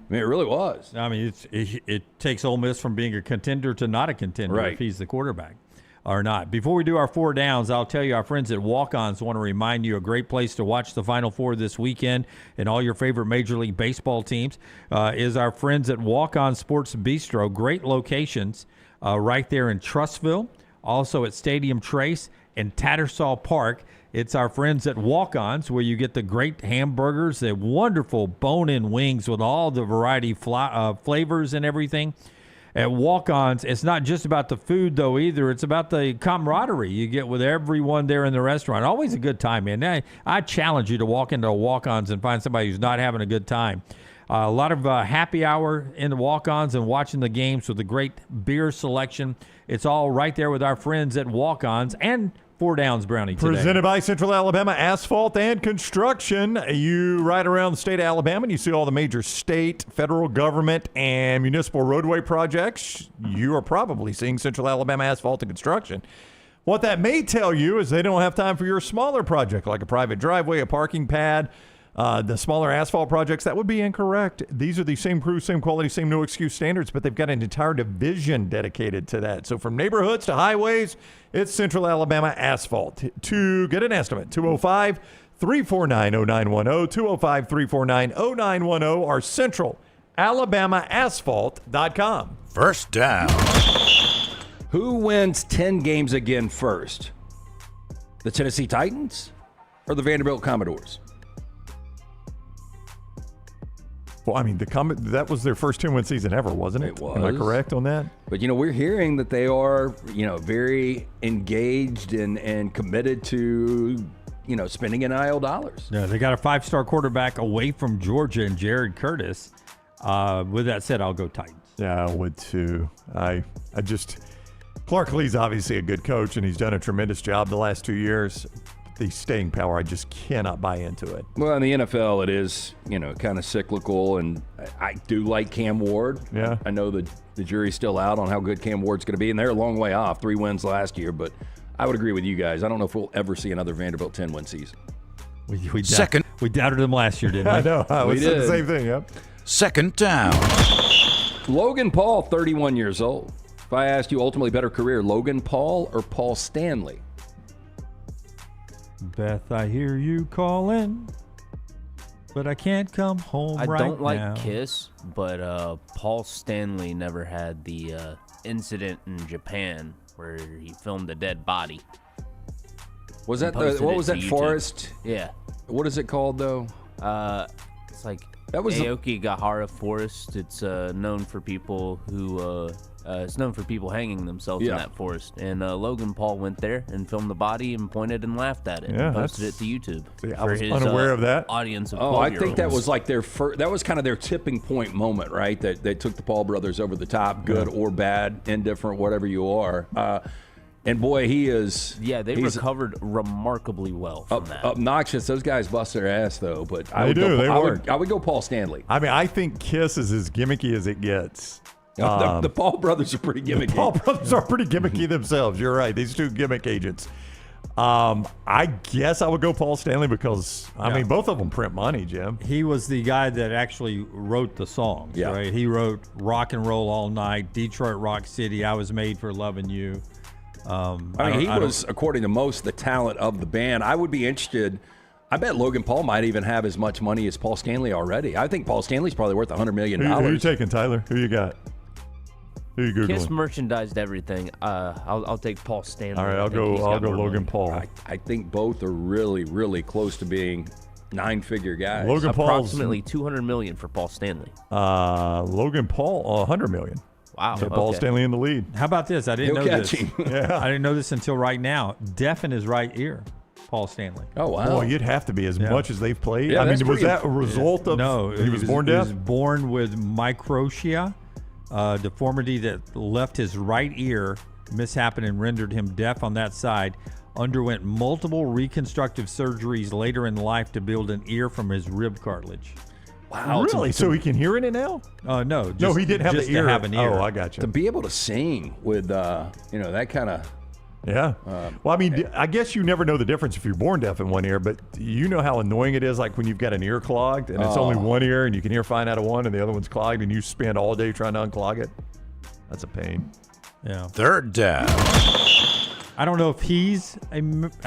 It really was. It takes Ole Miss from being a contender to not a contender if he's the quarterback or not. Before we do our four downs, I'll tell you our friends at Walk-Ons want to remind you a great place to watch the Final Four this weekend and all your favorite Major League Baseball teams is our friends at Walk-On Sports Bistro. Great locations right there in Trussville, also at Stadium Trace and Tattersall Park. It's our friends at Walk-Ons where you get the great hamburgers, the wonderful bone-in wings with all the variety flavors and everything. At Walk-Ons, it's not just about the food, though, either. It's about the camaraderie you get with everyone there in the restaurant. Always a good time, man. I challenge you to walk into a Walk-Ons and find somebody who's not having a good time. A lot of happy hour in the Walk-Ons and watching the games with a great beer selection. It's all right there with our friends at Walk-Ons and Four Downs Brownie today. Presented by Central Alabama Asphalt and Construction. You ride around the state of Alabama and you see all the major state, federal government, and municipal roadway projects. You are probably seeing Central Alabama Asphalt and Construction. What that may tell you is they don't have time for your smaller project, like a private driveway, a parking pad, the smaller asphalt projects. That would be incorrect. These are the same crew, same quality, same no excuse standards, but they've got an entire division dedicated to that. So from neighborhoods to highways, it's Central Alabama Asphalt. To get an estimate, 205-349-0910, 205-349-0910, or centralalabamaasphalt.com. First down. Who wins 10 games again first? The Tennessee Titans or the Vanderbilt Commodores? Well, that was their first 10-win season ever, wasn't it? It was. Am I correct on that? But, we're hearing that they are, very engaged and committed to, spending NIL dollars. Yeah, they got a 5-star quarterback away from Georgia and Jared Curtis. With that said, I'll go Titans. Yeah, I would too. Clark Lee's obviously a good coach, and he's done a tremendous job the last 2 years. The staying power, I just cannot buy into it. Well, in the NFL, it is, kind of cyclical, and I do like Cam Ward. Yeah. I know the jury's still out on how good Cam Ward's going to be, and they're a long way off, 3 wins last year, but I would agree with you guys. I don't know if we'll ever see another Vanderbilt 10-win season. We doubted them last year, didn't we? I know. We said did. the same thing, yep. Second down. Logan Paul, 31 years old. If I asked you ultimately better career, Logan Paul or Paul Stanley? Beth, I hear you calling, but I can't come home I right don't like now. Kiss, but Paul Stanley never had the incident in Japan where he filmed a dead body. Was that Posted what it was to that YouTube. forest? Yeah. What is it called though? It's like that was Aokigahara Forest. It's known for people who it's known for people hanging themselves in that forest. And Logan Paul went there and filmed the body and pointed and laughed at it and posted it to YouTube. See, I was unaware of that. Audience of I think 12-year-olds. that was like their first. That was kind of their tipping point moment, right? That they took the Paul brothers over the top, good or bad, indifferent, whatever you are. And boy, he is. Yeah, they recovered remarkably well from that. Obnoxious. Those guys bust their ass though. But I They would do. I would go Paul Stanley. I mean, I think Kiss is as gimmicky as it gets. The Paul brothers are pretty gimmicky. The Paul brothers are pretty gimmicky themselves. You're right. These two gimmick agents. I guess I would go Paul Stanley because, I mean, both of them print money, Jim. He was the guy that actually wrote the songs, right? He wrote Rock and Roll All Night, Detroit Rock City, I Was Made for Loving You. I mean, he was, according to most, the talent of the band. I would be interested. I bet Logan Paul might even have as much money as Paul Stanley already. I think Paul Stanley's probably worth $100 million. Who you taking, Tyler? Who you got? Who you Googling? Kiss merchandised everything. I'll take Paul Stanley. All right, I'll go Logan Paul. I think both are really, really close to being 9-figure guys. Logan Paul's approximately $200 million for Paul Stanley. Logan Paul, $100 million. Wow. So Paul Stanley in the lead. How about this? I didn't He'll know catch this. him. Yeah. I didn't know this until right now. Deaf in his right ear, Paul Stanley. Oh, wow. Well, you'd have to be as much as they've played. Yeah, I mean, that's was pretty that a result of No, he was born deaf? He was born with microtia, deformity that left his right ear misshapen and rendered him deaf on that side. Underwent multiple reconstructive surgeries later in life to build an ear from his rib cartilage. Wow. Really? So he can hear in it now? No. No, he didn't have just the ear. to have an ear. Oh, I got you. To be able to sing with, that kind of. Yeah. Well, I mean, I guess you never know the difference if you're born deaf in one ear, but you know how annoying it is, like when you've got an ear clogged and it's only one ear and you can hear fine out of one and the other one's clogged and you spend all day trying to unclog it. That's a pain. Yeah. Third down. I don't know if he's I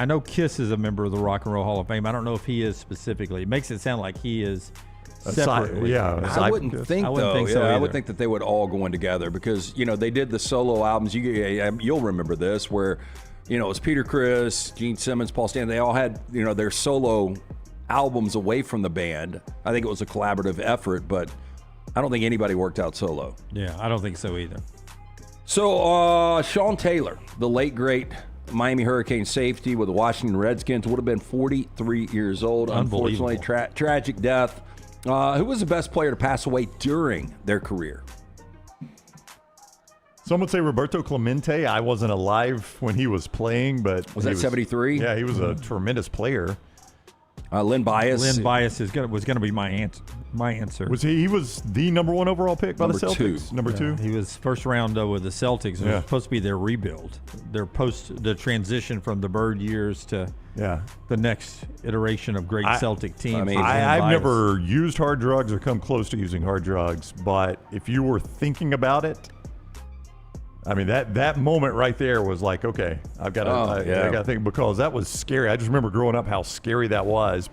know Kiss is a member of the Rock and Roll Hall of Fame. I don't know if he is specifically. It makes it sound like he is separately. I wouldn't think, I wouldn't though. think so I either. would think that they would all go in together because, they did the solo albums. You'll remember this where, it was Peter Criss, Gene Simmons, Paul Stanley. They all had, their solo albums away from the band. I think it was a collaborative effort, but I don't think anybody worked out solo. Yeah, I don't think so either. So, Sean Taylor, the late, great Miami Hurricane safety with the Washington Redskins, would have been 43 years old. Unfortunately, tragic death. Who was the best player to pass away during their career? Some would say Roberto Clemente. I wasn't alive when he was playing, but Was that 73? Yeah, he was a tremendous player. Len Bias. Len Bias was going to be my answer. Was he was the number 1 overall pick by the Celtics? Number 2. He was first round with the Celtics. It was supposed to be their rebuild, the transition from the Bird years to the next iteration of great Celtic teams. I mean, I've never used hard drugs or come close to using hard drugs, but if you were thinking about it, I mean, that moment right there was like, okay, I got to think, because that was scary. I just remember growing up how scary that was.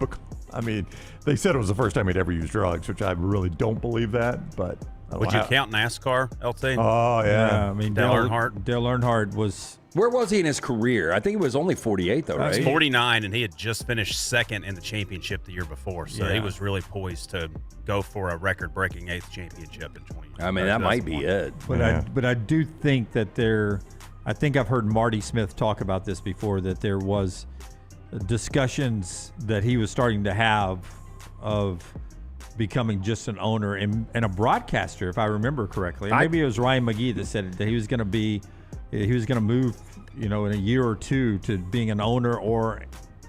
I mean, they said it was the first time he'd ever used drugs, which I really don't believe that. But would you count NASCAR, LT? Oh yeah, I mean, Dale Earnhardt. Dale Earnhardt was. Where was he in his career? I think he was only 48, though, right? He was 49, and he had just finished second in the championship the year before. So he was really poised to go for a record-breaking 8th championship in 20. I mean, that might be it. But I do think that I think I've heard Marty Smith talk about this before, that there was discussions that he was starting to have of becoming just an owner and a broadcaster, if I remember correctly. Maybe it was Ryan McGee that said that he was going to move, in a year or two to being an owner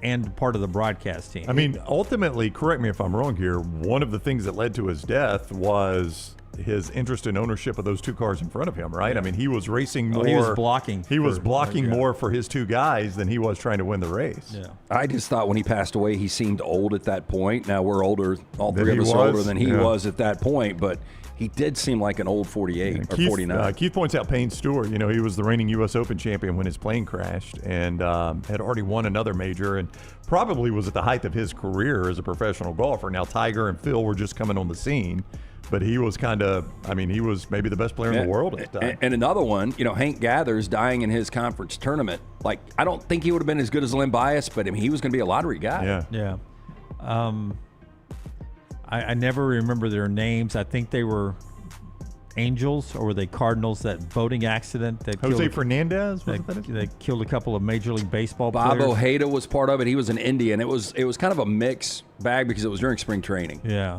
and part of the broadcast team. I mean, ultimately, correct me if I'm wrong here, one of the things that led to his death was his interest in ownership of those two cars in front of him, right? Yeah. I mean, he was racing more. He was blocking. He was blocking more for his two guys than he was trying to win the race. Yeah. I just thought when he passed away, he seemed old at that point. Now we're older. All Than three of he us are older was? than he Yeah. was at that point, but he did seem like an old 48 or 49. Keith points out Payne Stewart. He was the reigning U.S. Open champion when his plane crashed and had already won another major and probably was at the height of his career as a professional golfer. Now, Tiger and Phil were just coming on the scene, but he was he was maybe the best player in the world at the time. And another one, Hank Gathers dying in his conference tournament. Like, I don't think he would have been as good as Len Bias, but he was going to be a lottery guy. Yeah. I never remember their names. I think they were Angels or were they Cardinals? That boating accident that Jose Fernandez, they killed a couple of Major League Baseball Bob players. Ojeda was part of it. He was an Indian. It was kind of a mixed bag because it was during spring training. Yeah.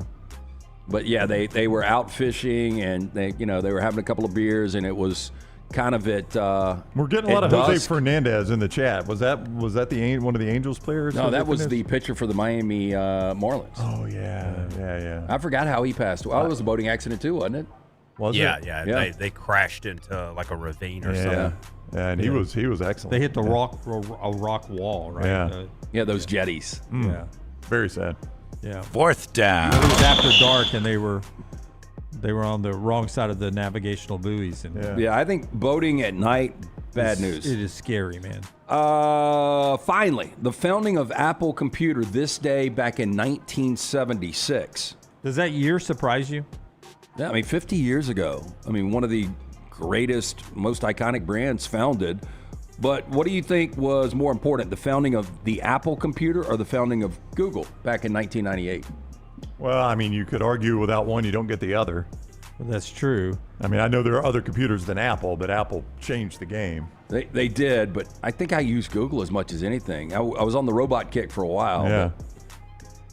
But yeah, they were out fishing and they were having a couple of beers and it was kind of at we're getting a lot of Jose Fernandez in the chat. Was that one of the Angels players? No, that was the pitcher for the Miami Marlins. Oh yeah. I forgot how he passed. Well, it was a boating accident too, wasn't it? Was yeah, it? yeah. They crashed into like a ravine or something. Yeah, and he was excellent. They hit the rock wall, right? Yeah, those jetties. Yeah. Very sad. Yeah. Fourth down. It was after dark, and they were on the wrong side of the navigational buoys. And Yeah, I think boating at night, bad news. It is scary, man. Finally, the founding of Apple Computer this day back in 1976. Does that year surprise you? Yeah, 50 years ago. One of the greatest, most iconic brands founded. But what do you think was more important, the founding of the Apple computer or the founding of Google back in 1998? Well, you could argue without one, you don't get the other. Well, that's true. I know there are other computers than Apple, but Apple changed the game. They did, but I think I use Google as much as anything. I was on the robot kick for a while. Yeah.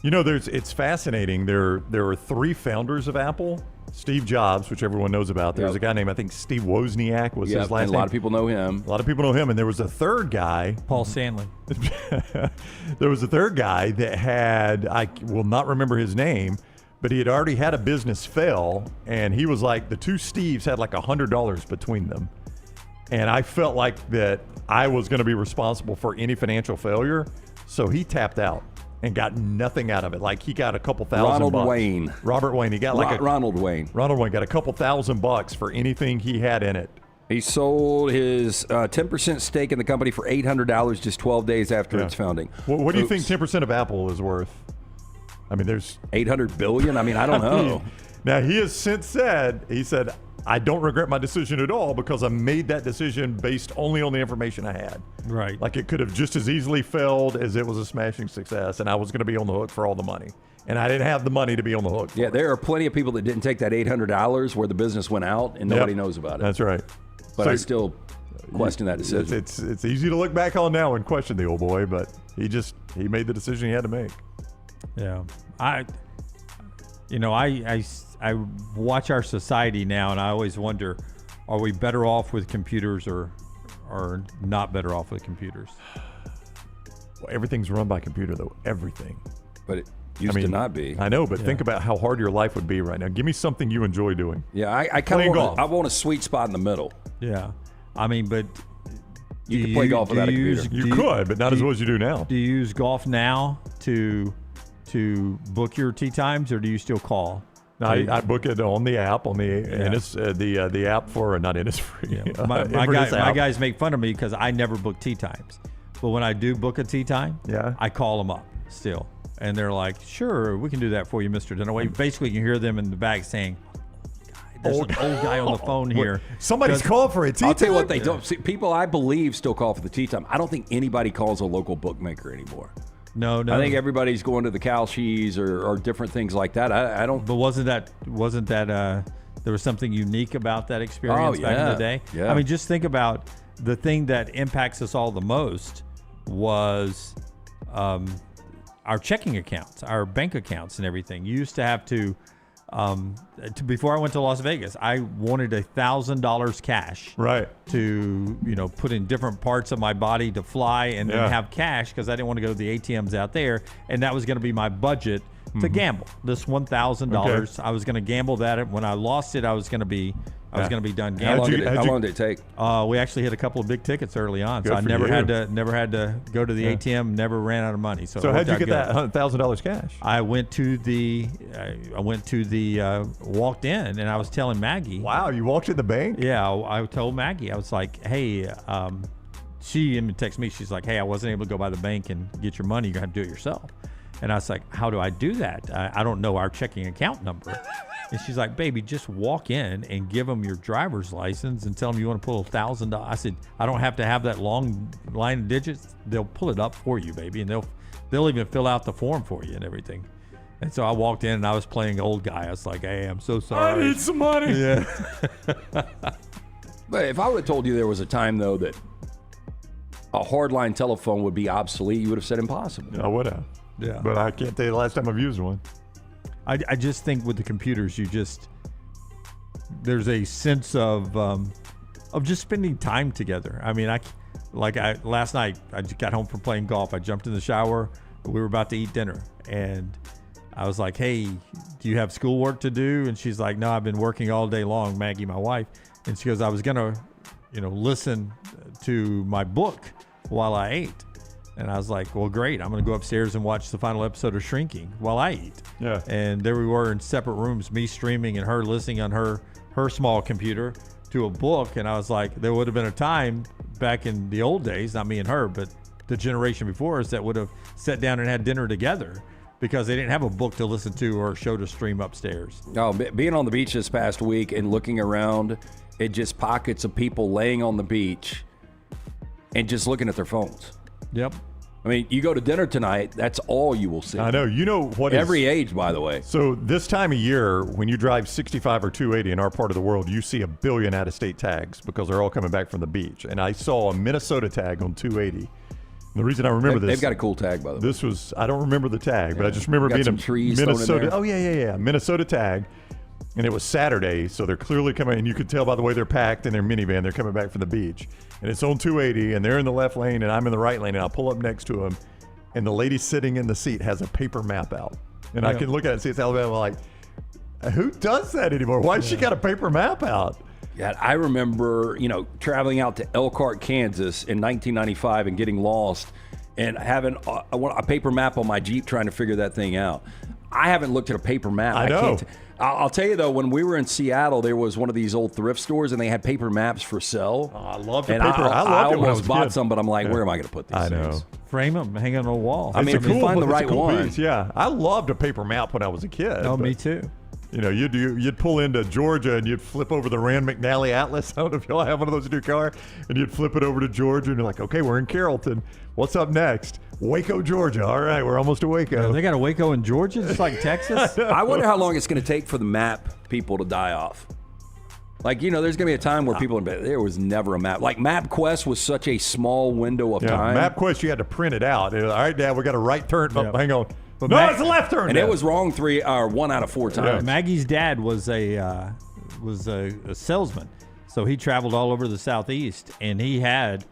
It's fascinating. There are three founders of Apple. Steve Jobs, which everyone knows about. There's a guy named, I think, Steve Wozniak was his last name. A lot of people know him. And there was a third guy. Paul Stanley. There was a third guy that had, I will not remember his name, but he had already had a business fail, and he was like, the two Steves had like $100 between them. And I felt like that I was going to be responsible for any financial failure, so he tapped out and got nothing out of it. Like, he got a couple $1,000 bucks. Robert Wayne. He got Ronald Wayne. Ronald Wayne got a couple $1,000 for anything he had in it. He sold his 10% stake in the company for $800 just 12 days after its founding. What do you think 10% of Apple is worth? There's $800 billion. I don't know. Now, he has since said, I don't regret my decision at all because I made that decision based only on the information I had. Right. Like, it could have just as easily failed as it was a smashing success, and I was going to be on the hook for all the money. And I didn't have the money to be on the hook for it. There are plenty of people that didn't take that $800 where the business went out and nobody knows about it. That's right. But I still question that decision. It's easy to look back on now and question the old boy, but he made the decision he had to make. Yeah. I watch our society now, and I always wonder, are we better off with computers or not better off with computers? Well, everything's run by computer, though. Everything. But it used to not be. I know, but think about how hard your life would be right now. Give me something you enjoy doing. Yeah, I want a sweet spot in the middle. Yeah. But you can play golf without a computer. You could, but not as well as you do now. Do you use golf now to book your tee times, or do you still call? I book it on the app, and it's the app for not Innisfree. Yeah. My guys make fun of me because I never book tee times, but when I do book a tee time, I call them up still, and they're like, "Sure, we can do that for you, Mr. Dunaway." Basically, you can hear them in the back saying, "There's an old guy on the phone here." Somebody's called for a tee time. I'll tell you what they don't. See, people I believe still call for the tee time. I don't think anybody calls a local bookmaker anymore. No. I think everybody's going to the Calshees or different things like that. I don't. But wasn't that there was something unique about that experience back in the day? Yeah. Just think about the thing that impacts us all the most was our checking accounts, our bank accounts, and everything. You used to have to before I went to Las Vegas, I wanted $1,000 cash, right, to put in different parts of my body to fly, and then have cash because I didn't want to go to the ATMs out there, and that was going to be my budget to gamble. This $1,000, I was going to gamble that. When I lost it, I was going to be done gambling. How long did it take? We actually hit a couple of big tickets early on, so I never had to go to the ATM. Never ran out of money. So how'd you get that $1,000 cash? I went to the walked in, and I was telling Maggie. Wow, you walked in the bank? Yeah, I told Maggie. I was like, hey, she even texted me. She's like, hey, I wasn't able to go by the bank and get your money. You're gonna have to do it yourself. And I was like, how do I do that? I don't know our checking account number. And she's like, baby, just walk in and give them your driver's license and tell them you want to pull $1,000. I said, I don't have to have that long line of digits. They'll pull it up for you, baby. And they'll even fill out the form for you and everything. And so I walked in and I was playing old guy. I was like, hey, I'm so sorry. I need some money. Yeah. But if I would have told you there was a time, though, that a hardline telephone would be obsolete, you would have said impossible. I would have. Yeah. But I can't tell you the last time I've used one. I just think with the computers, there's a sense of just spending time together. I mean, last night I just got home from playing golf. I jumped in the shower. We were about to eat dinner, and I was like, "Hey, do you have schoolwork to do?" And she's like, "No, I've been working all day long." Maggie, my wife, and she goes, "I was gonna, listen to my book while I ate." And I was like, well, great. I'm going to go upstairs and watch the final episode of Shrinking while I eat. Yeah. And there we were in separate rooms, me streaming and her listening on her small computer to a book. And I was like, there would have been a time back in the old days, not me and her, but the generation before us that would have sat down and had dinner together because they didn't have a book to listen to or a show to stream upstairs. No, being on the beach this past week and looking around at just pockets of people laying on the beach and just looking at their phones. Yep. I mean, you go to dinner tonight, that's all you will see. I know. You know what Every age, by the way. So this time of year, when you drive 65 or 280 in our part of the world, you see 1 billion out-of-state tags because they're all coming back from the beach. And I saw a Minnesota tag on 280. And the reason I remember this. They've got a cool tag, by the way. This was, I don't remember the tag, but I just remember being some a trees Minnesota. thrown in there. Oh, yeah. Minnesota tag. And it was Saturday, so they're clearly coming, and you could tell by the way they're packed in their minivan, they're coming back from the beach. And it's on 280, and they're in the left lane, and I'm in the right lane, and I'll pull up next to them, and the lady sitting in the seat has a paper map out. And I can look at it and see it's Alabama, like, who does that anymore? Why has she got a paper map out? Yeah, I remember, traveling out to Elkhart, Kansas in 1995 and getting lost and having a paper map on my Jeep trying to figure that thing out. I haven't looked at a paper map. I know. I'll tell you, though, when we were in Seattle, there was one of these old thrift stores, and they had paper maps for sale. Oh, I love the and paper. I loved it when I almost was bought kid. some, but I'm like, where am I going to put these I know. things? Frame them, hang on a wall. I mean, if you find the right one. Piece. Yeah, I loved a paper map when I was a kid. Oh, me too. You'd pull into Georgia and you'd flip over the Rand McNally Atlas. I don't know if y'all have one of those in your car. And you'd flip it over to Georgia, and you're like, okay, we're in Carrollton. What's up next? Waco, Georgia. All right, we're almost to Waco. They got a Waco in Georgia, just like Texas. I wonder how long it's going to take for the map people to die off. Like, there's going to be a time where there was never a map. Like, MapQuest was such a small window of time. MapQuest, you had to print it out. All right, Dad, we got a right turn. Yep. Hang on. But No, it's a left turn. And Dad. it was wrong 1 out of 4 times. Maggie's dad was a salesman, so he traveled all over the Southeast, and he had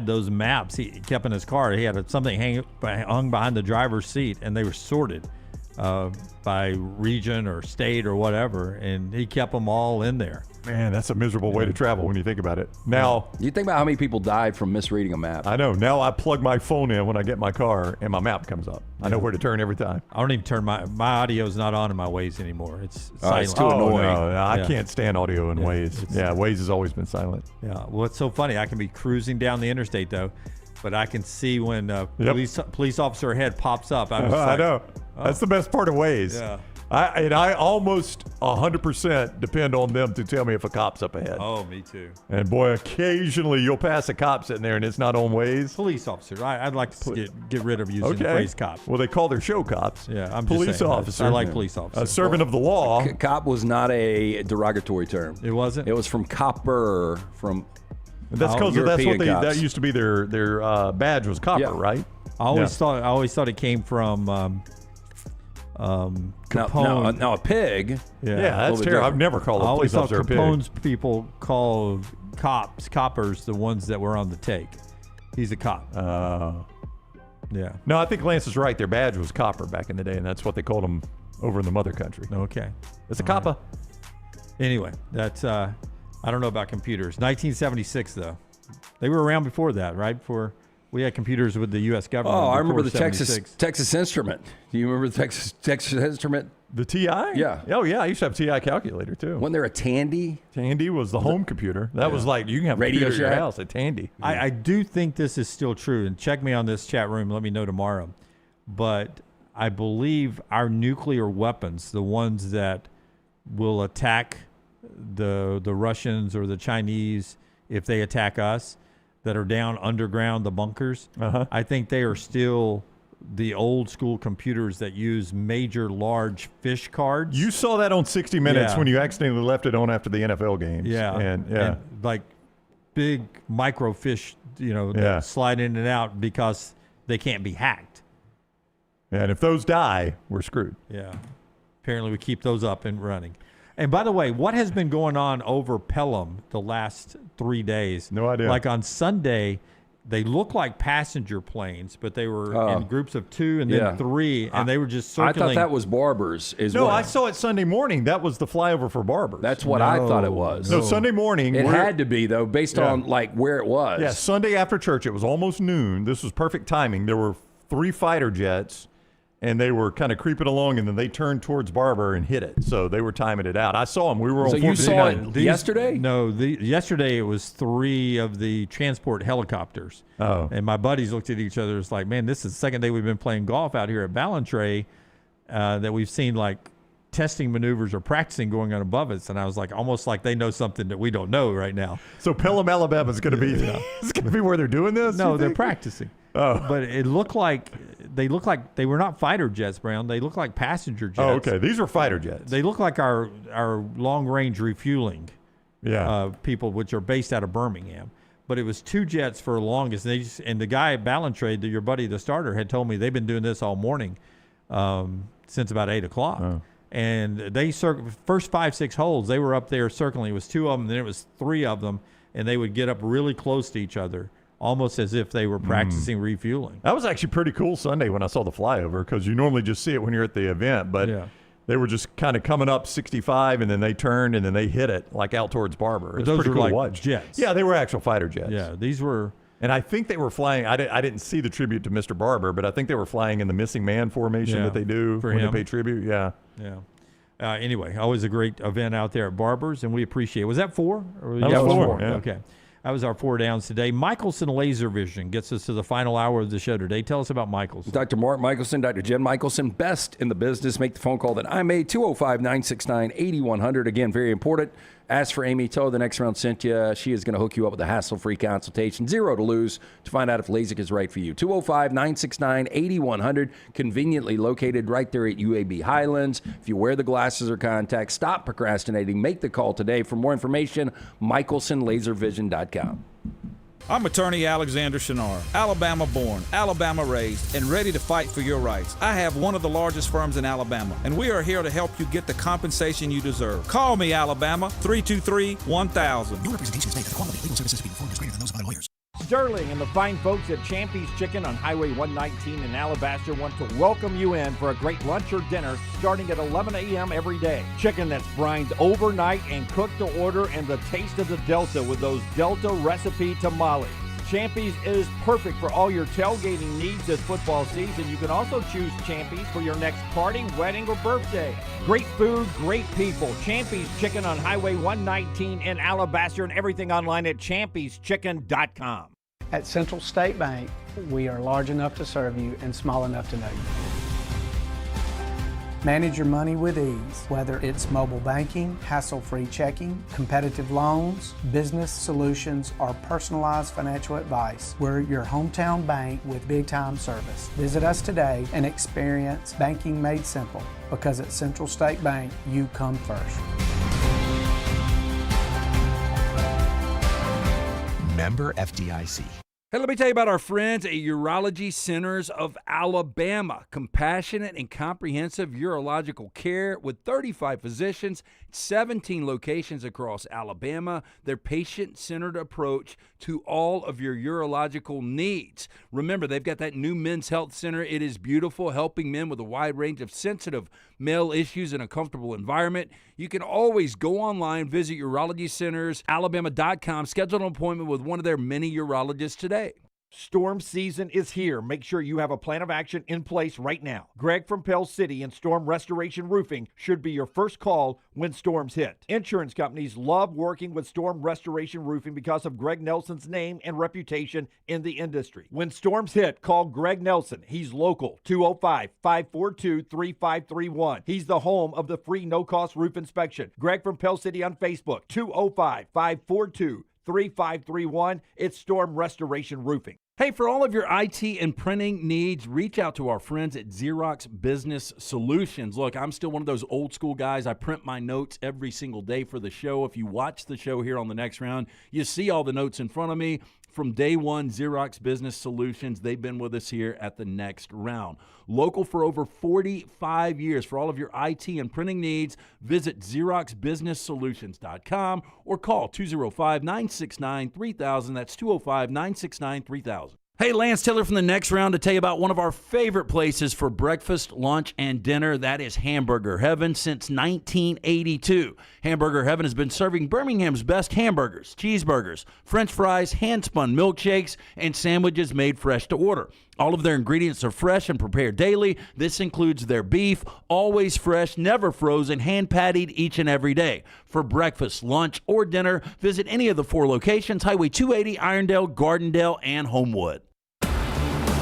those maps he kept in his car. He had something hung behind the driver's seat, and they were sorted by region or state or whatever, and he kept them all in there. Man, that's a miserable way to travel when you think about it. Now, you think about how many people died from misreading a map. I know. Now I plug my phone in when I get in my car, and my map comes up. I know where to turn every time. I don't even turn my audio's not on in my Waze anymore. It's silent. It's too annoying. No, I can't stand audio in Waze. Waze has always been silent. Yeah. Well, it's so funny. I can be cruising down the interstate though, but I can see when police officer ahead pops up. I know. That's the best part of Waze. Yeah. I almost 100% depend on them to tell me if a cop's up ahead. Oh, me too. And boy, occasionally you'll pass a cop sitting there and it's not on Waze. Police officer. I'd like to get rid of using the phrase cop. Well, they call their show cops. Yeah, I'm police just saying. officer. I like police officer. A servant of the law. Cop was not a derogatory term. It wasn't? It was from copper, That's because that's what that used to be their badge was copper, right? I always thought it came from Capone. Now a pig. Yeah, that's terrible. I've never called a police officer a pig. Capone's people called coppers, the ones that were on the take. He's a cop. Yeah. No, I think Lance is right. Their badge was copper back in the day, and that's what they called them over in the mother country. Okay. It's a copper. Anyway, that's I don't know about computers. 1976 though. They were around before that, right? We had computers with the U.S. government. Oh, I remember the 76. Texas Instrument. Do you remember the Texas Instrument? The TI? Yeah. Oh, yeah. I used to have a TI calculator, too. Wasn't there a Tandy? Tandy was the home computer. That was like, you can have a Radio computer at your Shack. house, a Tandy. I do think this is still true, and check me on this chat room. Let me know tomorrow. But I believe our nuclear weapons, the ones that will attack the Russians or the Chinese if they attack us, that are down underground, the bunkers, I think they are still the old school computers that use major large fish cards. You saw that on 60 Minutes when you accidentally left it on after the NFL games. Yeah. And like big microfish, that slide in and out because they can't be hacked. And if those die, we're screwed. Yeah. Apparently we keep those up and running. And by the way, what has been going on over Pelham the last 3 days? No idea. Like on Sunday, they look like passenger planes, but they were in groups of 2 and then 3, and they were just circling. I thought that was Barbers. I saw it Sunday morning. That was the flyover for Barbers. That's what I thought it was. No, Sunday morning. It had to be, though, based on like where it was. Yeah, Sunday after church. It was almost noon. This was perfect timing. There were 3 fighter jets, and they were kind of creeping along, and then they turned towards Barber and hit it. So they were timing it out. I saw them. We were on 459. So you saw it yesterday? No, yesterday it was 3 of the transport helicopters. Oh. And my buddies looked at each other. It's like, man, this is the second day we've been playing golf out here at Ballantrae that we've seen like testing maneuvers or practicing going on above us. And I was like, almost like they know something that we don't know right now. So Pelham, Alabama is going to be it's going to be where they're doing this? No, they're practicing. Oh. But it looked like they were not fighter jets, Brown. They look like passenger jets. Oh, okay. These are fighter jets. They look like our long-range refueling people, which are based out of Birmingham. But it was 2 jets for the longest. And the guy at Ballantrae, your buddy, the starter, had told me they've been doing this all morning since about 8 o'clock. Oh. And they first 5-6 holes, they were up there circling. It was 2 of them, then it was 3 of them, and they would get up really close to each other, almost as if they were practicing refueling. That was actually pretty cool Sunday when I saw the flyover, because you normally just see it when you're at the event, but they were just kind of coming up 65, and then they turned, and then they hit it like out towards Barber. It's those pretty were cool like to watch. jets. Yeah, they were actual fighter jets. Yeah, these were. And I think they were flying. I didn't see the tribute to Mr. Barber, but I think they were flying in the missing man formation that they do for when him. they pay tribute. Yeah. Yeah. Anyway, always a great event out there at Barber's, and we appreciate it. Was that 4? That was 4. Yeah. Okay. That was our 4 downs today. Michelson Laser Vision gets us to the final hour of the show today. Tell us about Michelson. Dr. Mark Michelson, Dr. Jen Michelson, best in the business. Make the phone call that I made, 205-969-8100. Again, very important. Ask for Amy. Tell her the next round sent you. She is going to hook you up with a hassle-free consultation. 0 to lose to find out if LASIK is right for you. 205-969-8100. Conveniently located right there at UAB Highlands. If you wear the glasses or contacts, stop procrastinating. Make the call today. For more information, michelsonlaservision.com. I'm attorney Alexander Shunnarah, Alabama born, Alabama raised, and ready to fight for your rights. I have one of the largest firms in Alabama, and we are here to help you get the compensation you deserve. Call me, Alabama, 323-1000. No representation is made that the quality of legal services being performed is greater than those of other lawyers. Sterling and the fine folks at Champy's Chicken on Highway 119 in Alabaster want to welcome you in for a great lunch or dinner starting at 11 a.m. every day. Chicken that's brined overnight and cooked to order, and the taste of the Delta with those Delta recipe tamales. Champy's is perfect for all your tailgating needs this football season. You can also choose Champy's for your next party, wedding, or birthday. Great food, great people. Champy's Chicken on Highway 119 in Alabaster, and everything online at champyschicken.com. At Central State Bank, we are large enough to serve you and small enough to know you. Manage your money with ease, whether it's mobile banking, hassle-free checking, competitive loans, business solutions, or personalized financial advice. We're your hometown bank with big-time service. Visit us today and experience banking made simple, because at Central State Bank, you come first. Member FDIC. Hey, let me tell you about our friends at Urology Centers of Alabama. Compassionate and comprehensive urological care with 35 physicians, 17 locations across Alabama. Their patient-centered approach to all of your urological needs. Remember, they've got that new men's health center. It is beautiful, helping men with a wide range of sensitive male issues in a comfortable environment. You can always go online, visit urologycentersalabama.com, schedule an appointment with one of their many urologists today. Storm season is here. Make sure you have a plan of action in place right now. Greg from Pell City and Storm Restoration Roofing should be your first call when storms hit. Insurance companies love working with Storm Restoration Roofing because of Greg Nelson's name and reputation in the industry. When storms hit, call Greg Nelson. He's local, 205-542-3531. He's the home of the free no-cost roof inspection. Greg from Pell City on Facebook, 205-542-3531. It's Storm Restoration Roofing. Hey, for all of your IT and printing needs, reach out to our friends at Xerox Business Solutions. Look, I'm still one of those old school guys. I print my notes every single day for the show. If you watch the show here on the next round, you see all the notes in front of me. From day one, Xerox Business Solutions, they've been with us here at the next round. Local for over 45 years. For all of your IT and printing needs, visit XeroxBusinessSolutions.com or call 205-969-3000. That's 205-969-3000. Hey, Lance Taylor from the next round to tell you about one of our favorite places for breakfast, lunch, and dinner. That is Hamburger Heaven since 1982. Hamburger Heaven has been serving Birmingham's best hamburgers, cheeseburgers, French fries, hand-spun milkshakes, and sandwiches made fresh to order. All of their ingredients are fresh and prepared daily. This includes their beef, always fresh, never frozen, hand-pattied each and every day. For breakfast, lunch, or dinner, visit any of the 4 locations, Highway 280, Irondale, Gardendale, and Homewood.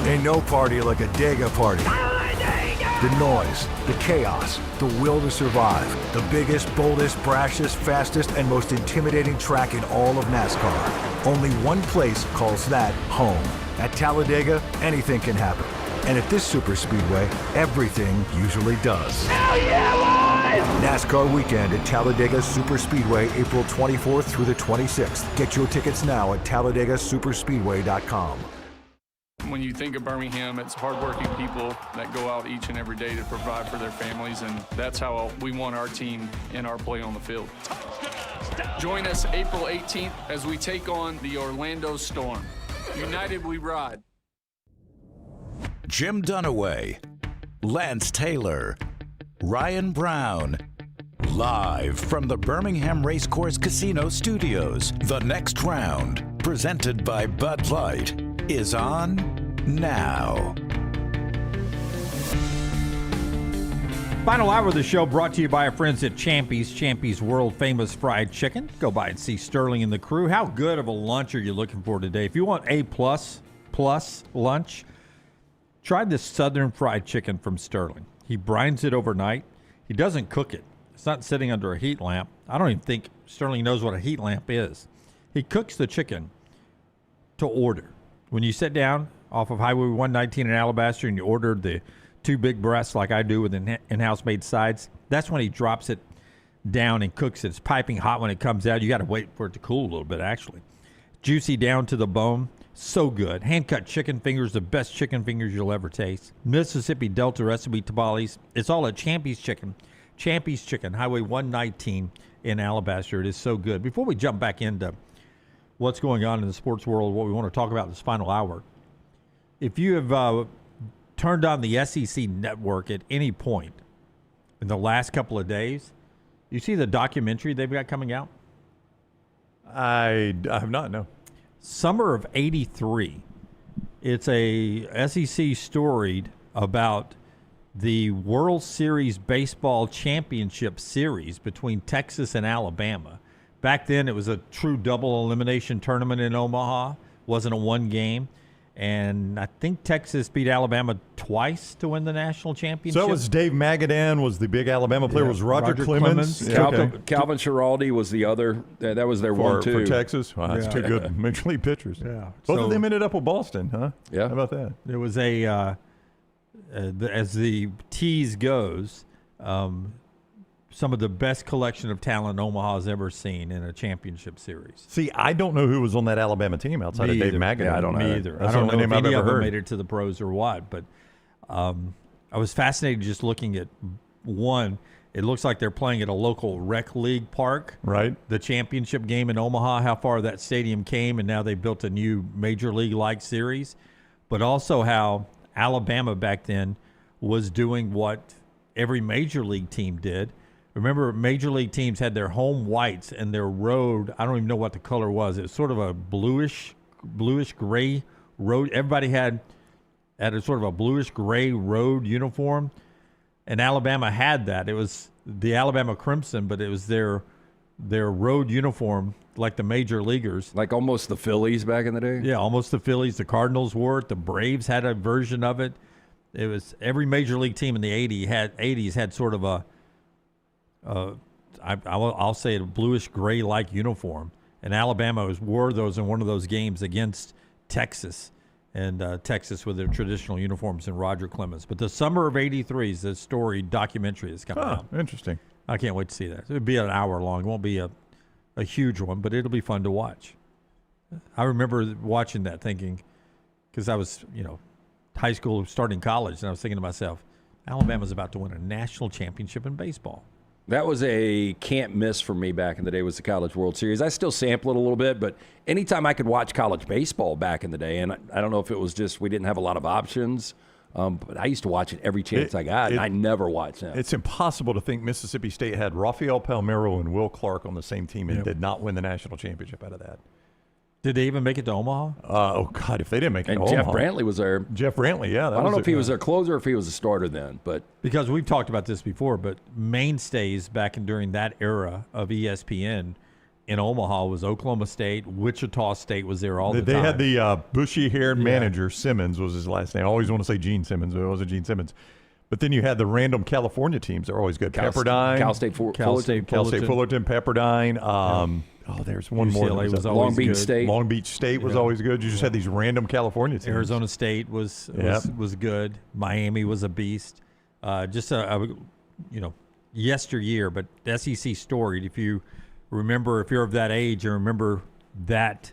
Ain't no party like a Dega party. The noise, the chaos, the will to survive. The biggest, boldest, brashest, fastest, and most intimidating track in all of NASCAR. Only one place calls that home. At Talladega, anything can happen. And at this super speedway, everything usually does. Hell yeah, boys! NASCAR weekend at Talladega Super Speedway, April 24th through the 26th. Get your tickets now at TalladagaSuperspeedway.com. When you think of Birmingham, it's hardworking people that go out each and every day to provide for their families, and that's how we want our team and our play on the field. Join us April 18th as we take on the Orlando Storm. United we ride. Jim Dunaway, Lance Taylor, Ryan Brown. Live from the Birmingham Racecourse Casino Studios, the next round, presented by Bud Light, is on now. Final hour of the show brought to you by our friends at Champy's world famous fried chicken. Go by and see Sterling and the crew. How good of a lunch are you looking for today? If you want A plus lunch, try this Southern fried chicken from Sterling. He brines it overnight. He doesn't cook it. It's not sitting under a heat lamp. I don't even think Sterling knows what a heat lamp is. He cooks the chicken to order. When you sit down off of Highway 119 in Alabaster and you order the 2 big breasts like I do with in-house made sides, that's when he drops it down and cooks it. It's piping hot when it comes out. You got to wait for it to cool a little bit, actually. Juicy down to the bone. So good. Hand-cut chicken fingers, the best chicken fingers you'll ever taste. Mississippi Delta recipe tamales. It's all at Champy's Chicken. Champy's Chicken, Highway 119 in Alabaster. It is so good. Before we jump back into what's going on in the sports world, what we want to talk about this final hour, if you have turned on the SEC network at any point in the last couple of days, you see the documentary they've got coming out? I have not, no. Summer of '83. It's a SEC story about the World Series Baseball Championship Series between Texas and Alabama. Back then, it was a true double elimination tournament in Omaha. Wasn't a one game. And I think Texas beat Alabama twice to win the national championship. So it was Dave Magadan was the big Alabama player. Yeah. Was Roger Clemens. Yeah. Calvin Schiraldi was the other. That was their one, too. For Texas? Wow, that's two good Major League pitchers. Yeah. Both of them ended up with Boston, huh? Yeah. How about that? There was as the tease goes, some of the best collection of talent Omaha's ever seen in a championship series. See, I don't know who was on that Alabama team outside of Dave Magadan. Yeah, I don't know either. That's I don't the know only if name any I've of ever them heard. made it to the pros or what, but I was fascinated just looking at one. It looks like they're playing at a local rec league park. Right. The championship game in Omaha, how far that stadium came, and now they built a new major league-like series. But also how Alabama back then was doing what every major league team did. Remember, major league teams had their home whites and their road. I don't even know what the color was. It was sort of a bluish gray road. Everybody had a sort of a bluish gray road uniform, and Alabama had that. It was the Alabama Crimson, but it was their road uniform, like the major leaguers, like almost the Phillies back in the day. Yeah, almost the Phillies. The Cardinals wore it. The Braves had a version of it. It was every major league team in the 80s had sort of a I'll say a bluish gray like uniform, and Alabama wore those in one of those games against Texas, and Texas with their traditional uniforms and Roger Clemens. But the summer of '83 is the story documentary that's coming out. Interesting. I can't wait to see that. It'll be an hour long. It won't be a huge one, but it'll be fun to watch. I remember watching that thinking, because I was high school starting college, and I was thinking to myself, Alabama's about to win a national championship in baseball. That was a can't miss for me back in the day, was the College World Series. I still sample it a little bit, but anytime I could watch college baseball back in the day, and I don't know if it was just we didn't have a lot of options, but I used to watch it every chance I got, and I never watched them. It's impossible to think Mississippi State had Rafael Palmeiro and Will Clark on the same team and did not win the national championship out of that. Did they even make it to Omaha? Oh, God, if they didn't make it to Jeff Omaha. Brantley was there. Jeff Brantley, yeah. I don't know if he was their closer or if he was a starter then. But because we've talked about this before, but mainstays back during that era of ESPN in Omaha was Oklahoma State. Wichita State was there all the time. They had the bushy-haired manager, Simmons was his last name. I always want to say Gene Simmons, but it wasn't Gene Simmons. But then you had the random California teams. They're always good. Pepperdine. Cal State Fullerton. Pepperdine. There's one more. UCLA was Long Beach good. State. Long Beach State was always good. You just had these random California teams. Arizona State was good. Miami was a beast. Just yesteryear, but SEC storied. If you remember, if you're of that age, and remember that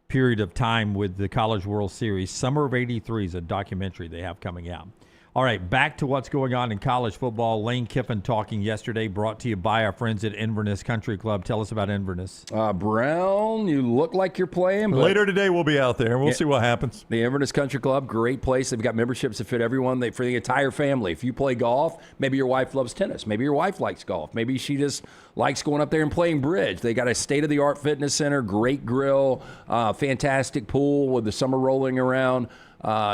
period of time with the College World Series, Summer of '83 is a documentary they have coming out. All right, back to what's going on in college football. Lane Kiffin talking yesterday, brought to you by our friends at Inverness Country Club. Tell us about Inverness. Brown, you look like you're playing. But later today, we'll be out there. We'll see what happens. The Inverness Country Club, great place. They've got memberships that fit everyone. For the entire family. If you play golf, maybe your wife loves tennis. Maybe your wife likes golf. Maybe she just likes going up there and playing bridge. They got a state-of-the-art fitness center, great grill, fantastic pool with the summer rolling around.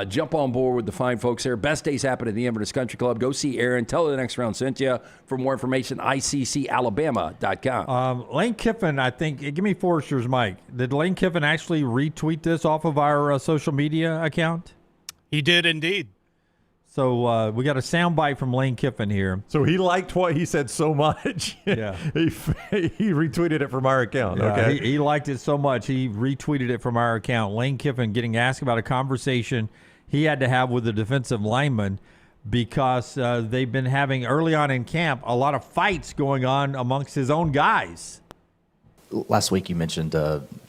Jump on board with the fine folks there. Best days happen at the Inverness Country Club. Go see Aaron. Tell her the next round sent you. For more information, ICCalabama.com. Lane Kiffin, I think, give me Forrester's mic. Did Lane Kiffin actually retweet this off of our social media account? He did indeed. So we got a soundbite from Lane Kiffin here. So he liked what he said so much. Yeah. he retweeted it from our account. Yeah, okay. He liked it so much, he retweeted it from our account. Lane Kiffin getting asked about a conversation he had to have with the defensive lineman because they've been having, early on in camp, a lot of fights going on amongst his own guys. Last week you mentioned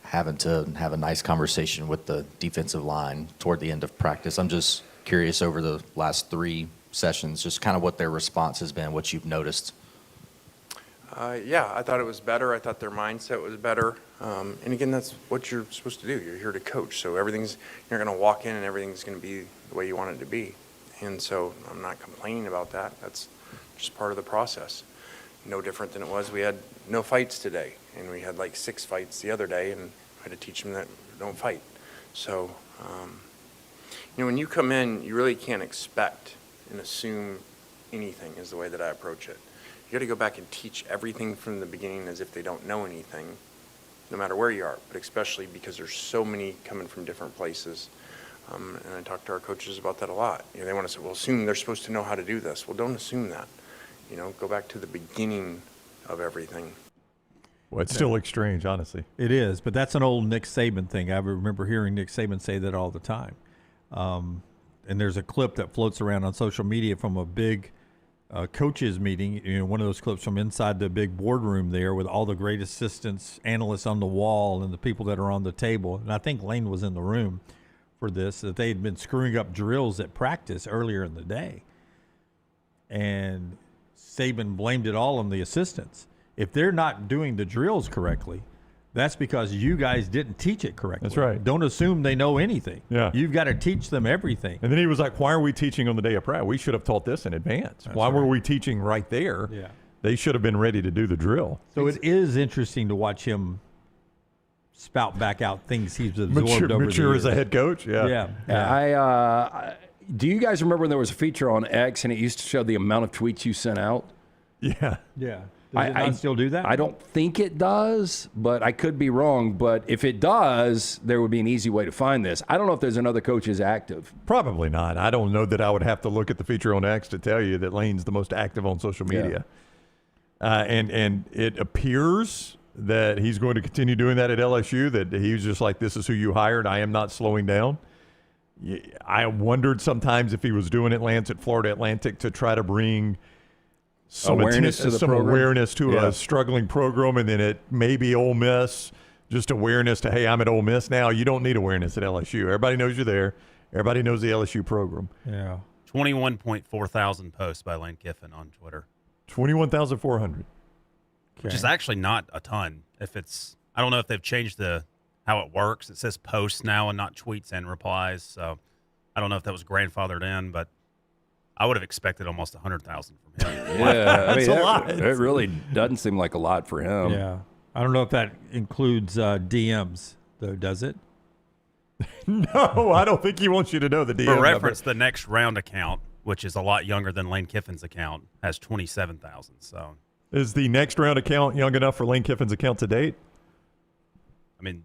having to have a nice conversation with the defensive line toward the end of practice. I'm just curious over the last 3 sessions, just kind of what their response has been, what you've noticed. Yeah, I thought it was better. I thought their mindset was better. And again, that's what you're supposed to do. You're here to coach. So you're going to walk in and everything's going to be the way you want it to be. And so I'm not complaining about that. That's just part of the process. No different than it was. We had no fights today. And we had like 6 fights the other day, and I had to teach them that don't fight. So, when you come in, you really can't expect and assume anything is the way that I approach it. You got to go back and teach everything from the beginning as if they don't know anything, no matter where you are, but especially because there's so many coming from different places. And I talk to our coaches about that a lot. They want to say, well, assume they're supposed to know how to do this. Well, don't assume that. Go back to the beginning of everything. Well, it still looks strange, honestly. It is, but that's an old Nick Saban thing. I remember hearing Nick Saban say that all the time. And there's a clip that floats around on social media from a big coaches meeting, one of those clips from inside the big boardroom there with all the great assistants, analysts on the wall, and the people that are on the table. And I think Lane was in the room for this, that they had been screwing up drills at practice earlier in the day. And Saban blamed it all on the assistants. If they're not doing the drills correctly, that's because you guys didn't teach it correctly. That's right. Don't assume they know anything. Yeah. You've got to teach them everything. And then he was like, why are we teaching on the day of practice? We should have taught this in advance. That's Why were right. we teaching right there? Yeah. They should have been ready to do the drill. So it is interesting to watch him spout back out things he's absorbed over mature the as a years. head coach. Yeah. Do you guys remember when there was a feature on X and it used to show the amount of tweets you sent out? Yeah. Yeah. Does it not still do that? I don't think it does, but I could be wrong. But if it does, there would be an easy way to find this. I don't know if there's another coach as active. Probably not. I don't know that I would have to look at the feature on X to tell you that Lane's the most active on social media. And it appears that he's going to continue doing that at LSU, that he was just like, this is who you hired. I am not slowing down. I wondered sometimes if he was doing it, Lance, at Florida Atlantic to try to bring some awareness to the some program. awareness to a struggling program, and then it maybe Ole Miss, just awareness to, hey, I'm at Ole Miss now. You don't need awareness at LSU. Everybody knows you're there. Everybody knows the LSU program. Yeah. 21.4 thousand posts by Lane Kiffin on Twitter. 21,400. Which is actually not a ton. I don't know if they've changed how it works. It says posts now and not tweets and replies. So I don't know if that was grandfathered in, but I would have expected almost 100,000 from him. Yeah, That's a lot. It really doesn't seem like a lot for him. Yeah. I don't know if that includes DMs, though, does it? No, I don't think he wants you to know the DM. For reference, the next round account, which is a lot younger than Lane Kiffin's account, has 27,000. So is the next round account young enough for Lane Kiffin's account to date? I mean,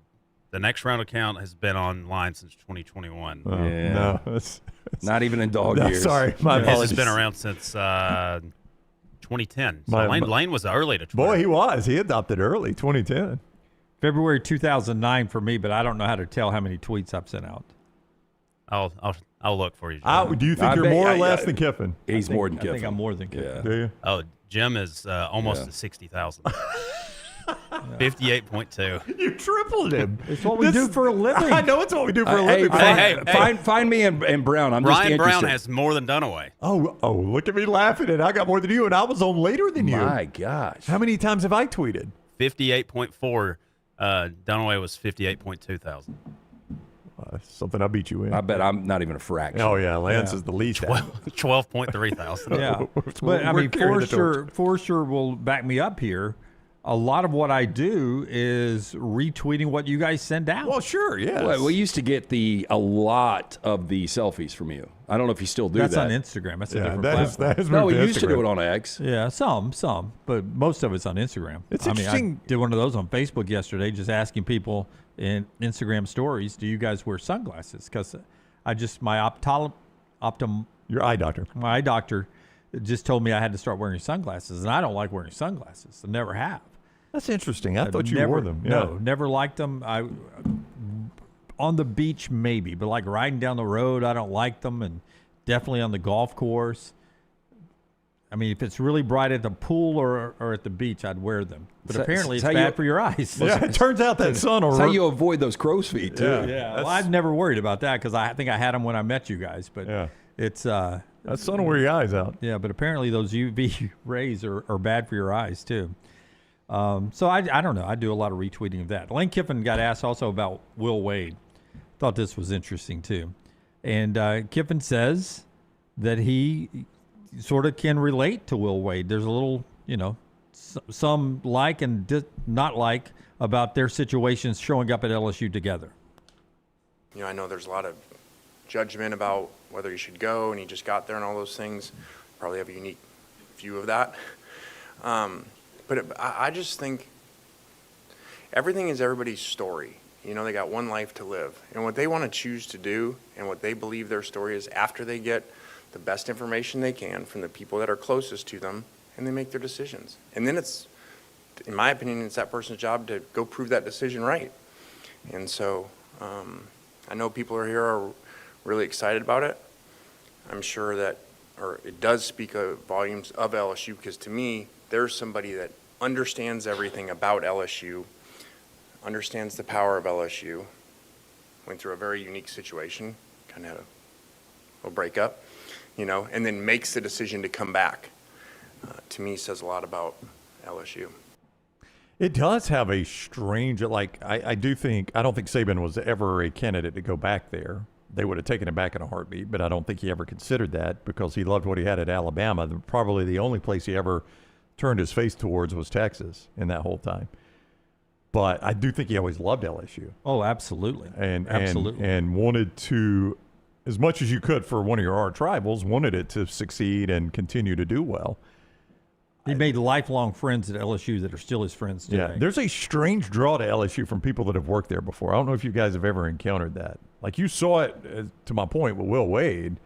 the next round account has been online since 2021. No, it's not even in dog no, years. Sorry, my This apologies. has been around since 2010. So Lane was early to Twitter. Boy, he was. He adopted early, 2010. February 2009 for me, but I don't know how to tell how many tweets I've sent out. I'll look for you. Do you think you're more or less than Kiffin? He's more than Kiffin. I think I'm more than Kiffin. Yeah. Do you? Oh, Jim is almost to 60,000. 58.2. You tripled him. It's what we do for a living. I know it's what we do for a living. Find me and Brown. I'm just Ryan interested. Brown has more than Dunaway. Oh, look at me laughing, and I got more than you, and I was on later than you. My gosh. How many times have I tweeted? 58.4. Dunaway was 58.2 thousand. Something I beat you in. I bet I'm not even a fraction. Oh, yeah. Lance is the least. 12.3 thousand. Yeah. But, I mean, Forrester will back me up here. A lot of what I do is retweeting what you guys send out. Well, sure, yes. Well, we used to get a lot of the selfies from you. I don't know if you still do That's that. on Instagram. That's a Yeah, different that is platform. No, we moved used to Instagram. do it on X. Yeah, some, but most of it's on Instagram. It's I mean, interesting. I did one of those on Facebook yesterday, just asking people in Instagram stories, do you guys wear sunglasses? Because your eye doctor. My eye doctor just told me I had to start wearing sunglasses, and I don't like wearing sunglasses. I never have. That's interesting. I thought you never, wore them. Yeah. No, never liked them. On the beach, maybe, but like riding down the road, I don't like them, and definitely on the golf course. I mean, if it's really bright at the pool or at the beach, I'd wear them. But apparently, it's bad for your eyes. Yeah, it turns out that sun will That's how you avoid those crow's feet, too. Yeah. Well, I've never worried about that because I think I had them when I met you guys. But it's that sun will wear your eyes out. Yeah, but apparently those UV rays are bad for your eyes too. So I don't know. I do a lot of retweeting of that. Lane Kiffin got asked also about Will Wade. Thought this was interesting too. And Kiffin says that he sort of can relate to Will Wade. There's a little, some like and not like about their situations showing up at LSU together. I know there's a lot of judgment about whether he should go, and he just got there and all those things. Probably have a unique view of that. But I just think everything is everybody's story. They got one life to live. And what they want to choose to do and what they believe their story is after they get the best information they can from the people that are closest to them, and they make their decisions. And then it's, in my opinion, it's that person's job to go prove that decision right. And so I know people are really excited about it. I'm sure that or it does speak volumes of LSU, because to me, there's somebody that understands everything about LSU, understands the power of LSU, went through a very unique situation, kind of had a breakup, and then makes the decision to come back. To me, says a lot about LSU. It does have a strange, I don't think Saban was ever a candidate to go back there. They would have taken him back in a heartbeat, but I don't think he ever considered that because he loved what he had at Alabama. Probably the only place he ever turned his face towards was Texas in that whole time. But I do think he always loved LSU. Oh, absolutely. And wanted to, as much as you could for one of your arch rivals, wanted it to succeed and continue to do well. He made lifelong friends at LSU that are still his friends today. Yeah, there's a strange draw to LSU from people that have worked there before. I don't know if you guys have ever encountered that. Like you saw it, to my point, with Will Wade.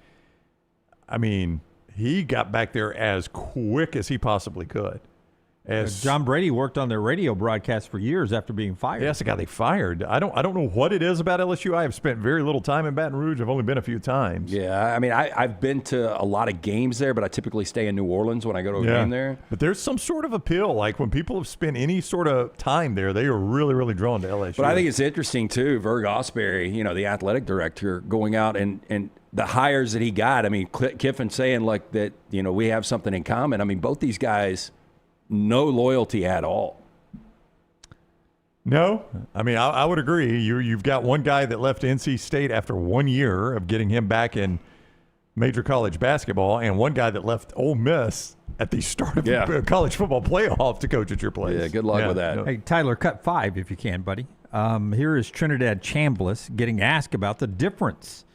I mean, he got back there as quick as he possibly could. John Brady worked on their radio broadcast for years after being fired. Yeah, that's the guy they fired. I don't know what it is about LSU. I have spent very little time in Baton Rouge. I've only been a few times. Yeah, I mean, I've been to a lot of games there, but I typically stay in New Orleans when I go to a game there. But there's some sort of appeal. Like when people have spent any sort of time there, they are really, really drawn to LSU. But I think it's interesting, too, Verg Osberry, the athletic director, going out and the hires that he got. I mean, Kiffin saying like that, we have something in common. I mean, both these guys, no loyalty at all. No, I mean, I would agree. You've got one guy that left NC State after 1 year of getting him back in major college basketball, and one guy that left Ole Miss at the start of the college football playoff to coach at your place. Yeah, good luck with that. Hey, Tyler, cut 5 if you can, buddy. Here is Trinidad Chambliss getting asked about the difference,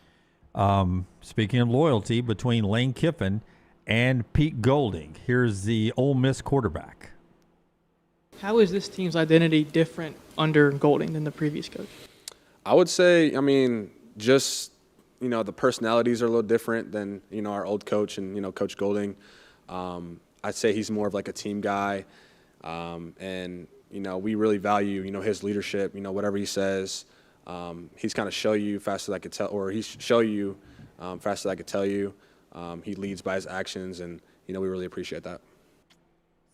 speaking of loyalty, between Lane Kiffin and Pete Golding. Here's the Ole Miss quarterback. How is this team's identity different under Golding than the previous coach? I would say, just, the personalities are a little different than, our old coach and, Coach Golding. I'd say he's more of like a team guy. And, we really value, his leadership, whatever he says. He's kind of show you fast as I could tell, or he's show you fast as I could tell you. He leads by his actions, and, we really appreciate that.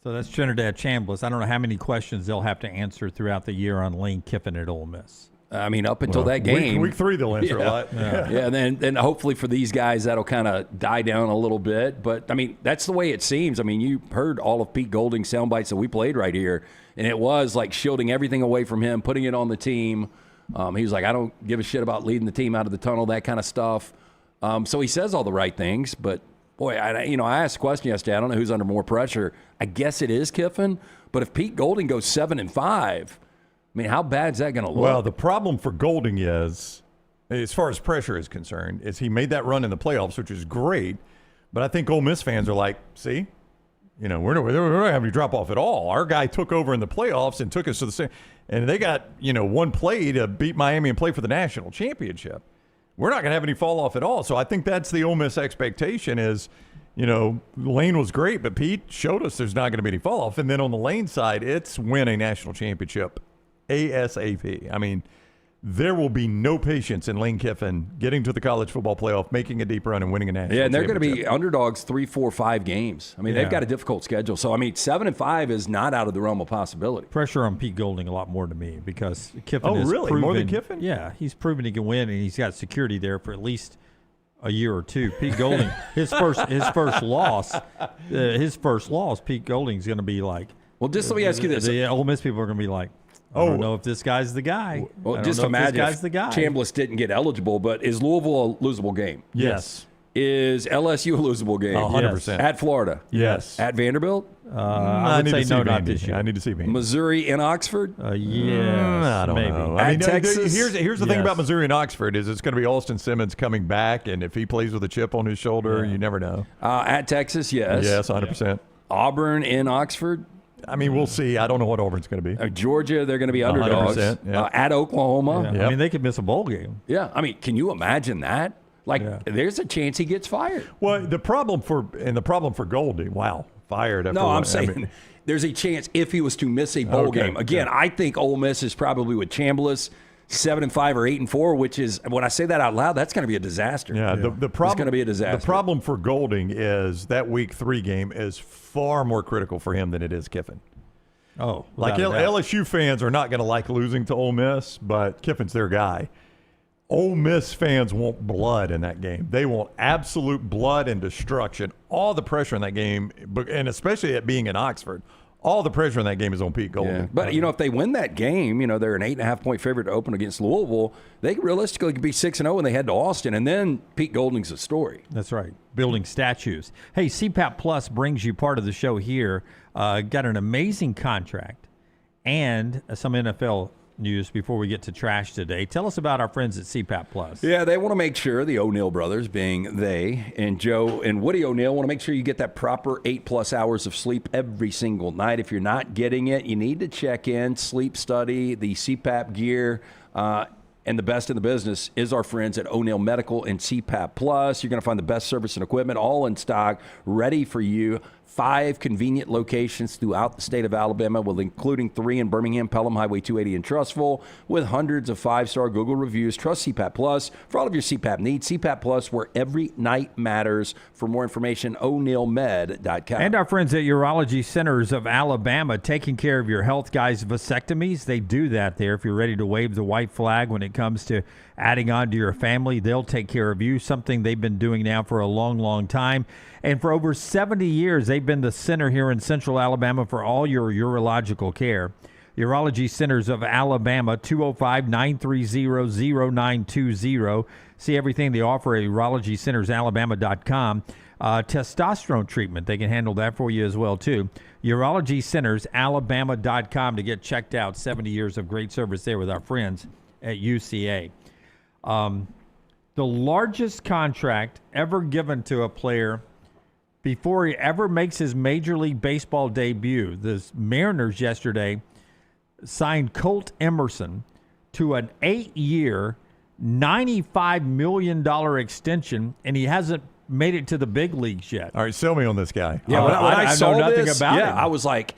So that's Trinidad Chambliss. I don't know how many questions they'll have to answer throughout the year on Lane Kiffin at Ole Miss. I mean, up until that game. Week 3, they'll answer a lot. Yeah, and then hopefully for these guys, that'll kind of die down a little bit. But, I mean, that's the way it seems. I mean, you heard all of Pete Golding's sound bites that we played right here, and it was like shielding everything away from him, putting it on the team. He was like, I don't give a shit about leading the team out of the tunnel, that kind of stuff. So he says all the right things, but boy, I asked a question yesterday. I don't know who's under more pressure. I guess it is Kiffin, but if Pete Golding goes 7-5, I mean, how bad is that going to look? Well, the problem for Golding is, as far as pressure is concerned, is he made that run in the playoffs, which is great, but I think Ole Miss fans are like, see, we're not having to drop off at all. Our guy took over in the playoffs and took us to the same, and they got, one play to beat Miami and play for the national championship. We're not going to have any fall off at all. So I think that's the Ole Miss expectation is, Lane was great, but Pete showed us there's not going to be any fall off. And then on the Lane side, it's win a national championship ASAP. I mean, there will be no patience in Lane Kiffin getting to the college football playoff, making a deep run, and winning a national championship. Yeah, and they're going to be underdogs 3, 4, 5 games. I mean, they've got a difficult schedule. So, 7-5 is not out of the realm of possibility. Pressure on Pete Golding a lot more to me because Kiffin has proven. Oh, really? More than Kiffin? Yeah, he's proven he can win, and he's got security there for at least a year or two. Pete Golding, his first loss, Pete Golding's going to be like. Well, just let me ask you this: the Ole Miss people are going to be like, I don't know if this guy's the guy. Well, just imagine if Chambliss didn't get eligible, but is Louisville a losable game? Yes. Is LSU a losable game? 100%. At Florida? Yes. At Vanderbilt? I would say no, not this year. I need to see Vandy. Missouri in Oxford? Yes, I don't know. At Texas? Here's the thing about Missouri and Oxford is it's going to be Alston Simmons coming back, and if he plays with a chip on his shoulder, you never know. At Texas, yes. Yes, 100%. Auburn in Oxford? I mean, we'll see. I don't know what Auburn's going to be. Georgia, they're going to be underdogs. 100%, at Oklahoma. I mean, they could miss a bowl game. Yeah. I mean, can you imagine that? There's a chance he gets fired. Well, the problem for Golding, fired. After I'm saying there's a chance if he was to miss a bowl game. Again, I think Ole Miss is probably with Chambliss 7-5 or 8-4, which is, when I say that out loud, that's going to be a disaster. Yeah, the problem, it's going to be a disaster. The problem for Golding is that Week 3 game is far more critical for him than it is Kiffin. Oh, like LSU fans are not going to like losing to Ole Miss, but Kiffin's their guy. Ole Miss fans want blood in that game. They want absolute blood and destruction. All the pressure in that game, and especially it being in Oxford, all the pressure in that game is on Pete Golding. Yeah. But, if they win that game, they're an 8.5-point favorite to open against Louisville. They realistically could be 6-0 when they head to Austin, and then Pete Golding's a story. That's right. Building statues. Hey, CPAP Plus brings you part of the show here. Got an amazing contract and some NFL news before we get to trash today. Tell us about our friends at CPAP Plus. Yeah, they want to make sure, the O'Neill brothers, being they, and Joe and Woody O'Neill, want to make sure you get that proper 8+ hours of sleep every single night. If you're not getting it, you need to check in, sleep study, the CPAP gear, and the best in the business is our friends at O'Neill Medical and CPAP Plus. You're going to find the best service and equipment all in stock, ready for you. 5 convenient locations throughout the state of Alabama, including 3 in Birmingham, Pelham, Highway 280 in Trussville, with hundreds of 5-star Google reviews. Trust CPAP Plus for all of your CPAP needs. CPAP Plus, where every night matters. For more information, o'neillmed.com. And our friends at Urology Centers of Alabama, taking care of your health guys' vasectomies. They do that there. If you're ready to wave the white flag when it comes to adding on to your family, they'll take care of you, something they've been doing now for a long, long time. And for over 70 years, they've been the center here in Central Alabama for all your urological care. Urology Centers of Alabama, 205-930-0920. See everything they offer at urologycentersalabama.com. Testosterone treatment, they can handle that for you as well, too. urologycentersalabama.com to get checked out. 70 years of great service there with our friends at UCA. The largest contract ever given to a player before he ever makes his Major League Baseball debut. The Mariners yesterday signed Colt Emerson to an 8-year, $95 million extension, and he hasn't made it to the big leagues yet. All right, sell me on this guy. Yeah, when I saw know nothing this, about him. I was like,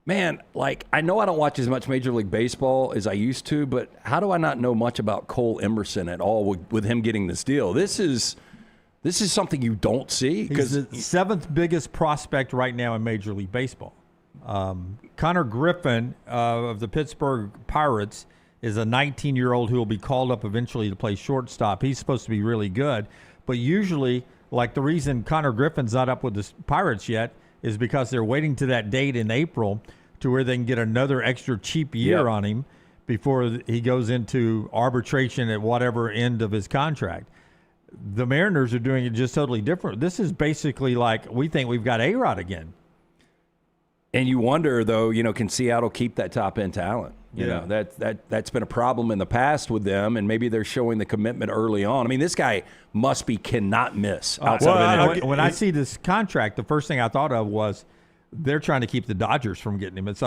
man, I know I don't watch as much Major League Baseball as I used to, but how do I not know much about Cole Emerson at all with him getting this deal? This is something you don't see. He's the 7th biggest prospect right now in Major League Baseball. Connor Griffin of the Pittsburgh Pirates is a 19-year-old who will be called up eventually to play shortstop. He's supposed to be really good. But usually, like the reason Connor Griffin's not up with the Pirates yet is because they're waiting to that date in April to where they can get another extra cheap year on him before he goes into arbitration at whatever end of his contract. The Mariners are doing it just totally different. This is basically like we think we've got A-Rod again. And you wonder, though, can Seattle keep that top-end talent? You know, that's been a problem in the past with them, and maybe they're showing the commitment early on. I mean, this guy cannot miss outside of when I see this contract, the first thing I thought of was they're trying to keep the Dodgers from getting him. And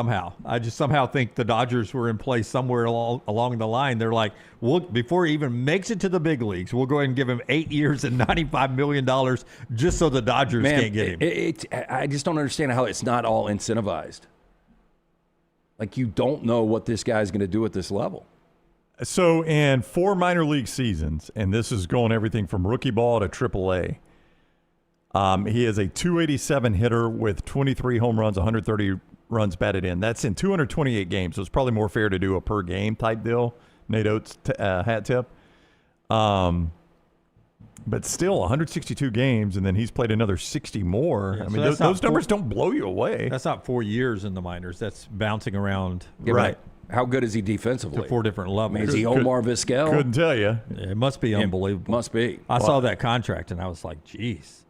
I just somehow think the Dodgers were in place somewhere along the line. They're like, before he even makes it to the big leagues, we'll go ahead and give him 8 years and $95 million just so the Dodgers can't get him. I just don't understand how it's not all incentivized. Like, you don't know what this guy's going to do at this level. So in 4 minor league seasons, and this is going everything from rookie ball to AAA, he is a 287 hitter with 23 home runs, 130 runs batted in. That's in 228 games, so it's probably more fair to do a per game type deal. Nate Oates hat tip. But still, 162 games, and then he's played another 60 more. Yeah, I mean, those numbers don't blow you away. That's not 4 years in the minors. That's bouncing around. Yeah, right. How good is he defensively? To 4 different levels. Is he Omar Vizquel? Couldn't tell you. It must be unbelievable. Must be. I saw that contract, and I was like, geez.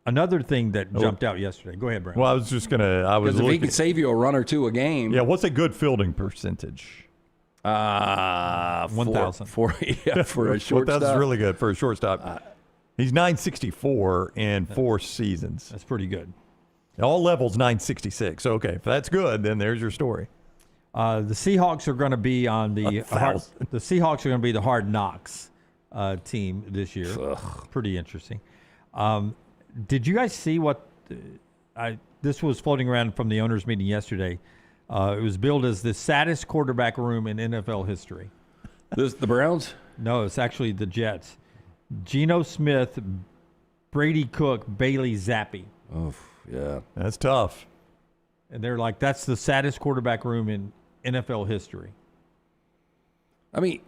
Another thing that jumped out yesterday. Go ahead, Brent. Well, I was just going to. Because if he can save you a run or two a game. Yeah, what's a good fielding percentage? 1,000. For a shortstop. That's really good for a shortstop. He's 964 in 4 seasons. That's pretty good. All levels 966. Okay, if that's good, then there's your story. The Seahawks are going to be on the Seahawks are going to be the Hard Knocks team this year. Ugh. Pretty interesting. Did you guys see what this was floating around from the owners' meeting yesterday? It was billed as the saddest quarterback room in NFL history. The Browns? No, it's actually the Jets. Geno Smith, Brady Cook, Bailey Zappi. Oh, yeah. That's tough. And they're like, that's the saddest quarterback room in NFL history. I mean,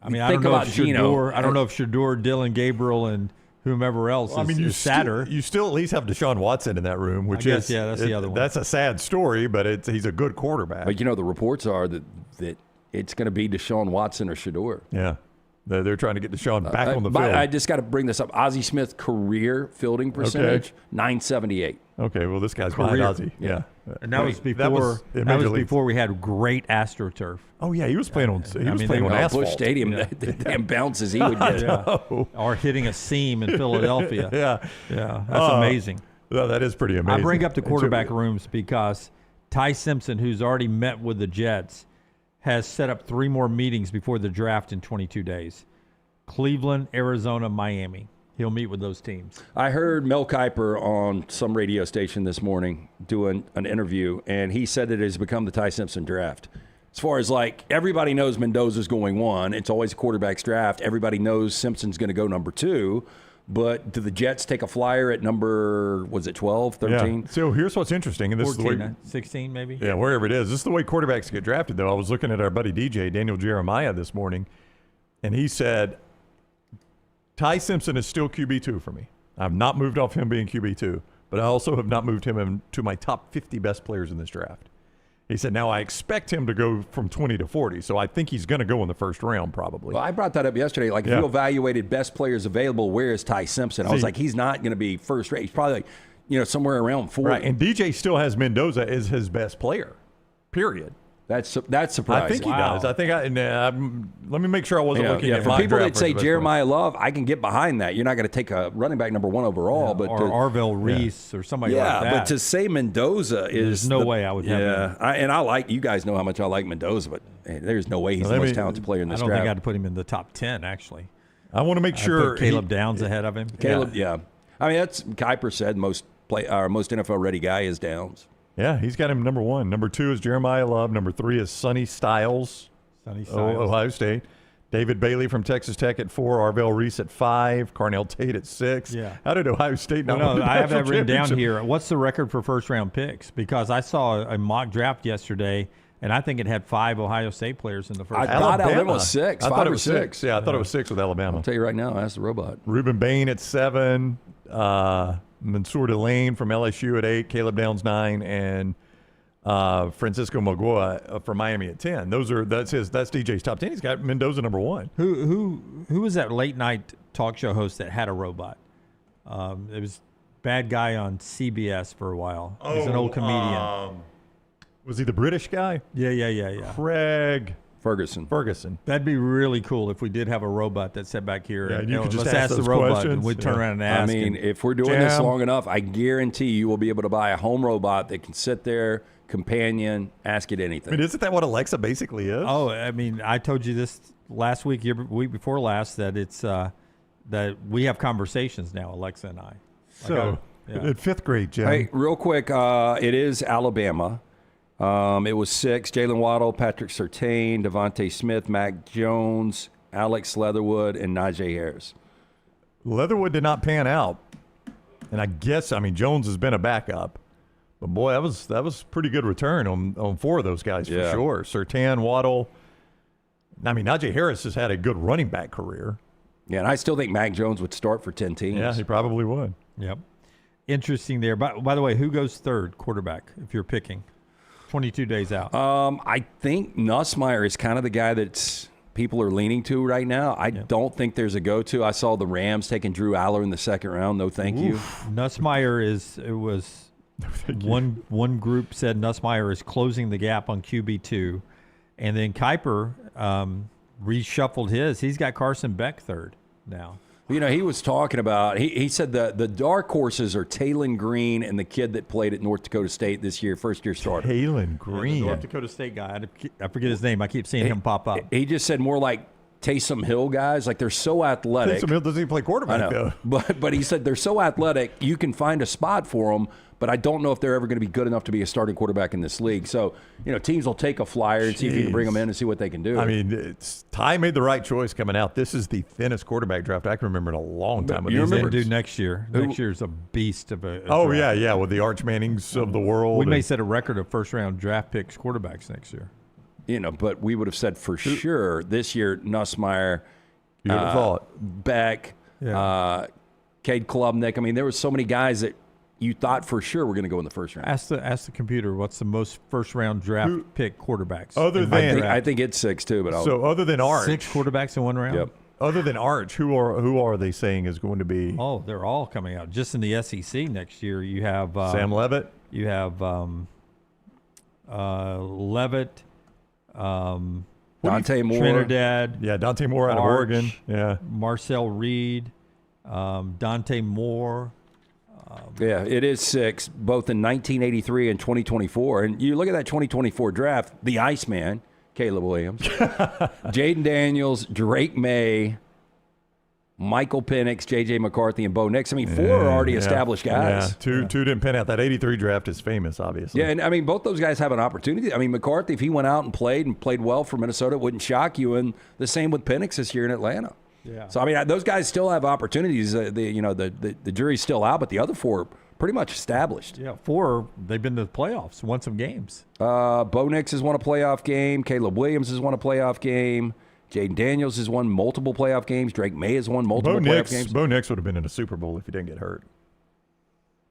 I don't know if Shador, Dylan Gabriel, and whomever else is sadder. You still at least have Deshaun Watson in that room, which that's the other one. That's a sad story, but he's a good quarterback. But the reports are that it's going to be Deshaun Watson or Shador. Yeah. They're trying to get Deshaun back on the field. I just got to bring this up. Ozzie Smith's career fielding percentage, 978. Okay, well, this guy's behind Ozzie. Yeah. And that was before we had great AstroTurf. Oh, yeah, he was playing on asphalt. Busch Stadium, the damn bounces he would get. Or hitting a seam in Philadelphia. Yeah. That's amazing. Well, that is pretty amazing. I bring up the quarterback rooms because Ty Simpson, who's already met with the Jets, has set up 3 more meetings before the draft in 22 days. Cleveland, Arizona, Miami. He'll meet with those teams. I heard Mel Kiper on some radio station this morning doing an interview, and he said that it has become the Ty Simpson draft. As far as everybody knows Mendoza's going 1. It's always a quarterback's draft. Everybody knows Simpson's going to go number 2. But do the Jets take a flyer at number, 12, 13? Yeah. So here's what's interesting. And this 14, is the way, 16 maybe? Yeah, wherever it is. This is the way quarterbacks get drafted, though. I was looking at our buddy DJ, Daniel Jeremiah, this morning, and he said, Ty Simpson is still QB2 for me. I've not moved off him being QB2, but I also have not moved him into my top 50 best players in this draft. He said, now I expect him to go from 20 to 40, so I think he's going to go in the first round probably. Well, I brought that up yesterday. If you evaluated best players available, where is Ty Simpson? I was like, he's not going to be first rate. He's probably somewhere around 40. Right, and DJ still has Mendoza as his best player, period. That's surprising. I think he does. I think let me make sure I wasn't looking at for my people draft that say for the best Jeremiah Love, I can get behind that. You're not going to take a running back number 1 overall, but Arvell Reese or somebody like that. But to say Mendoza there's no way I would have him. I like you guys know how much I like Mendoza, but there's no way he's the most talented player in this draft. I don't think I'd put him in the top 10 actually. I want to make sure put Caleb Downs ahead of him. Caleb, yeah. I mean that's Kiper said most NFL ready guy is Downs. Yeah, he's got him number 1. Number 2 is Jeremiah Love. Number 3 is Sonny Styles, Ohio State. David Bailey from Texas Tech at 4. Arvell Reese at 5. Carnell Tate at 6. Yeah. How did Ohio State not win the I have that national written down championship? here. What's the record for first-round picks? Because I saw a mock draft yesterday, and I think it had 5 Ohio State players in the first round. I thought Alabama was 6. I thought it was 6. Yeah, I thought it was 6 with Alabama. I'll tell you right now, ask the robot. Ruben Bain at 7. Mansour Delane from LSU at 8. Caleb Downs 9. And Francisco Magoa from Miami at 10. That's DJ's top 10. He's got Mendoza number 1. Who was that late night talk show host that had a robot? It was bad guy on CBS for a while. He's an old comedian. Was he the British guy? Yeah. Craig Ferguson. That'd be really cool if we did have a robot that sat back here. Yeah, and you could just let's ask the those robot, questions. and we'd turn around and ask. I mean, if we're doing this long enough, I guarantee you will be able to buy a home robot that can sit there, companion, ask it anything. I mean, isn't that what Alexa basically is? Oh, I mean, I told you this last week, week before last, that it's that we have conversations now, Alexa and I. In 5th grade, Jim. Hey, real quick, it is Alabama. It was 6. Jalen Waddle, Patrick Surtain, Devontae Smith, Mac Jones, Alex Leatherwood, and Najee Harris. Leatherwood did not pan out. And I guess, Jones has been a backup. But, boy, that was pretty good return on 4 of those guys for sure. Surtain, Waddle. Najee Harris has had a good running back career. Yeah, and I still think Mac Jones would start for 10 teams. Yeah, he probably would. Yep. Interesting there. By the way, who goes 3rd quarterback if you're picking? 22 days out. I think Nussmeier is kind of the guy that people are leaning to right now. I don't think there's a go-to. I saw the Rams taking Drew Aller in the 2nd round. No, thank you. Nussmeier was one group said Nussmeier is closing the gap on QB2, and then Kiper reshuffled his. He's got Carson Beck 3rd now. He was talking about, he said the dark horses are Taylon Green and the kid that played at North Dakota State this year, first-year starter. Taylon Green. North Dakota State guy. I forget his name. I keep seeing him pop up. He just said more like Taysom Hill guys, like they're so athletic. Taysom Hill doesn't even play quarterback, though. But he said they're so athletic, you can find a spot for them, but I don't know if they're ever going to be good enough to be a starting quarterback in this league. So, teams will take a flyer and see if you can bring them in and see what they can do. I mean, Ty made the right choice coming out. This is the thinnest quarterback draft I can remember in a long time. You remember do next year. Next year's a beast of a draft. yeah, with the Arch Mannings of the world. We may set a record of first-round draft picks quarterbacks next year. But we would have said for sure this year, Nussmeier, Beck, Cade Klubnik. I mean, there were so many guys that you thought for sure were going to go in the first round. Ask the computer what's the most first-round draft pick quarterbacks. I think it's 6 too. But other than Arch, 6 quarterbacks in one round. Yep. Other than Arch, who are they saying is going to be? Oh, they're all coming out. Just in the SEC next year, you have Sam Leavitt. You have Leavitt. Dante Moore. Trinidad. Yeah, Dante Moore out of Oregon. Yeah. Marcel Reed. Dante Moore. It is 6, both in 1983 and 2024. And you look at that 2024 draft, the Iceman, Caleb Williams, Jaden Daniels, Drake May, Michael Penix, J.J. McCarthy, and Bo Nix. I mean, 4 are already established guys. Yeah, 2 didn't pan out. That 83 draft is famous, obviously. Yeah, and I mean, both those guys have an opportunity. I mean, McCarthy, if he went out and played well for Minnesota, it wouldn't shock you. And the same with Penix this year in Atlanta. Yeah. So, I mean, those guys still have opportunities. The jury's still out, but the other 4 are pretty much established. Yeah, 4, they've been to the playoffs, won some games. Bo Nix has won a playoff game. Caleb Williams has won a playoff game. Jaden Daniels has won multiple playoff games. Drake May has won multiple playoff games. Bo Nix would have been in a Super Bowl if he didn't get hurt.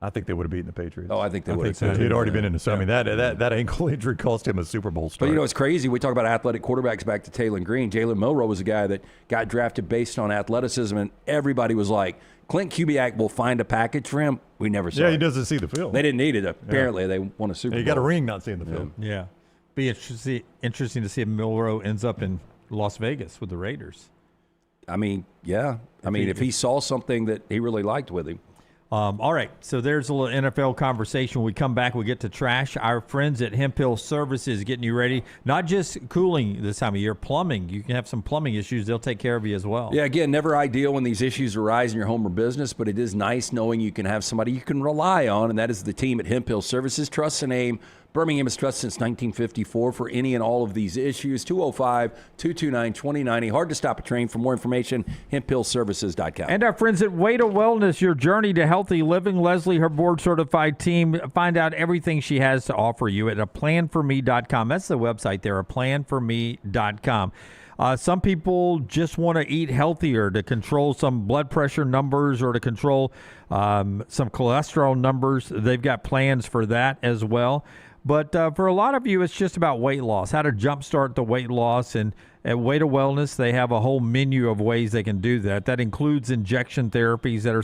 I think they would have beaten the Patriots. Oh, I think they would have. He'd already been in the. I mean, that ankle injury cost him a Super Bowl start. But it's crazy. We talk about athletic quarterbacks back to Taylor Green. Jalen Milroe was a guy that got drafted based on athleticism, and everybody was like, Clint Kubiak will find a package for him. We never saw it. Yeah, he doesn't see the film. They didn't need it. Apparently, they won a Super Bowl. He got a ring not seeing the film. Yeah. Be interesting to see if Milroe ends up in Las Vegas with the Raiders. I mean, yeah. If he saw something that he really liked with him. All right, so there's a little NFL conversation. When we come back, we get to trash. Our friends at Hemp Hill Services getting you ready. Not just cooling this time of year, plumbing. You can have some plumbing issues. They'll take care of you as well. Yeah, again, never ideal when these issues arise in your home or business, but it is nice knowing you can have somebody you can rely on, and that is the team at Hemp Hill Services. Trust the name. Birmingham has trusted since 1954 for any and all of these issues. 205-229-2090. Hard to stop a train. For more information, hemphillservices.com. And our friends at Way to Wellness, your journey to healthy living. Leslie, her board-certified team, find out everything she has to offer you at aplanforme.com. That's the website there, aplanforme.com. Some people just want to eat healthier to control some blood pressure numbers or to control some cholesterol numbers. They've got plans for that as well. But for a lot of you, it's just about weight loss, how to jumpstart the weight loss. And at Way to Wellness, they have a whole menu of ways they can do that. That includes injection therapies that are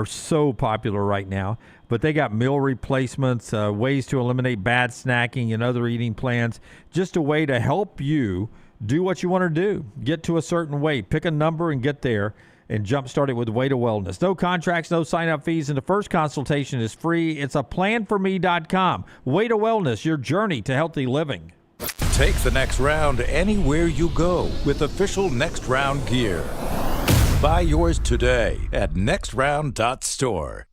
so popular right now. But they got meal replacements, ways to eliminate bad snacking and other eating plans, just a way to help you do what you want to do. Get to a certain weight. Pick a number and get there. And jumpstart it with Way to Wellness. No contracts, no sign-up fees, and the first consultation is free. It's aplanforme.com. Way to Wellness, your journey to healthy living. Take the next round anywhere you go with official Next Round gear. Buy yours today at nextround.store.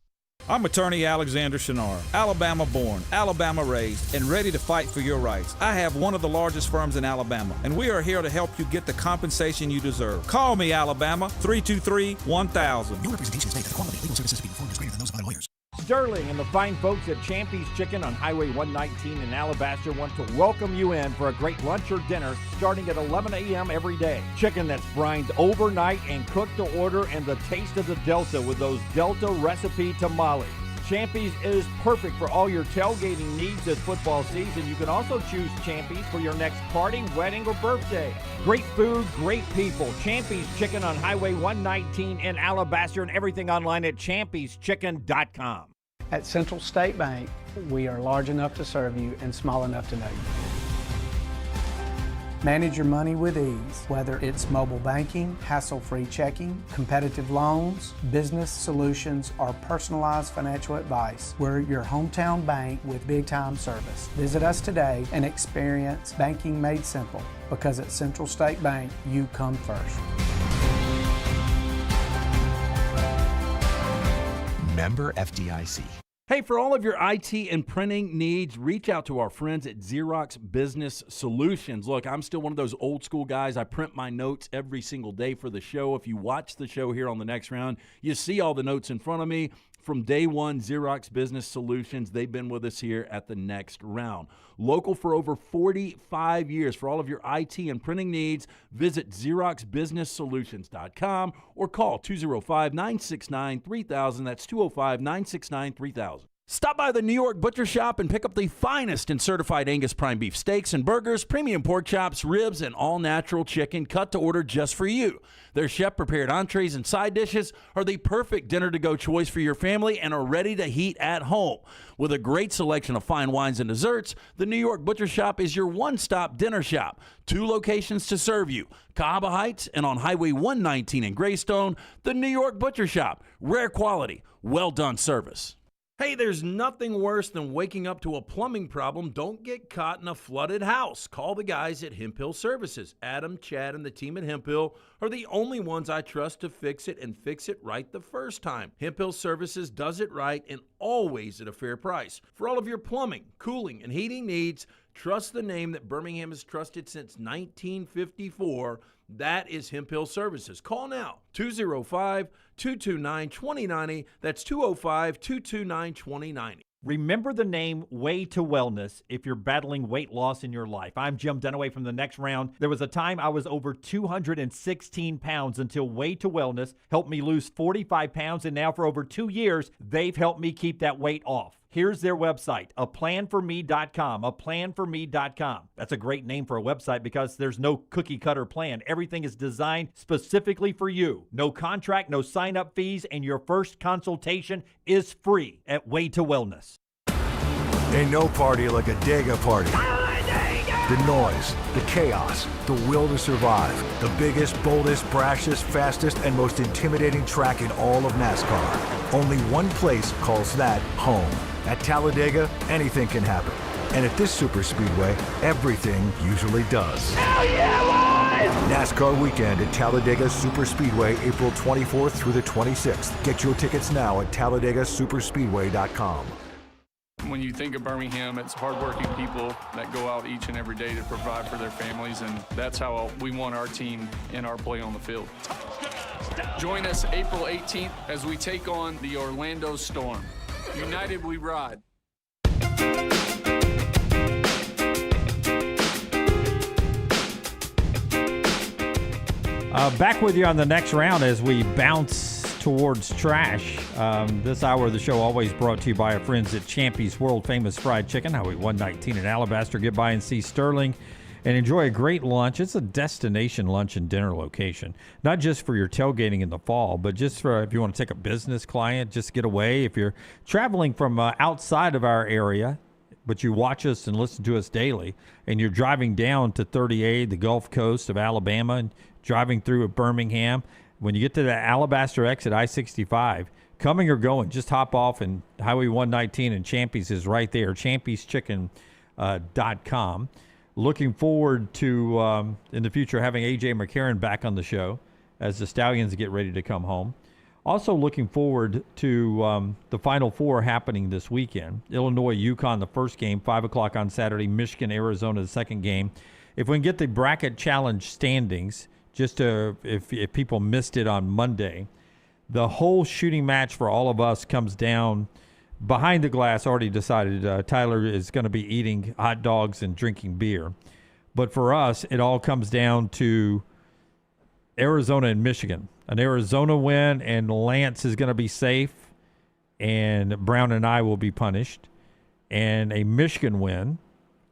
I'm attorney Alexander Shunnarah, Alabama-born, Alabama-raised, and ready to fight for your rights. I have one of the largest firms in Alabama, and we are here to help you get the compensation you deserve. Call me, Alabama, 323-1000. No representation is made that the quality of legal services being performed is greater than those of other lawyers. Sterling and the fine folks at Champy's Chicken on Highway 119 in Alabaster want to welcome you in for a great lunch or dinner starting at 11 a.m. every day. Chicken that's brined overnight and cooked to order, and the taste of the Delta with those Delta recipe tamales. Champy's is perfect for all your tailgating needs this football season. You can also choose Champy's for your next party, wedding, or birthday. Great food, great people. Champy's Chicken on Highway 119 in Alabaster, and everything online at champyschicken.com. At Central State Bank, we are large enough to serve you and small enough to know you. Manage your money with ease, whether it's mobile banking, hassle-free checking, competitive loans, business solutions, or personalized financial advice. We're your hometown bank with big-time service. Visit us today and experience banking made simple, because at Central State Bank, you come first. Member FDIC. Hey, for all of your IT and printing needs, reach out to our friends at Xerox Business Solutions. Look, I'm still one of those old school guys. I print my notes every single day for the show. If you watch the show here on the next round, you see all the notes in front of me. From day one, Xerox Business Solutions, they've been with us here at the next round. Local for over 45 years. For all of your IT and printing needs, visit XeroxBusinessSolutions.com or call 205-969-3000. That's 205-969-3000. Stop by the New York Butcher Shop and pick up the finest in certified Angus prime beef steaks and burgers, premium pork chops, ribs, and all-natural chicken cut to order just for you. Their chef-prepared entrees and side dishes are the perfect dinner-to-go choice for your family and are ready to heat at home. With a great selection of fine wines and desserts, the New York Butcher Shop is your one-stop dinner shop. 2 locations to serve you, Cahaba Heights and on Highway 119 in Greystone. The New York Butcher Shop, rare quality, well-done service. Hey, there's nothing worse than waking up to a plumbing problem. Don't get caught in a flooded house. Call the guys at Hemphill Services. Adam, Chad, and the team at Hemphill are the only ones I trust to fix it and fix it right the first time. Hemphill Services does it right and always at a fair price. For all of your plumbing, cooling, and heating needs, trust the name that Birmingham has trusted since 1954. That is Hemphill Services. Call now, 205-229-2090. That's 205-229-2090. Remember the name Way to Wellness if you're battling weight loss in your life. I'm Jim Dunaway from the next round. There was a time I was over 216 pounds until Way to Wellness helped me lose 45 pounds, and now for over 2 years, they've helped me keep that weight off. Here's their website, aplanforme.com, aplanforme.com. That's a great name for a website because there's no cookie-cutter plan. Everything is designed specifically for you. No contract, no sign-up fees, and your first consultation is free at Way to Wellness. Ain't no party like a Dega party. The noise, the chaos, the will to survive. The biggest, boldest, brashest, fastest, and most intimidating track in all of NASCAR. Only one place calls that home. At Talladega, anything can happen. And at this super speedway, everything usually does. Hell yeah, boys! NASCAR weekend at Talladega Superspeedway, April 24th through the 26th. Get your tickets now at TalladegaSuperspeedway.com. When you think of Birmingham, it's hardworking people that go out each and every day to provide for their families, and that's how we want our team in our play on the field. Join us April 18th as we take on the Orlando Storm. United we ride. Back with you on the next round as we bounce towards trash. This hour of the show always brought to you by our friends at Champy's World Famous Fried Chicken, Highway 119 in Alabaster. Get by and see Sterling and enjoy a great lunch. It's a destination lunch and dinner location, not just for your tailgating in the fall, but just for if you want to take a business client, just get away. If you're traveling from outside of our area, but you watch us and listen to us daily, and you're driving down to 30A, the Gulf Coast of Alabama, and driving through at Birmingham, when you get to the Alabaster exit, I-65, coming or going, just hop off, and Highway 119 and Champy's is right there, champyschicken.com. Looking forward to, in the future, having A.J. McCarron back on the show as the Stallions get ready to come home. Also looking forward to the Final Four happening this weekend. Illinois, UConn, the first game, 5 o'clock on Saturday. Michigan, Arizona, the second game. If we can get the bracket challenge standings, just to, if people missed it on Monday, the whole shooting match for all of us comes down behind the glass. Already decided Tyler is going to be eating hot dogs and drinking beer. But for us, it all comes down to Arizona and Michigan. An Arizona win, and Lance is going to be safe, and Brown and I will be punished. And a Michigan win,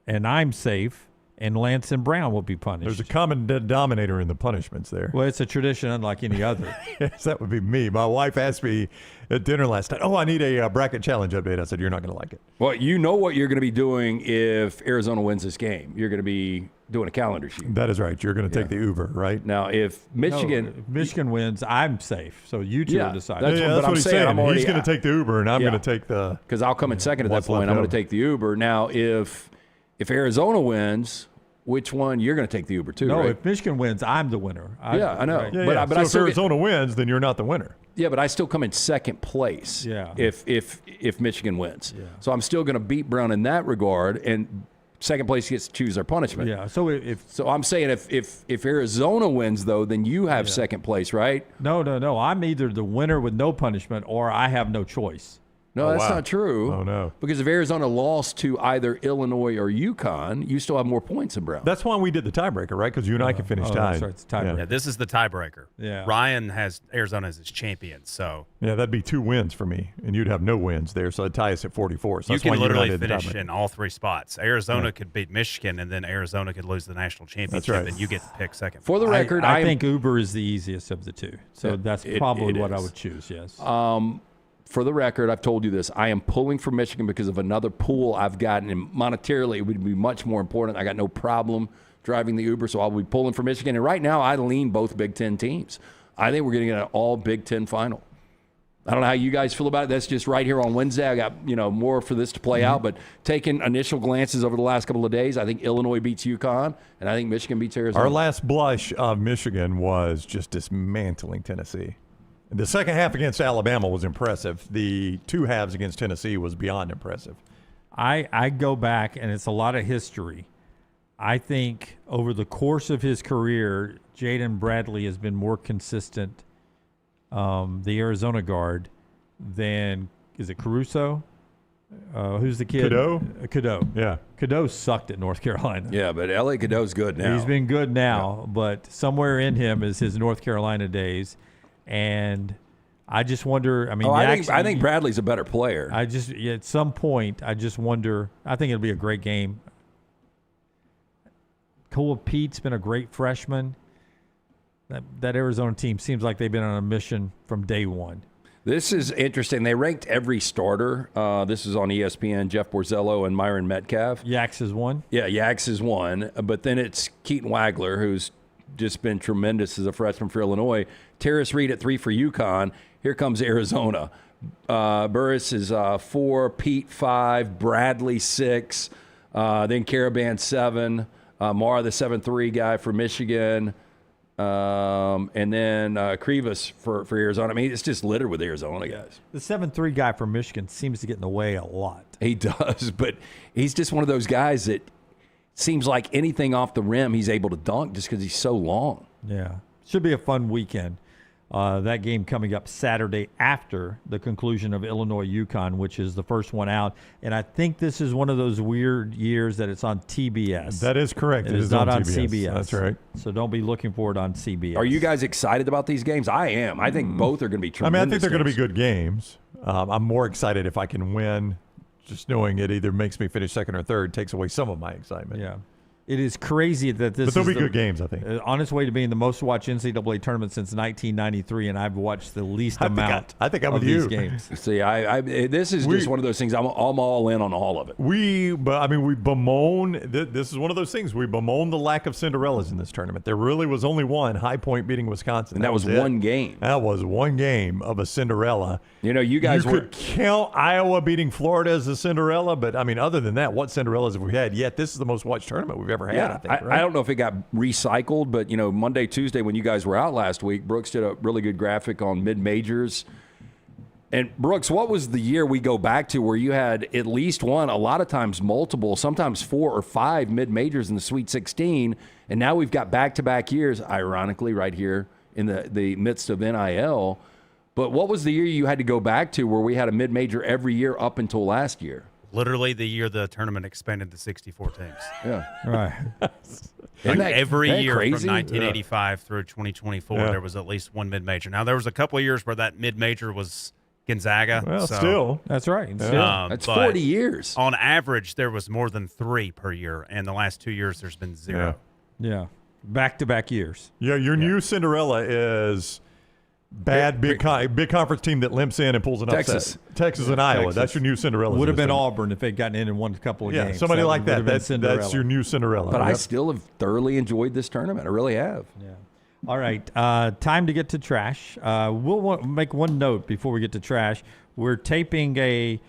and I'm safe, and Lance and Brown will be punished. There's a common denominator in the punishments there. Well, it's a tradition unlike any other. Yes, that would be me. My wife asked me at dinner last night, I need a bracket challenge update. I said, you're not going to like it. Well, you know what you're going to be doing if Arizona wins this game. You're going to be doing a calendar shoot. That is right. You're going to take the Uber, right? Now, if Michigan if Michigan wins, I'm safe. So you two are deciding. That's what he's saying. I'm already, he's going to take the Uber, and I'm going to take the. Because I'll come in second at that point. I'm going to take the Uber. Now, if Arizona wins, which one you're going to take the Uber too? No, right? if Michigan wins, I'm the winner. I know. Right. Yeah, but if Arizona wins, then you're not the winner. Yeah, but I still come in second place. Yeah. If Michigan wins, so I'm still going to beat Brown in that regard, and second place gets to choose their punishment. Yeah. So so I'm saying if Arizona wins though, then you have second place, right? No. I'm either the winner with no punishment, or I have no choice. No, that's not true. Oh, no. Because if Arizona lost to either Illinois or UConn, you still have more points than Brown. That's why we did the tiebreaker, right? Because you and I can finish tied. That's right, it's tiebreaker. Yeah, this is the tiebreaker. Yeah. Ryan has Arizona as his champion, so. Yeah, that'd be 2 wins for me, and you'd have no wins there, so that'd tie us at 44. So You that's why can and I literally did the finish tiebreaker. in all 3 spots. Arizona could beat Michigan, and then Arizona could lose the national championship, right. and you get to pick second. For the record, I think Uber is the easiest of the two. So that's probably it what I is. would choose, yes. For the record, I've told you this. I am pulling for Michigan because of another pool I've gotten, and monetarily it would be much more important. I got no problem driving the Uber, so I'll be pulling for Michigan. And right now, I lean both Big Ten teams. I think we're getting an all Big Ten final. I don't know how you guys feel about it. That's just right here on Wednesday. I got more for this to play out, but taking initial glances over the last couple of days, I think Illinois beats UConn, and I think Michigan beats Arizona. Our last blush of Michigan was just dismantling Tennessee. The second half against Alabama was impressive. The 2 halves against Tennessee was beyond impressive. I go back, and it's a lot of history. I think over the course of his career, Jaden Bradley has been more consistent, the Arizona guard, than, is it Caruso? Who's the kid? Cadeau. Yeah. Cadeau sucked at North Carolina. Yeah, but L.A. Cadeau's good now. He's been good now, but somewhere in him is his North Carolina days. And I just wonder. I mean, I think Bradley's a better player. At some point, I just wonder. I think it'll be a great game. Cole Pete's been a great freshman. That Arizona team seems like they've been on a mission from day one. This is interesting. They ranked every starter. This is on ESPN. Jeff Borzello and Myron Metcalf. Yax is one. Yeah, Yax is one. But then it's Keaton Wagler, who's just been tremendous as a freshman for Illinois. Terrace Reed at 3 for UConn. Here comes Arizona. Burris is 4, Pete 5, Bradley 6, then Caravan 7, Mara the 7-3 guy for Michigan, and then Krivas for Arizona. I mean, it's just littered with Arizona guys. The 7-3 guy for Michigan seems to get in the way a lot. He does, but he's just one of those guys that seems like anything off the rim he's able to dunk just because he's so long. Yeah. Should be a fun weekend. That game coming up Saturday after the conclusion of Illinois-UConn, which is the first one out. And I think this is one of those weird years that it's on TBS. That is correct. It is not on TBS. CBS. That's right. So don't be looking for it on CBS. Are you guys excited about these games? I am. I think both are going to be tremendous. I mean, I think they're going to be games. good games. I'm more excited if I can win. Just knowing it either makes me finish second or third takes away some of my excitement. Yeah. It is crazy that this But they'll is be good games, I think. On its way to being the most watched NCAA tournament since 1993, and I've watched the least amount I think I'm of with these you. games. See, this is just one of those things. I'm all in on all of it. We bemoan. This is one of those things. We bemoan the lack of Cinderellas in this tournament. There really was only one, High Point beating Wisconsin. And that was it. one game. That was one game of a Cinderella. You guys could count Iowa beating Florida as a Cinderella, but I mean, other than that, what Cinderellas have we had yet? This is the most watched tournament we've ever had. Yeah, I think, right? I don't know if it got recycled, but Monday, Tuesday, when you guys were out last week, Brooks did a really good graphic on mid-majors. And Brooks, what was the year we go back to where you had at least one, a lot of times multiple, sometimes 4 or 5 mid-majors in the Sweet 16, and now we've got back-to-back years, ironically, right here in the midst of NIL. But what was the year you had to go back to where we had a mid-major every year up until last year? Literally the year the tournament expanded to 64 teams. Yeah. Right. Every year crazy? from 1985 through 2024, there was at least one mid-major. Now, there was a couple of years where that mid-major was Gonzaga. Well, so, still. That's right. That's 40 years. On average, there was more than 3 per year, and the last 2 years there's been 0. Yeah. Back-to-back years. Yeah, your new Cinderella is big conference team that limps in and pulls an upset. Texas and Iowa. That's your new Cinderella. Would have been Auburn if they'd gotten in and won a couple of games. Yeah, somebody like that. That's your new Cinderella. But I still have thoroughly enjoyed this tournament. I really have. Yeah. All right. Time to get to trash. We'll make one note before we get to trash. We're taping a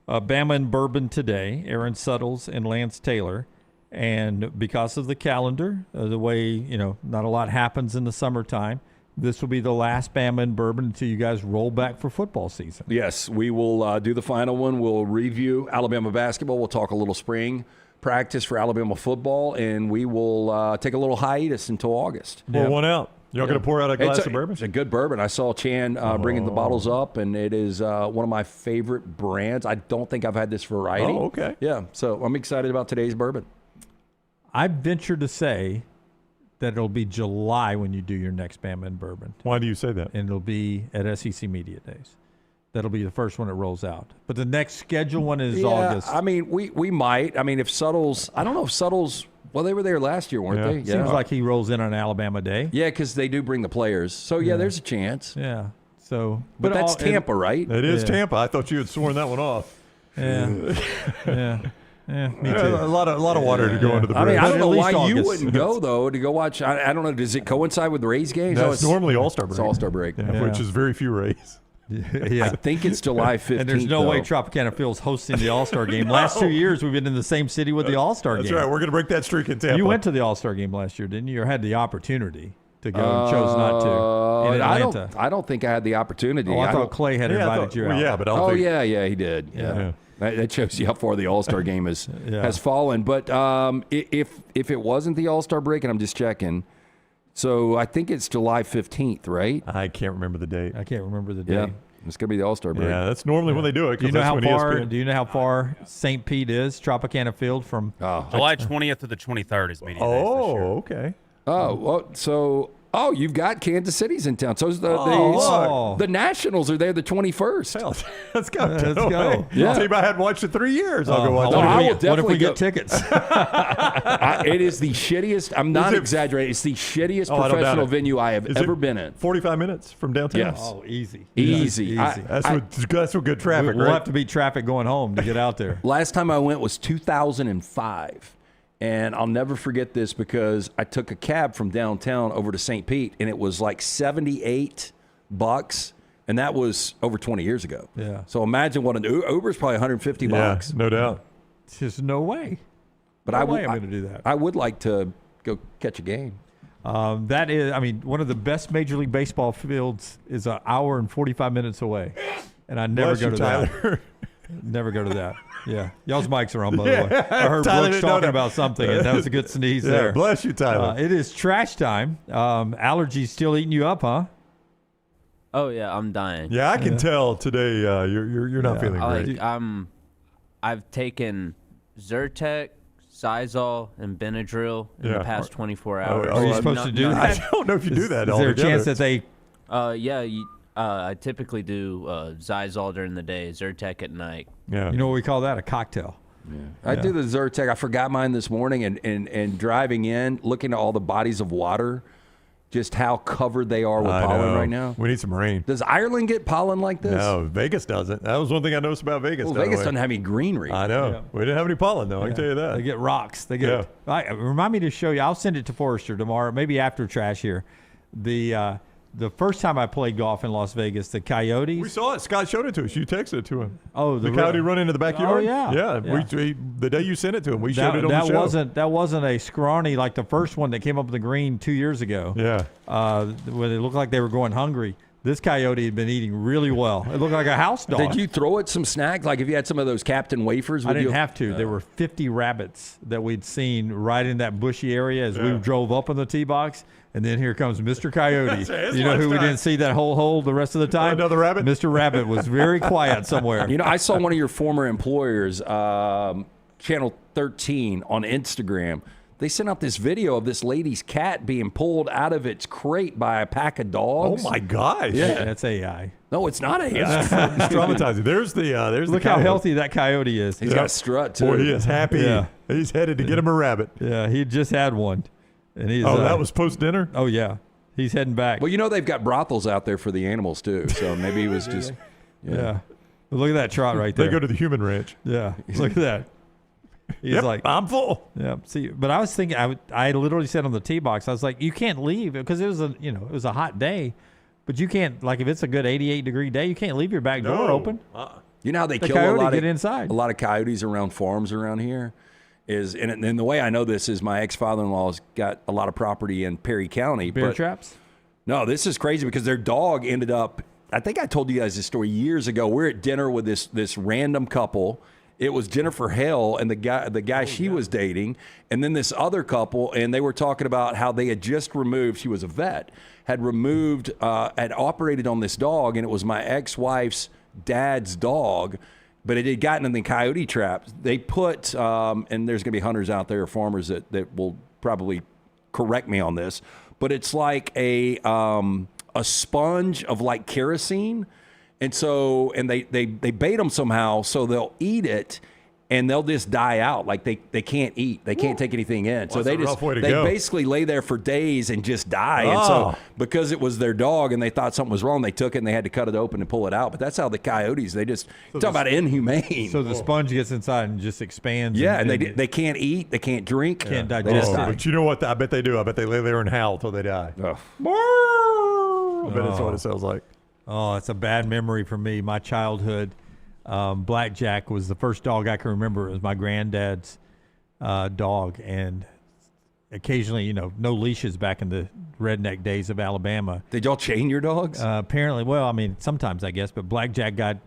Bama and Bourbon today, Aaron Suttles and Lance Taylor. And because of the calendar, the way, not a lot happens in the summertime, this will be the last Bama and Bourbon until you guys roll back for football season. Yes, we will do the final one. We'll review Alabama basketball. We'll talk a little spring practice for Alabama football, and we will take a little hiatus until August. Pour one out. Y'all going to pour out a glass of bourbon? It's a good bourbon. I saw Chan bringing the bottles up, and it is one of my favorite brands. I don't think I've had this variety. Oh, okay. Yeah, so I'm excited about today's bourbon. I venture to say that it'll be July when you do your next Bama and Bourbon. Why do you say that? And it'll be at SEC Media Days. That'll be the first one that rolls out. But the next scheduled one is August. I mean, we might. I mean, if Suttles, I don't know if Suttles, well, they were there last year, weren't they? Seems like he rolls in on Alabama Day. Yeah, because they do bring the players. So, there's a chance. Yeah. So, but that's Tampa, right? It is Tampa. I thought you had sworn that one off. Yeah. Yeah, me too. A lot of water to go into the bridge. I mean, I don't know why you wouldn't go, though, to go watch. I don't know. Does it coincide with the Rays games? That's normally All-Star break. It's All-Star break. Which is very few Rays. Yeah. I think it's July 15th. And there's no way Tropicana Field's hosting the All-Star game. No. Last 2 years, we've been in the same city with the All-Star game. That's right. We're going to break that streak in Tampa. You went to the All-Star game last year, didn't you? Or had the opportunity to go and chose not to in Atlanta? I don't think I had the opportunity. I thought Clay had invited you out. Well, yeah, but I don't think... yeah, he did. Yeah. That shows you how far the All-Star game has fallen. But if it wasn't the All-Star break, and I'm just checking, so I think it's July 15th, right? I can't remember the date. I can't remember the date. Yeah, it's going to be the All-Star break. Yeah, that's normally when they do it. Do you know how far St. Pete is, Tropicana Field, from? July 20th to the 23rd is media days this year. Okay. Oh, well, so... Oh, you've got Kansas City's in town. So the Nationals are there the 21st. Hell, let's go. Let's go. Yeah. Team I hadn't watched in 3 years. I'll go watch it. What if we get tickets? It is the shittiest. I'm not exaggerating. It's the shittiest professional venue I have ever been in. 45 minutes from downtown? Yes. Oh, easy. Easy. That's what good traffic, We'll right? have to beat traffic going home to get out there. Last time I went was 2005. And I'll never forget this because I took a cab from downtown over to St. Pete, and it was like $78, and that was over 20 years ago. Yeah. So imagine what an Uber's probably $150. Yeah, no doubt. Just no way. But I'm going to do that. I would like to go catch a game. That is, one of the best Major League Baseball fields is an hour and 45 minutes away, and I never go to that. Never go to that. Yeah. Y'all's mics are on, by the way. I heard Tyler Brooks talking about something, and that was a good sneeze there. Bless you, Tyler. It is trash time. Allergies still eating you up, huh? Oh, yeah, I'm dying. Yeah, I can tell today you're not feeling great. I've taken Zyrtec, Sizol, and Benadryl in the past 24 hours. Are you supposed to do that? I don't know if you do that. Is there a chance that they... I typically do Zysol during the day, Zyrtec at night. Yeah. You know what we call that? A cocktail. Yeah. I do the Zyrtec. I forgot mine this morning, and driving in, looking at all the bodies of water, just how covered they are with pollen right now. We need some rain. Does Ireland get pollen like this? No, Vegas doesn't. That was one thing I noticed about Vegas. Well, Vegas doesn't have any greenery. I know. Yeah. We didn't have any pollen, though. I can tell you that. They get rocks. They get. Remind me to show you. I'll send it to Forrester tomorrow, maybe after trash here. The first time I played golf in Las Vegas, the Coyotes. We saw it. Scott showed it to us. You texted it to him. Oh, the Coyote run into the backyard. Oh, yeah. Yeah. The day you sent it to him, we showed it on the show. That wasn't a scrawny like the first one that came up the green 2 years ago. Yeah. Where they looked like they were going hungry. This coyote had been eating really well. It looked like a house dog. Did you throw it some snacks? Like if you had some of those Captain Wafers? I didn't have to. There were 50 rabbits that we'd seen right in that bushy area as we drove up on the tee box. And then here comes Mr. Coyote. You know who we didn't see that whole hole the rest of the time? Another rabbit? Mr. Rabbit was very quiet somewhere. You know, I saw one of your former employers, Channel 13 on Instagram. They sent out this video of this lady's cat being pulled out of its crate by a pack of dogs. Oh, my gosh. Yeah, that's AI. No, it's not AI. It's traumatizing. There's Look how healthy that coyote is. He's got a strut, too. Boy, he is happy. Yeah. He's headed to get him a rabbit. Yeah, he just had one. And he's, that was post-dinner? Oh, yeah. He's heading back. Well, they've got brothels out there for the animals too, so maybe he was just. Yeah. Well, look at that trot right there. They go to the human ranch. Yeah. Look at that. He's like, I'm full. Yeah. See, but I was thinking, I literally said on the tee box, I was like, you can't leave because it was a hot day, but you can't, like, if it's a good 88-degree day, you can't leave your back door open. You know how they the kill coyote get inside. A lot of coyotes around farms around here. And the way I know this is my ex-father-in-law's got a lot of property in Perry County. Bear traps? No, this is crazy because their dog ended up. I think I told you guys this story years ago. We're at dinner with this random couple. It was Jennifer Hale and the guy she was dating, and then this other couple, and they were talking about how they had just removed. She was a vet, had operated on this dog, and it was my ex-wife's dad's dog, but it had gotten in the coyote trap. They put, and there's going to be hunters out there, farmers that will probably correct me on this, but it's like a sponge of like kerosene. And so, they bait them somehow so they'll eat it and they'll just die out. Like they can't eat. They can't take anything in. So they basically lay there for days and just die. And so because it was their dog and they thought something was wrong, they took it and they had to cut it open and pull it out. But that's how the coyotes, talk about inhumane. So the sponge gets inside and just expands. Yeah, and they can't eat. They can't drink. Can't digest. But you know what? I bet they do. I bet they lay there and howl till they die. I bet that's what it sounds like. Oh, it's a bad memory for me. My childhood, Blackjack was the first dog I can remember. It was my granddad's dog, and occasionally, no leashes back in the redneck days of Alabama. Did y'all chain your dogs? Apparently, well, I mean, sometimes I guess, but Blackjack got,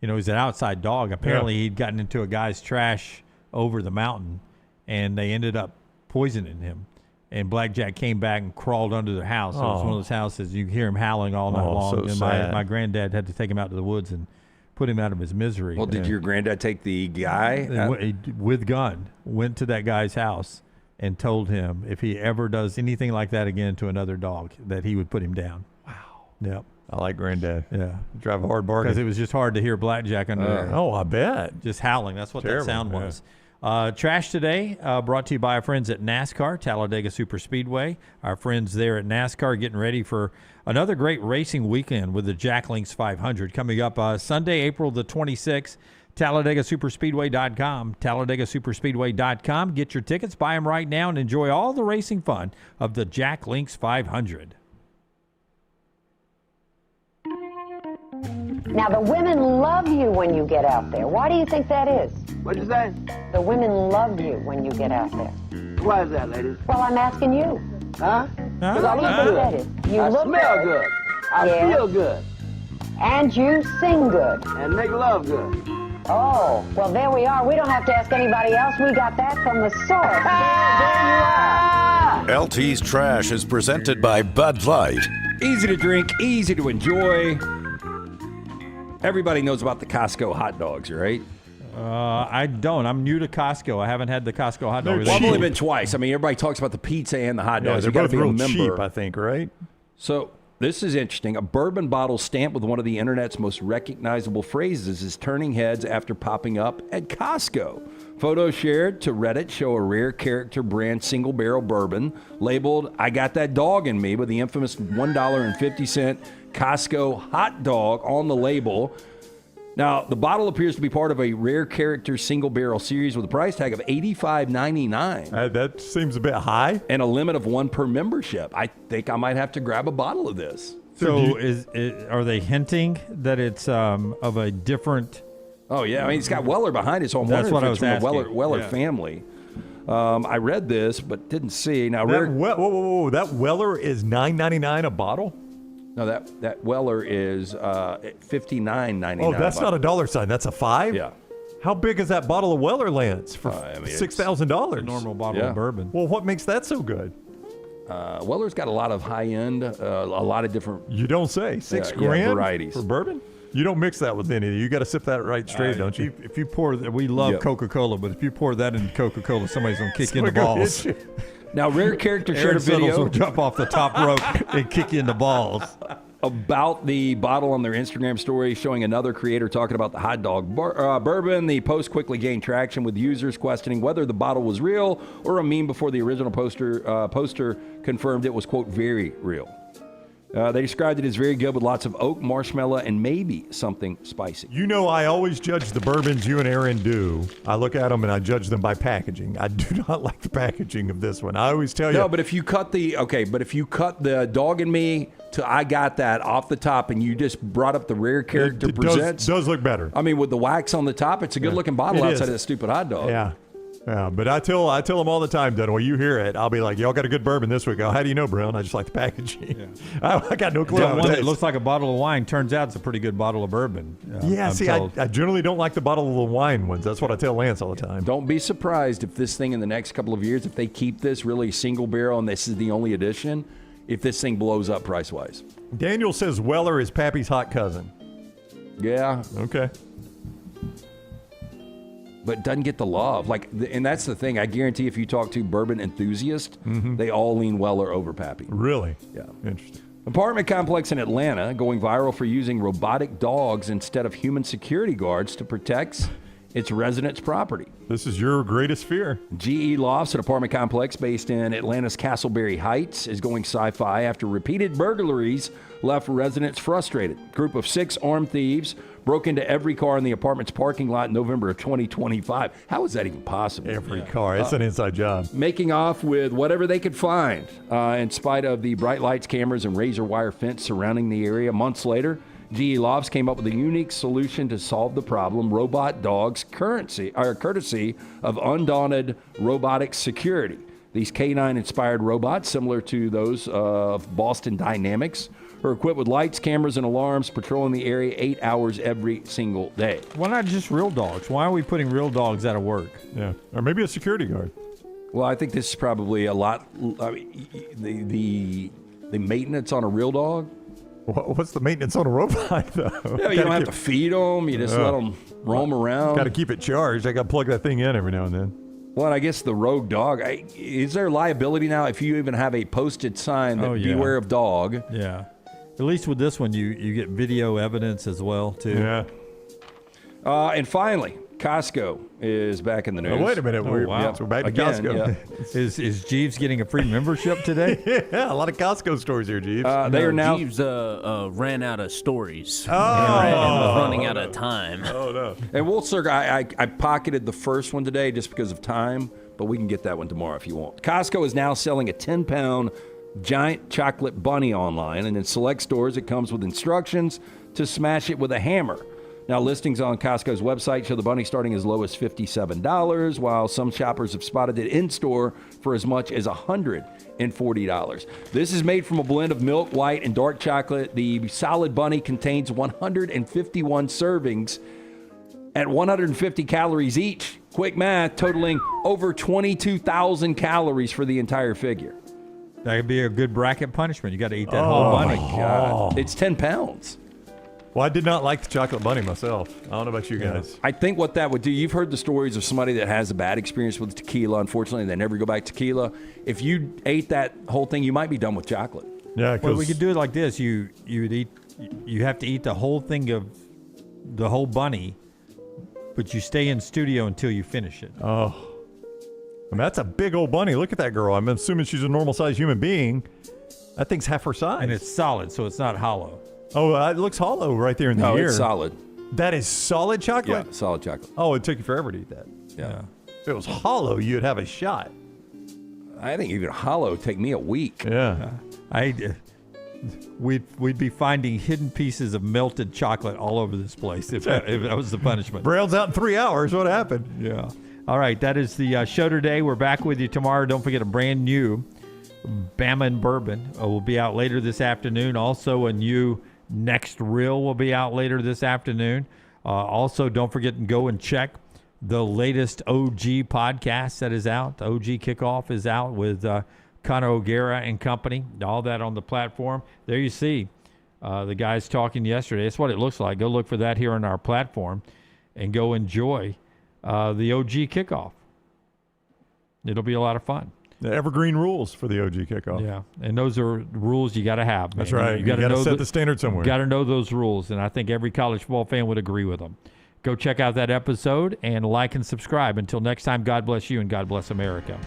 he's an outside dog. Apparently, he'd gotten into a guy's trash over the mountain, and they ended up poisoning him. And Blackjack came back and crawled under the house. It was one of those houses you hear him howling all night long. So and sad. my granddad had to take him out to the woods and put him out of his misery. Well, did your granddad take the guy? With gun, went to that guy's house and told him if he ever does anything like that again to another dog, that he would put him down. Wow. Yep. I like granddad. Yeah. Drive a hard bargain. Because it was just hard to hear Blackjack under there. Oh, I bet. Just howling. That's what Terrible. that sound was. Trash today brought to you by our friends at NASCAR, Talladega Superspeedway. Our friends there at NASCAR getting ready for another great racing weekend with the Jack Links 500 coming up Sunday, April the 26th. TalladagaSuperspeedway.com, TalladagaSuperspeedway.com. Get your tickets, buy them right now, and enjoy all the racing fun of the Jack Links 500. Now, the women love you when you get out there. Why do you think that is? What'd you say? The women love you when you get out there. Why is that, ladies? Well, I'm asking you. Huh? Because I What do look you think good. that is? You I look smell good. I Yes. feel good. And you sing good. And make love good. Oh, well, there we are. We don't have to ask anybody else. We got that from the source. There you are. LT's Trash is presented by Bud Light. Easy to drink, easy to enjoy. Everybody knows about the Costco hot dogs, right? I don't. I'm new to Costco. I haven't had the Costco hot dog. Well, I've only been twice. I mean, everybody talks about the pizza and the hot dogs. they're You gotta both be a real member. cheap, I think, right? So this is interesting. A bourbon bottle stamped with one of the internet's most recognizable phrases is turning heads after popping up at Costco. Photos shared to Reddit show a rare character brand single barrel bourbon labeled "I got that dog in me" with the infamous $1.50 Costco hot dog on the label. Now, the bottle appears to be part of a rare character single barrel series with a price tag of $85.99. That seems a bit high. And a limit of one per membership. I think I might have to grab a bottle of this. So are they hinting that it's of a different... Oh, yeah. I mean, it's got Weller behind it, so I'm That's wondering what I if was it's from the asking. Weller Yeah. family. I read this, but didn't see. Now, Whoa. That Weller is $9.99 a bottle? No, that Weller is $59.99. Oh, that's not a dollar sign. That's a 5? Yeah. How big is that bottle of Weller Lance for $6,000? Normal bottle of bourbon. Well, what makes that so good? Weller's got a lot of high-end, a lot of different... You don't say. $6 grand varieties. for bourbon? You don't mix that with any. You got to sip that right straight, don't you? If you pour... We love Coca-Cola, but if you pour that in Coca-Cola, somebody's going to kick you in the balls. Now, Rare Character shared a Settles video... will jump off the top rope and kick you in the balls. About the bottle on their Instagram story, showing another creator talking about the hot dog bourbon. The post quickly gained traction with users questioning whether the bottle was real or a meme before the original poster confirmed it was, quote, very real. They described it as very good with lots of oak, marshmallow, and maybe something spicy. You know, I always judge the bourbons you and Aaron do. I look at them and I judge them by packaging. I do not like the packaging of this one. I always tell you. No, but if you cut the Dog and Me to I Got That off the top and you just brought up the rare character it presents. does look better. I mean, with the wax on the top, it's a good-looking bottle outside of that stupid hot dog. Yeah. Yeah, but I tell them all the time, Dunwell, you hear it, I'll be like, y'all got a good bourbon this week. Oh, how do you know, Brown? I just like the packaging. Yeah. I got no clue. That one that looks like a bottle of wine turns out it's a pretty good bottle of bourbon. I generally don't like the bottle of the wine ones. That's what I tell Lance all the time. Don't be surprised if this thing in the next couple of years, if they keep this really single barrel and this is the only edition, if this thing blows up price-wise. Daniel says Weller is Pappy's hot cousin. Yeah. Okay. But doesn't get the love. And that's the thing. I guarantee if you talk to bourbon enthusiasts, they all lean Weller over Pappy. Really? Yeah. Interesting. Apartment complex in Atlanta going viral for using robotic dogs instead of human security guards to protect its residents' property. This is your greatest fear. GE Lofts, an apartment complex based in Atlanta's Castleberry Heights, is going sci-fi after repeated burglaries left residents frustrated. A group of 6 armed thieves broke into every car in the apartment's parking lot in November of 2025. How is that even possible? Every car. It's an inside job. Making off with whatever they could find. In spite of the bright lights, cameras, and razor wire fence surrounding the area, months later, GE Lofts came up with a unique solution to solve the problem: robot dogs, courtesy of undaunted robotic security. These canine-inspired robots, similar to those of Boston Dynamics, are equipped with lights, cameras, and alarms, patrolling the area 8 hours every single day. Why not just real dogs? Why are we putting real dogs out of work? Yeah, or maybe a security guard. Well, I think this is probably a lot. I mean, the maintenance on a real dog. What's the maintenance on a robot, though? Yeah, you don't have to feed them. You just let them roam around. Got to keep it charged. I got to plug that thing in every now and then. Well, and I guess the rogue dog, is there liability now if you even have a posted sign that beware of dog? Yeah. At least with this one, you get video evidence as well, too. Yeah. And finally, Costco is back in the news. Oh, wait a minute. We're back to Costco. Yeah. Is Jeeves getting a free membership today? Yeah, a lot of Costco stores here, Jeeves. They are now. Jeeves ran out of stories. Oh. And was running out of time. Oh, no. And we'll circle. I pocketed the first one today just because of time, but we can get that one tomorrow if you want. Costco is now selling a 10-pound giant chocolate bunny online, and in select stores it comes with instructions to smash it with a hammer. Now, listings on Costco's website show the bunny starting as low as $57, while some shoppers have spotted it in-store for as much as $140. This is made from a blend of milk, white, and dark chocolate. The solid bunny contains 151 servings at 150 calories each. Quick math, totaling over 22,000 calories for the entire figure. That could be a good bracket punishment. You got to eat that whole bunny. Oh, my God. It's 10 pounds. Well, I did not like the chocolate bunny myself. I don't know about you guys. I think what that would do, you've heard the stories of somebody that has a bad experience with tequila. Unfortunately, they never go back to tequila. If you ate that whole thing, you might be done with chocolate. Yeah, well, we could do it like this. You have to eat the whole thing of the whole bunny, but you stay in studio until you finish it. Oh, I mean, that's a big old bunny. Look at that girl. I'm assuming she's a normal-sized human being. That thing's half her size. And it's solid, so it's not hollow. Oh, it looks hollow right there in the ear. No, it's solid. That is solid chocolate? Yeah, solid chocolate. Oh, it took you forever to eat that. Yeah. If it was hollow, you'd have a shot. I think even hollow would take me a week. Yeah. We'd be finding hidden pieces of melted chocolate all over this place if that was the punishment. Brown's out in 3 hours. What happened? Yeah. All right, that is the show today. We're back with you tomorrow. Don't forget a brand new Bama and Bourbon will be out later this afternoon. Also, a new Next Reel will be out later this afternoon. Also, don't forget to go and check the latest OG podcast that is out. OG Kickoff is out with Conor O'Gara and company. All that on the platform. There you see the guys talking yesterday. It's what it looks like. Go look for that here on our platform and go enjoy the OG Kickoff. It'll be a lot of fun. The evergreen rules for the OG Kickoff. Yeah, and those are rules you got to have. Man. That's right. You got to set the standard somewhere. You got to know those rules, and I think every college football fan would agree with them. Go check out that episode and like and subscribe. Until next time, God bless you and God bless America.